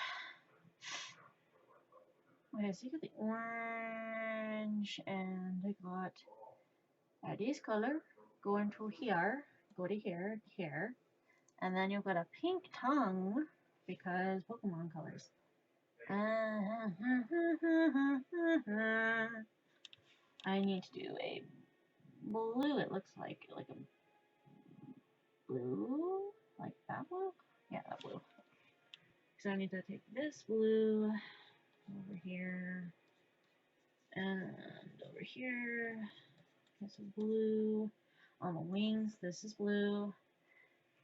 Okay, so you got the orange, and I got this color. Go into here. Go to here. Here. And then you've got a pink tongue because Pokemon colors. I need to do a blue, it looks like a blue, like that blue? Yeah, that blue. So I need to take this blue over here and over here. This is blue. On the wings, this is blue.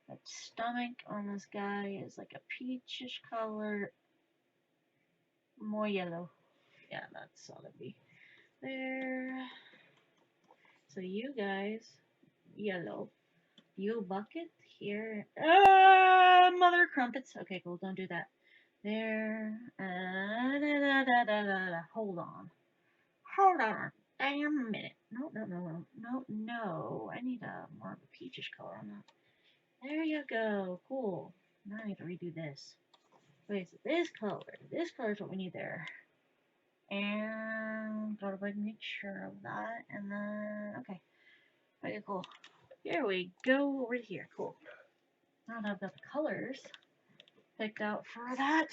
The stomach on this guy is like a peachish color, more yellow. Yeah, that's all it'd be. There. So you guys, yellow. You bucket here. Mother crumpets. Okay, cool. Don't do that. There. Hold on. Hold on a damn minute. No. I need a more of a peachish color on that. There you go. Cool. Now I need to redo this. Wait, so this color is what we need there. And gotta make sure of that. And then, okay. Okay, cool. Here we go, over here. Cool. Now that I've got the colors picked out for that,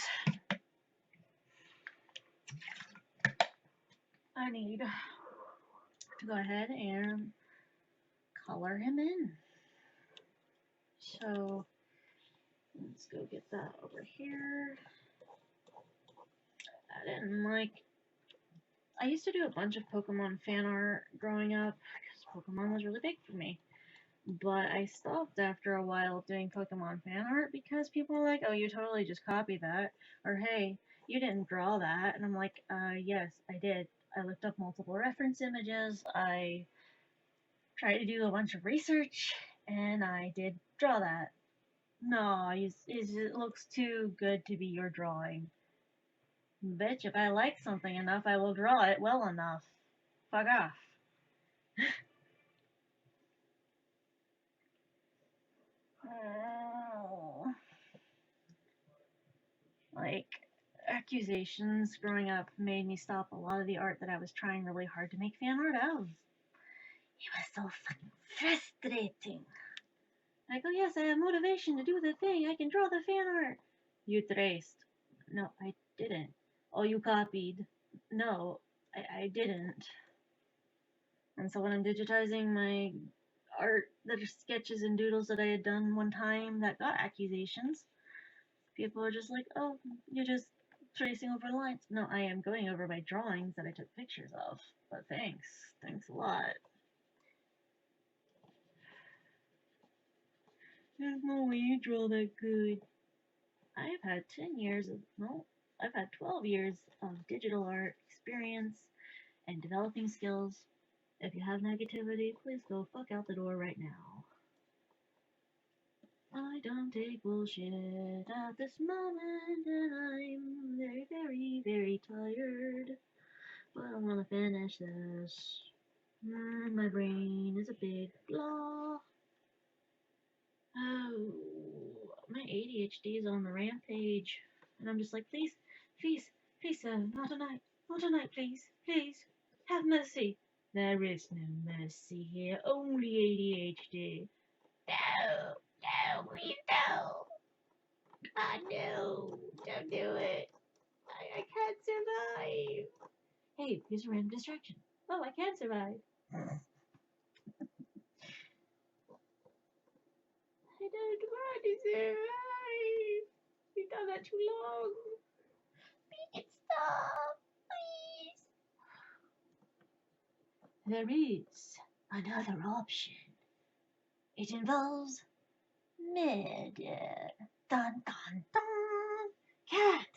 I need to go ahead and color him in. So let's go get that over here. I didn't like. I used to do a bunch of Pokemon fan art growing up because Pokemon was really big for me. But I stopped after a while of doing Pokemon fan art because people were like, oh, you totally just copied that. Or, hey, you didn't draw that. And I'm like, yes, I did. I looked up multiple reference images. I tried to do a bunch of research. And I did draw that. No, it looks too good to be your drawing. Bitch, if I like something enough, I will draw it well enough. Fuck off. Oh. Like, accusations growing up made me stop a lot of the art that I was trying really hard to make fan art of. It was so fucking frustrating. I go, yes, I have motivation to do the thing. I can draw the fan art. You traced. No, I didn't. Oh, you copied. No, I didn't. And so when I'm digitizing my art that are sketches and doodles that I had done one time that got accusations, people are just like, oh, you're just tracing over lines. No, I am going over my drawings that I took pictures of. But thanks. Thanks a lot. There's no way you draw that good. I've had 10 years of, no, I've had 12 years of digital art experience and developing skills. If you have negativity, please go fuck out the door right now. I don't take bullshit at this moment, and I'm very, very, very tired. But I wanna finish this. My brain is a big blah. Oh, my ADHD is on the rampage. And I'm just like, please, please, please, sir, not tonight. Not tonight, please, please. Have mercy. There is no mercy here, only ADHD. No, no, please no. God, no. Don't do it. I can't survive. Hey, here's a random distraction. Oh, I can survive. I don't want to survive. We've done that too long. Make it stop, please. There is another option. It involves murder. Dun dun dun. Cat.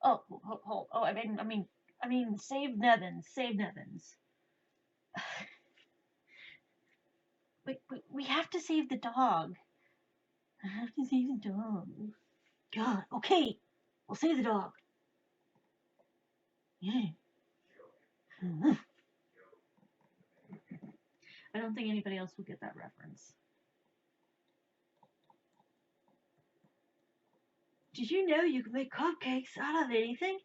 Oh, hold. Oh, I mean, save Nevins. Save Nevins. We have to save the dog. I have to save the dog. God, okay. We'll save the dog. Yeah. I don't think anybody else will get that reference. Did you know you can make cupcakes out of anything?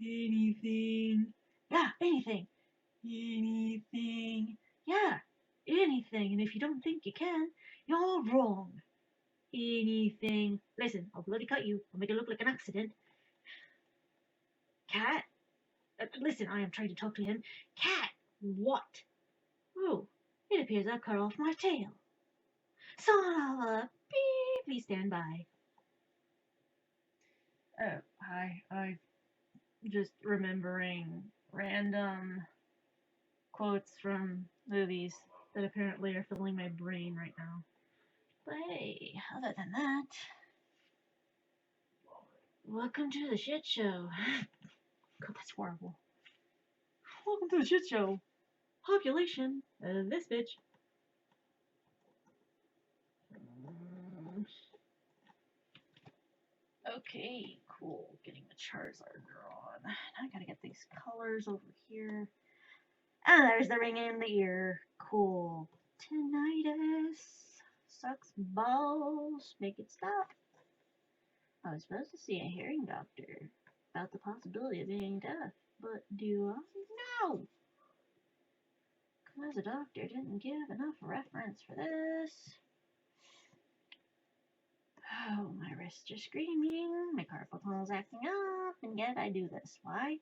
Anything. Yeah, anything. Anything. Yeah, anything. And if you don't think you can, you're wrong. Anything. Listen, I'll bloody cut you. I'll make it look like an accident. Cat? Listen, I am trying to talk to him. Cat! What? Oh, it appears I've cut off my tail. Son of a beep! Please stand by. Oh, hi. I'm just remembering random quotes from movies that apparently are filling my brain right now. But hey, other than that, welcome to the shit show. God, that's horrible. Welcome to the shit show. Population, this bitch. Okay, cool. Getting the Charizard drawn. Now I gotta get these colors over here. Ah, there's the ring in the ear. Cool. Tinnitus. Sucks balls. Make it stop. I was supposed to see a hearing doctor about the possibility of being deaf, but do I? No! Because the doctor didn't give enough reference for this. Oh, my wrists are screaming, my carpal tunnel's acting up, and yet I do this. Why?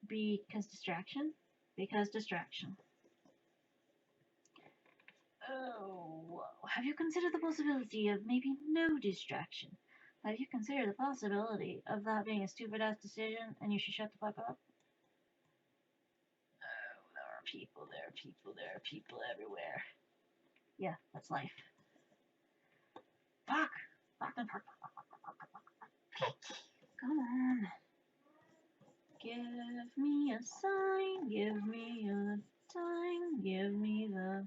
Because distraction? Because distraction. Oh, have you considered the possibility of maybe no distraction? Have you considered the possibility of that being a stupid-ass decision and you should shut the fuck up? Oh, there are people everywhere. Yeah, that's life. Fuck! Come on. Give me a sign, give me a time, give me the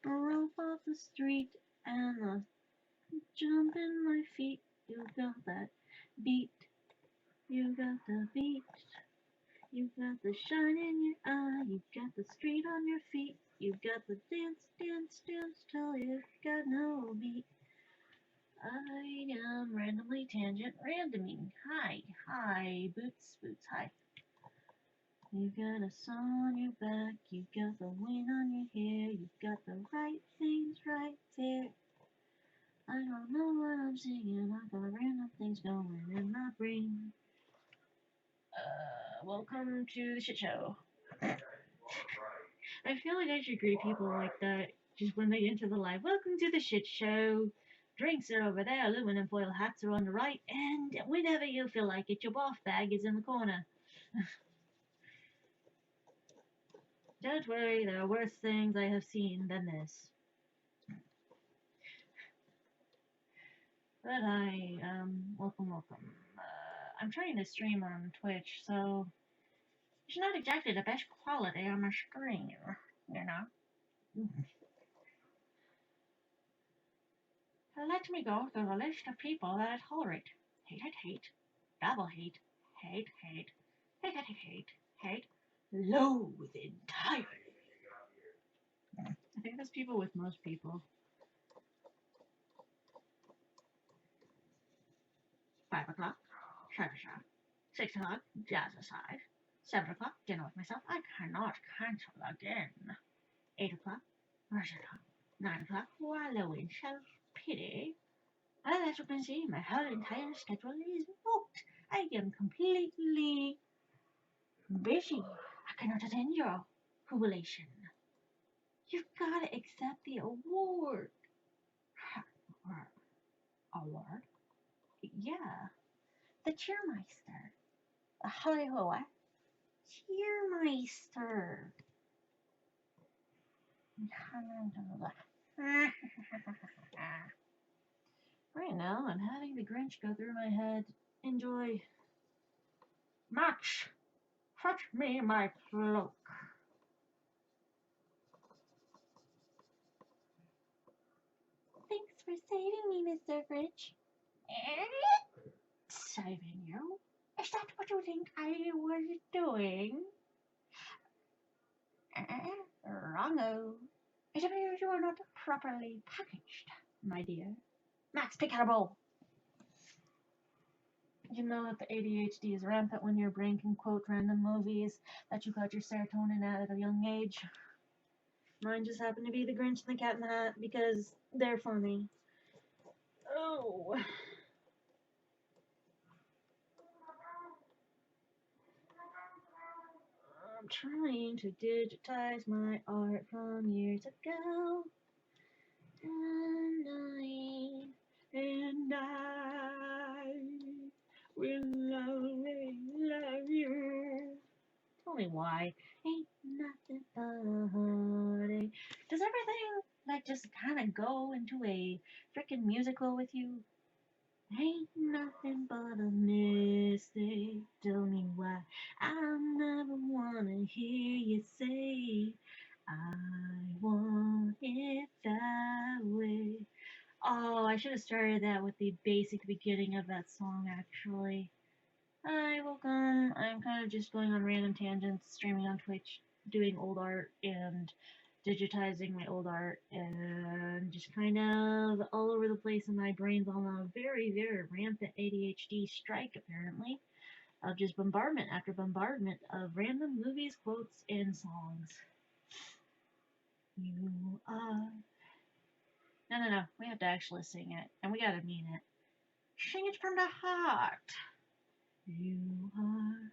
rope off the street and the jump in my feet. You got that beat. You got the beat, you got the shine in your eye, you got the street on your feet, you got the dance, dance, dance till you got no beat. I am randomly tangent randoming. Hi, hi, boots, boots, hi. You got a sun on your back, you got the wind on your hair, you got the right things right there. I don't know what I'm singing, I got random things going in my brain. Welcome to the shit show. I feel like I should greet people like that just when they enter the live. Welcome to the shit show. Drinks are over there, aluminum foil hats are on the right, and whenever you feel like it, your waft bag is in the corner. Don't worry, there are worse things I have seen than this. But welcome, welcome. I'm trying to stream on Twitch, so it's not exactly the best quality on my screen, you know. Let me go through the list of people that I tolerate. Hate, double hate, hate, hate, hate, loathe entirely. I think that's people with most people. 5 o'clock, shut. 6 o'clock, jazz aside. 7 o'clock, dinner with myself. I cannot cancel again. 8 o'clock, rush it up. 9 o'clock, wallow in self-pity. And as you can see, my whole entire schedule is booked. I am completely busy. I cannot attend your jubilation. You've got to accept the award. Award? Yeah. The Cheermeister. The Hollywood Cheermeister. Right now, I'm having the Grinch go through my head. Enjoy. Max, fetch me my cloak. Thanks for saving me, Mr. Grinch. Saving you? Is that what you think I was doing? Wrongo. It appears you are not properly packaged, my dear. Max, pick out a bowl. You know that the ADHD is rampant when your brain can quote random movies that you got your serotonin at a young age. Mine just happened to be The Grinch and the Cat in the Hat because they're funny. Oh. I'm trying to digitize my art from years ago. And I will always love you. Tell me why. Ain't nothing but a heartache. Does everything just kind of go into a freaking musical with you? Ain't nothing but a mistake. Tell me why. I never wanna hear you say I want it that way. Oh, I should have started that with the basic beginning of that song, actually. Hi, welcome. I'm kind of just going on random tangents, streaming on Twitch, doing old art and digitizing my old art, and just kind of all over the place, and my brain's on a very, very rampant ADHD strike, apparently, of just bombardment after bombardment of random movies, quotes, and songs. You are... No, we have to actually sing it, and we gotta mean it. Sing it from the heart. You are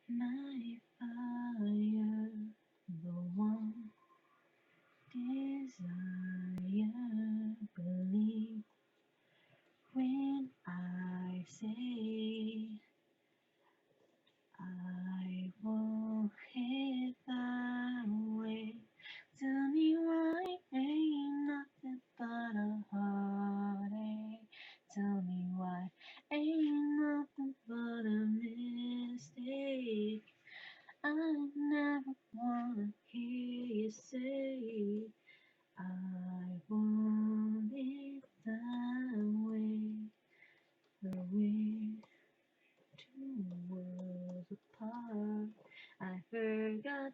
my fire, the one desire. Believe when I say I won't hit that way. Tell me why ain't nothing but a heartache. Tell me why ain't nothing but a mistake. I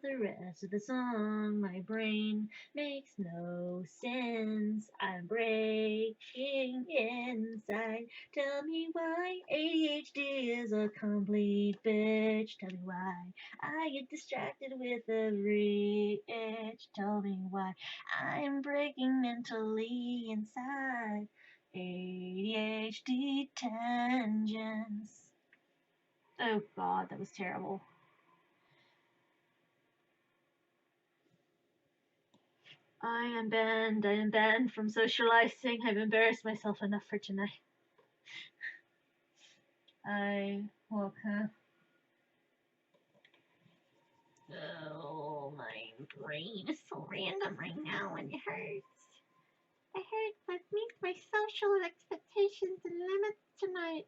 the rest of the song. My brain makes no sense. I'm breaking inside. Tell me why ADHD is a complete bitch. Tell me why I get distracted with every itch. Tell me why I'm breaking mentally inside. ADHD tangents. Oh god, that was terrible. I am banned from socializing. I've embarrassed myself enough for tonight. Oh, my brain is so random right now and it hurts. It hurts. I've met my social expectations and limits tonight.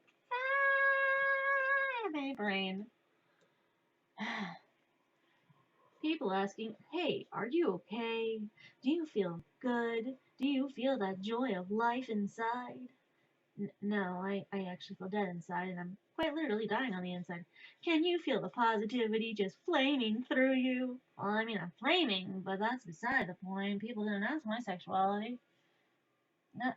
My brain. People asking, hey, are you okay? Do you feel good? Do you feel that joy of life inside? No, I actually feel dead inside, and I'm quite literally dying on the inside. Can you feel the positivity just flaming through you? Well, I mean, I'm flaming, but that's beside the point. People didn't ask my sexuality. No.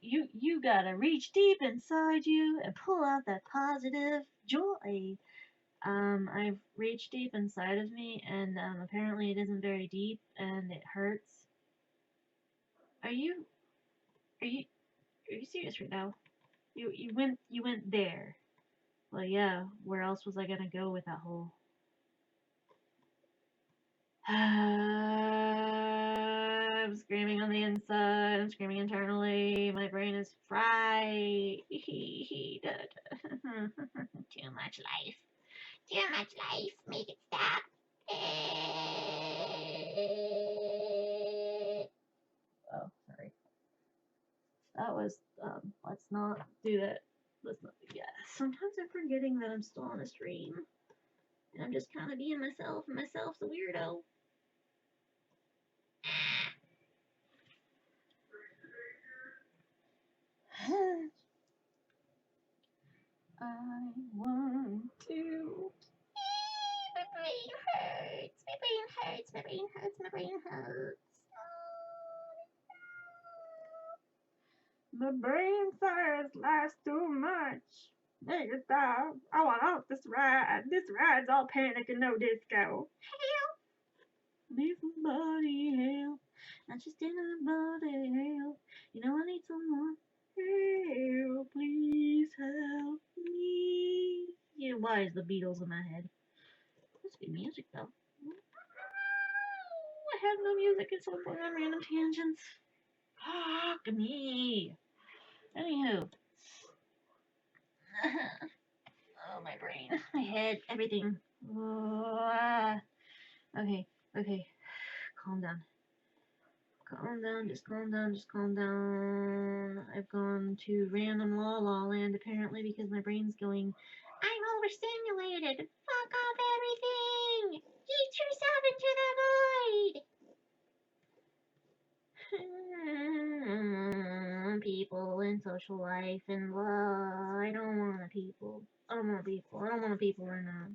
You gotta reach deep inside you and pull out that positive joy. I've reached deep inside of me, and apparently it isn't very deep, and it hurts. Are you serious right now? You went there. Well, yeah. Where else was I gonna go with that whole? I'm screaming on the inside. I'm screaming internally. My brain is fried. Too much life. Too much life. Make it stop. Oh, sorry. That was, let's not do that. Let's not do that. Sometimes I'm forgetting that I'm still on a stream. And I'm just kind of being myself, and myself's a weirdo. I want to. My brain hurts. My brain hurts. My brain hurts. My brain hurts. The brain says life's too much. Make it stop. I want off this ride. This ride's all panic and no disco. Help! Need somebody help. Not just anybody help. You know I need someone help. Please help me. Yeah, why is the Beatles in my head? That's good music though. I have no music, it's all going on random tangents. Fuck me. Anywho. Oh, my brain, my head, everything. Okay. Calm down. Just calm down. I've gone to random la la land apparently because my brain's going, I'm overstimulated. Fuck off everything. Eat yourself into the void. People and social life and blah. I don't want people. I don't want people right now.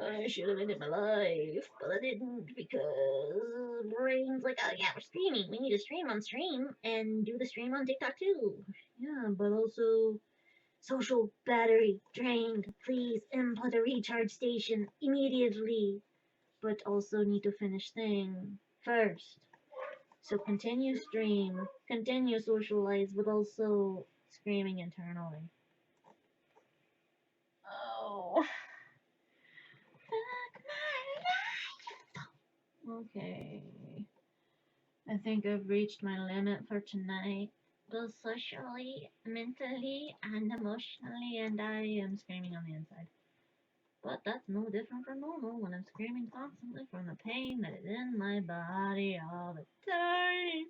I should have ended my life, but I didn't because brain's like, oh yeah, we're streaming. We need to stream on stream and do the stream on TikTok too. Yeah, but also social battery drained. Please input a recharge station immediately. But also need to finish thing first. So continue stream, continue socialize, but also screaming internally. Oh. Okay. I think I've reached my limit for tonight, both socially, mentally, and emotionally, and I am screaming on the inside. But that's no different from normal when I'm screaming constantly from the pain that is in my body all the time.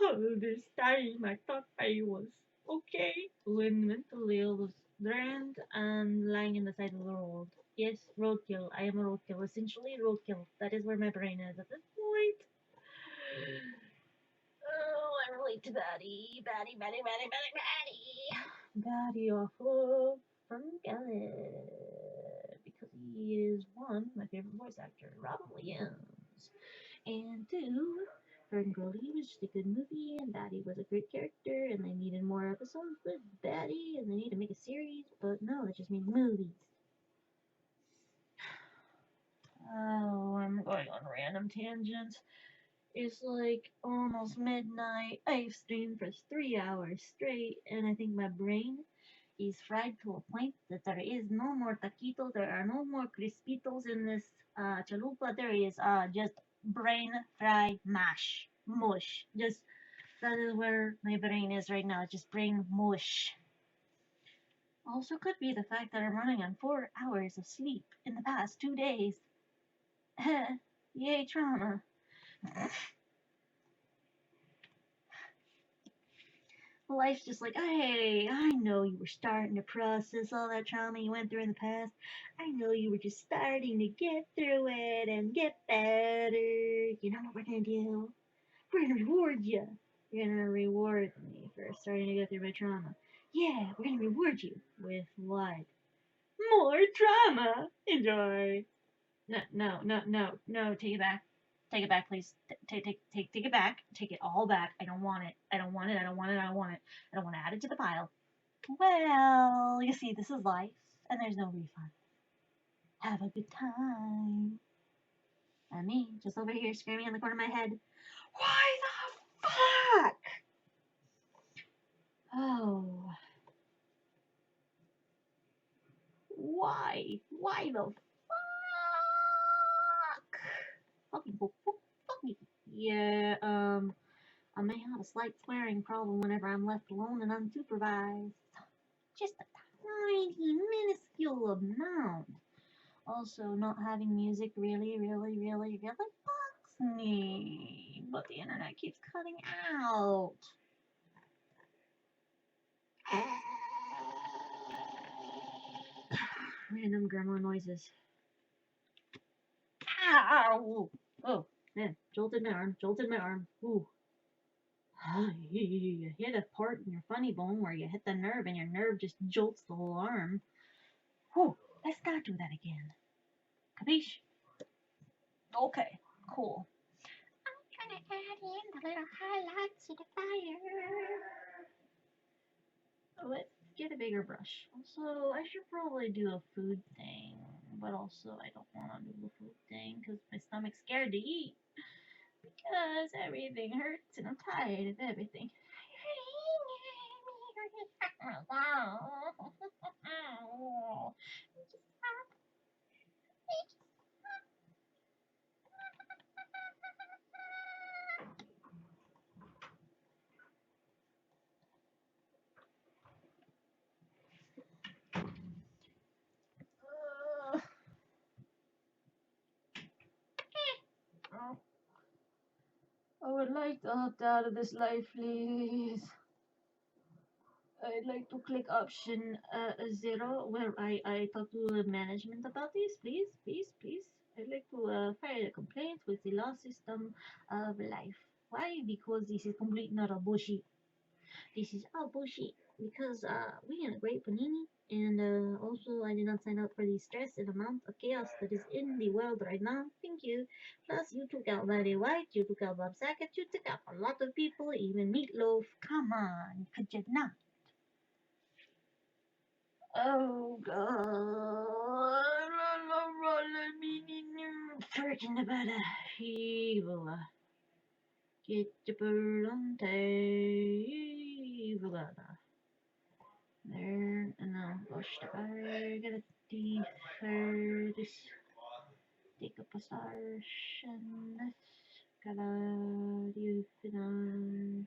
All this time I thought I was okay when mentally I was drained and lying in the side of the road. Yes, roadkill. I am a roadkill. Essentially, roadkill. That is where my brain is at this point. Oh, I relate to Batty. Batty. Batty awful from Gallet. Because he is one 1, my favorite voice actor, Robin Williams. And 2, Ferngully was just a good movie, and Batty was a great character, and they needed more episodes with Batty, and they need to make a series, but no, they just made movies. Oh, I'm going on random tangents. It's like almost midnight. I've streamed for 3 hours straight, and I think my brain is fried to a point that there is no more taquitos, there are no more crispitos in this chalupa. There is just brain fried mash, mush. Just that is where my brain is right now. Just brain mush. Also, could be the fact that I'm running on 4 hours of sleep in the past 2 days. Yay, trauma. Life's just like, hey, I know you were starting to process all that trauma you went through in the past. I know you were just starting to get through it and get better. You know what we're gonna do? We're gonna reward you. You're gonna reward me for starting to go through my trauma. Yeah, we're gonna reward you with what? More trauma. Enjoy. No, take it back. Take it back, please. Take it back. Take it all back. I don't want it. I don't want it. I don't want it. I don't want it. I don't want to add it to the pile. Well, you see, this is life, and there's no refund. Have a good time. And me, just over here screaming in the corner of my head, why the fuck? Oh. Why? Why the fuck? Fucking fucking. Yeah, I may have a slight swearing problem whenever I'm left alone and unsupervised. Just a tiny, minuscule amount. Also, not having music really bugs me. But the internet keeps cutting out. Random grandma noises. Ow! Oh, man, jolted my arm. Ooh. You hit a part in your funny bone where you hit the nerve and your nerve just jolts the whole arm. Whew, let's not do that again. Capiche? Okay, cool. I'm gonna add in the little highlights to the fire. Let's get a bigger brush. Also, I should probably do a food thing, but also I don't want to do the food thing because my stomach's scared to eat. Because everything hurts and I'm tired of everything. I would like to opt out of this life, please. I'd like to click option 0 where I talk to the management about this, please. I'd like to file a complaint with the law system of life. Why? Because this is complete not a bullshit. This is all bullshit. Because we had a great panini, and also I did not sign up for the stress and amount of chaos that is in the world right now. Thank you. Plus, you took out Larry White, you took out Bob Saget, you took out a lot of people, even Meatloaf. Come on, could you not? Oh God, freaking about evil. Get your bird on table. There, and now push the bar, get a teeth first. Take up a starch and this. You finna.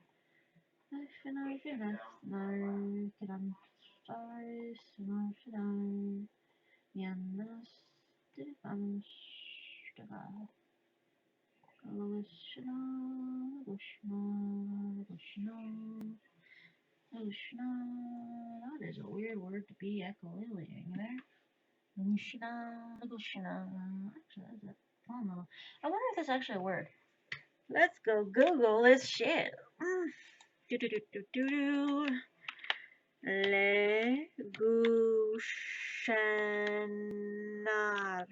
I finna. Get on stars, and finna. Yannas, Stefan, Stefan. That is a weird word to be echolating there. Actually, I don't know. I wonder if that's actually a word. Let's go Google this shit. Legushanar.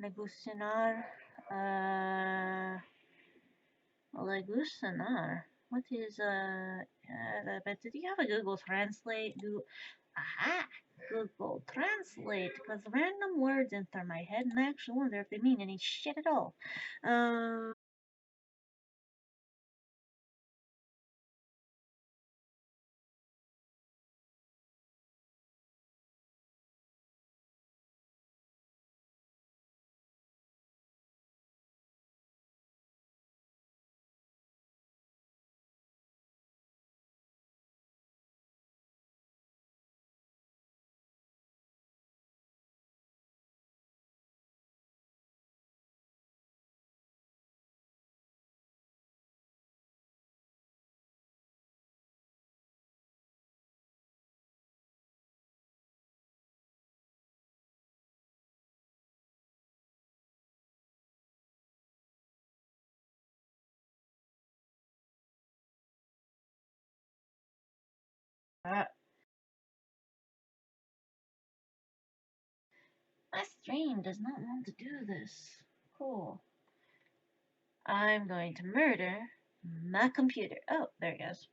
Legusinar. Legusinar. What is but did you have a Google Translate? Aha! Google Translate, because random words enter my head and I actually wonder if they mean any shit at all. My stream does not want to do this. Cool. I'm going to murder my computer. Oh, there it goes.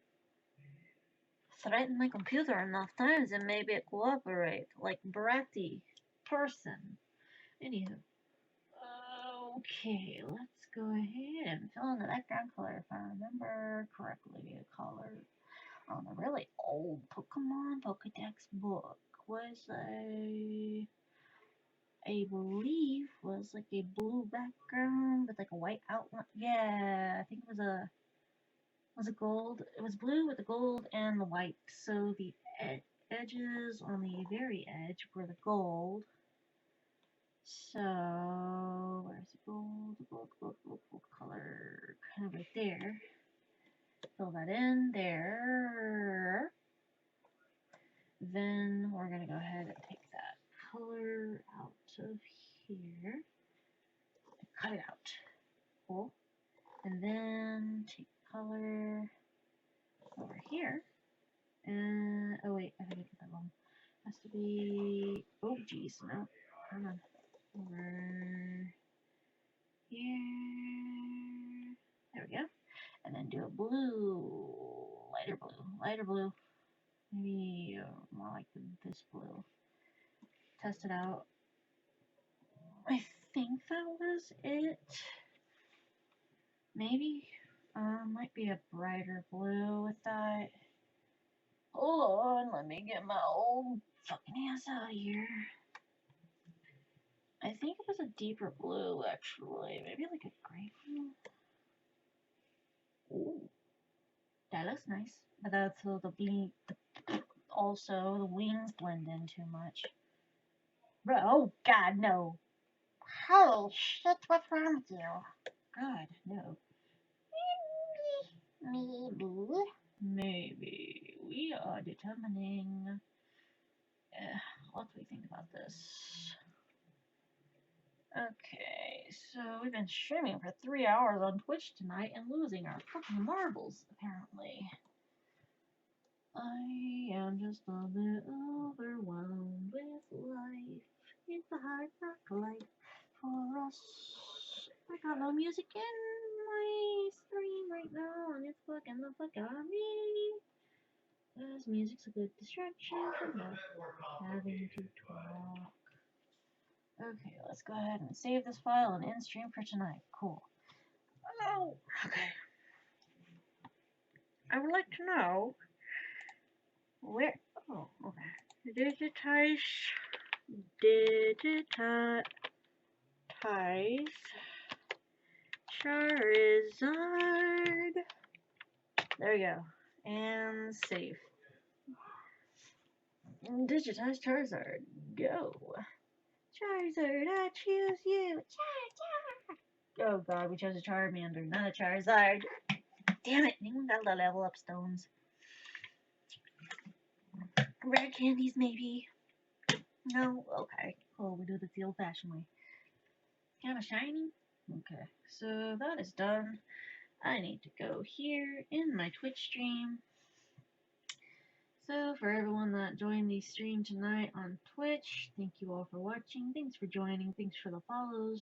Threaten my computer enough times and maybe it cooperate. Like bratty person. Anywho. Okay, let's go ahead and fill in the background color if I remember correctly. A color on a really old Pokemon Pokedex book was I believe was like a blue background with like a white outline. Yeah, I think it was a gold. It was blue with the gold and the white. So the edges on the very edge were the gold. So where's the gold? Gold color, kind of right there. Fill that in there. Then we're gonna go ahead and take that color out of here. Cut it out. Cool. And then take color over here. And oh wait, I think I did that wrong. Has to be, oh geez, no, come on. Over here. There we go. And then do a blue, lighter blue. Maybe more like this blue. Test it out. I think that was it. Maybe might be a brighter blue with that. Hold on, let me get my old fucking ass out of here. I think it was a deeper blue actually. Maybe like a gray blue. Ooh, that looks nice. But that's also the wings blend in too much. Bro, oh god, no. Holy shit, what's wrong with you? God, no. Maybe we are determining. What do we think about this? Okay, so we've been streaming for 3 hours on Twitch tonight and losing our fucking marbles, apparently. I am just a bit overwhelmed with life. It's a hard rock life for us. I got no music in my stream right now, and it's fucking the fuck out of me. Because music's a good distraction from not having to talk. Okay, let's go ahead and save this file and end stream for tonight. Cool. Oh, okay. I would like to know where. Oh, okay. Digitize. Charizard. There we go. And save. Digitize Charizard. Go. Charizard, I choose you. Oh god, we chose a Charmander, not a Charizard. Damn it, anyone got the level up stones? Rare candies, maybe? No? Okay. Cool, we do this the old fashioned way. Kinda shiny? Okay, so that is done. I need to go here in my Twitch stream, So for everyone that joined the stream tonight on Twitch, thank you all for watching. Thanks for joining. Thanks for the follows.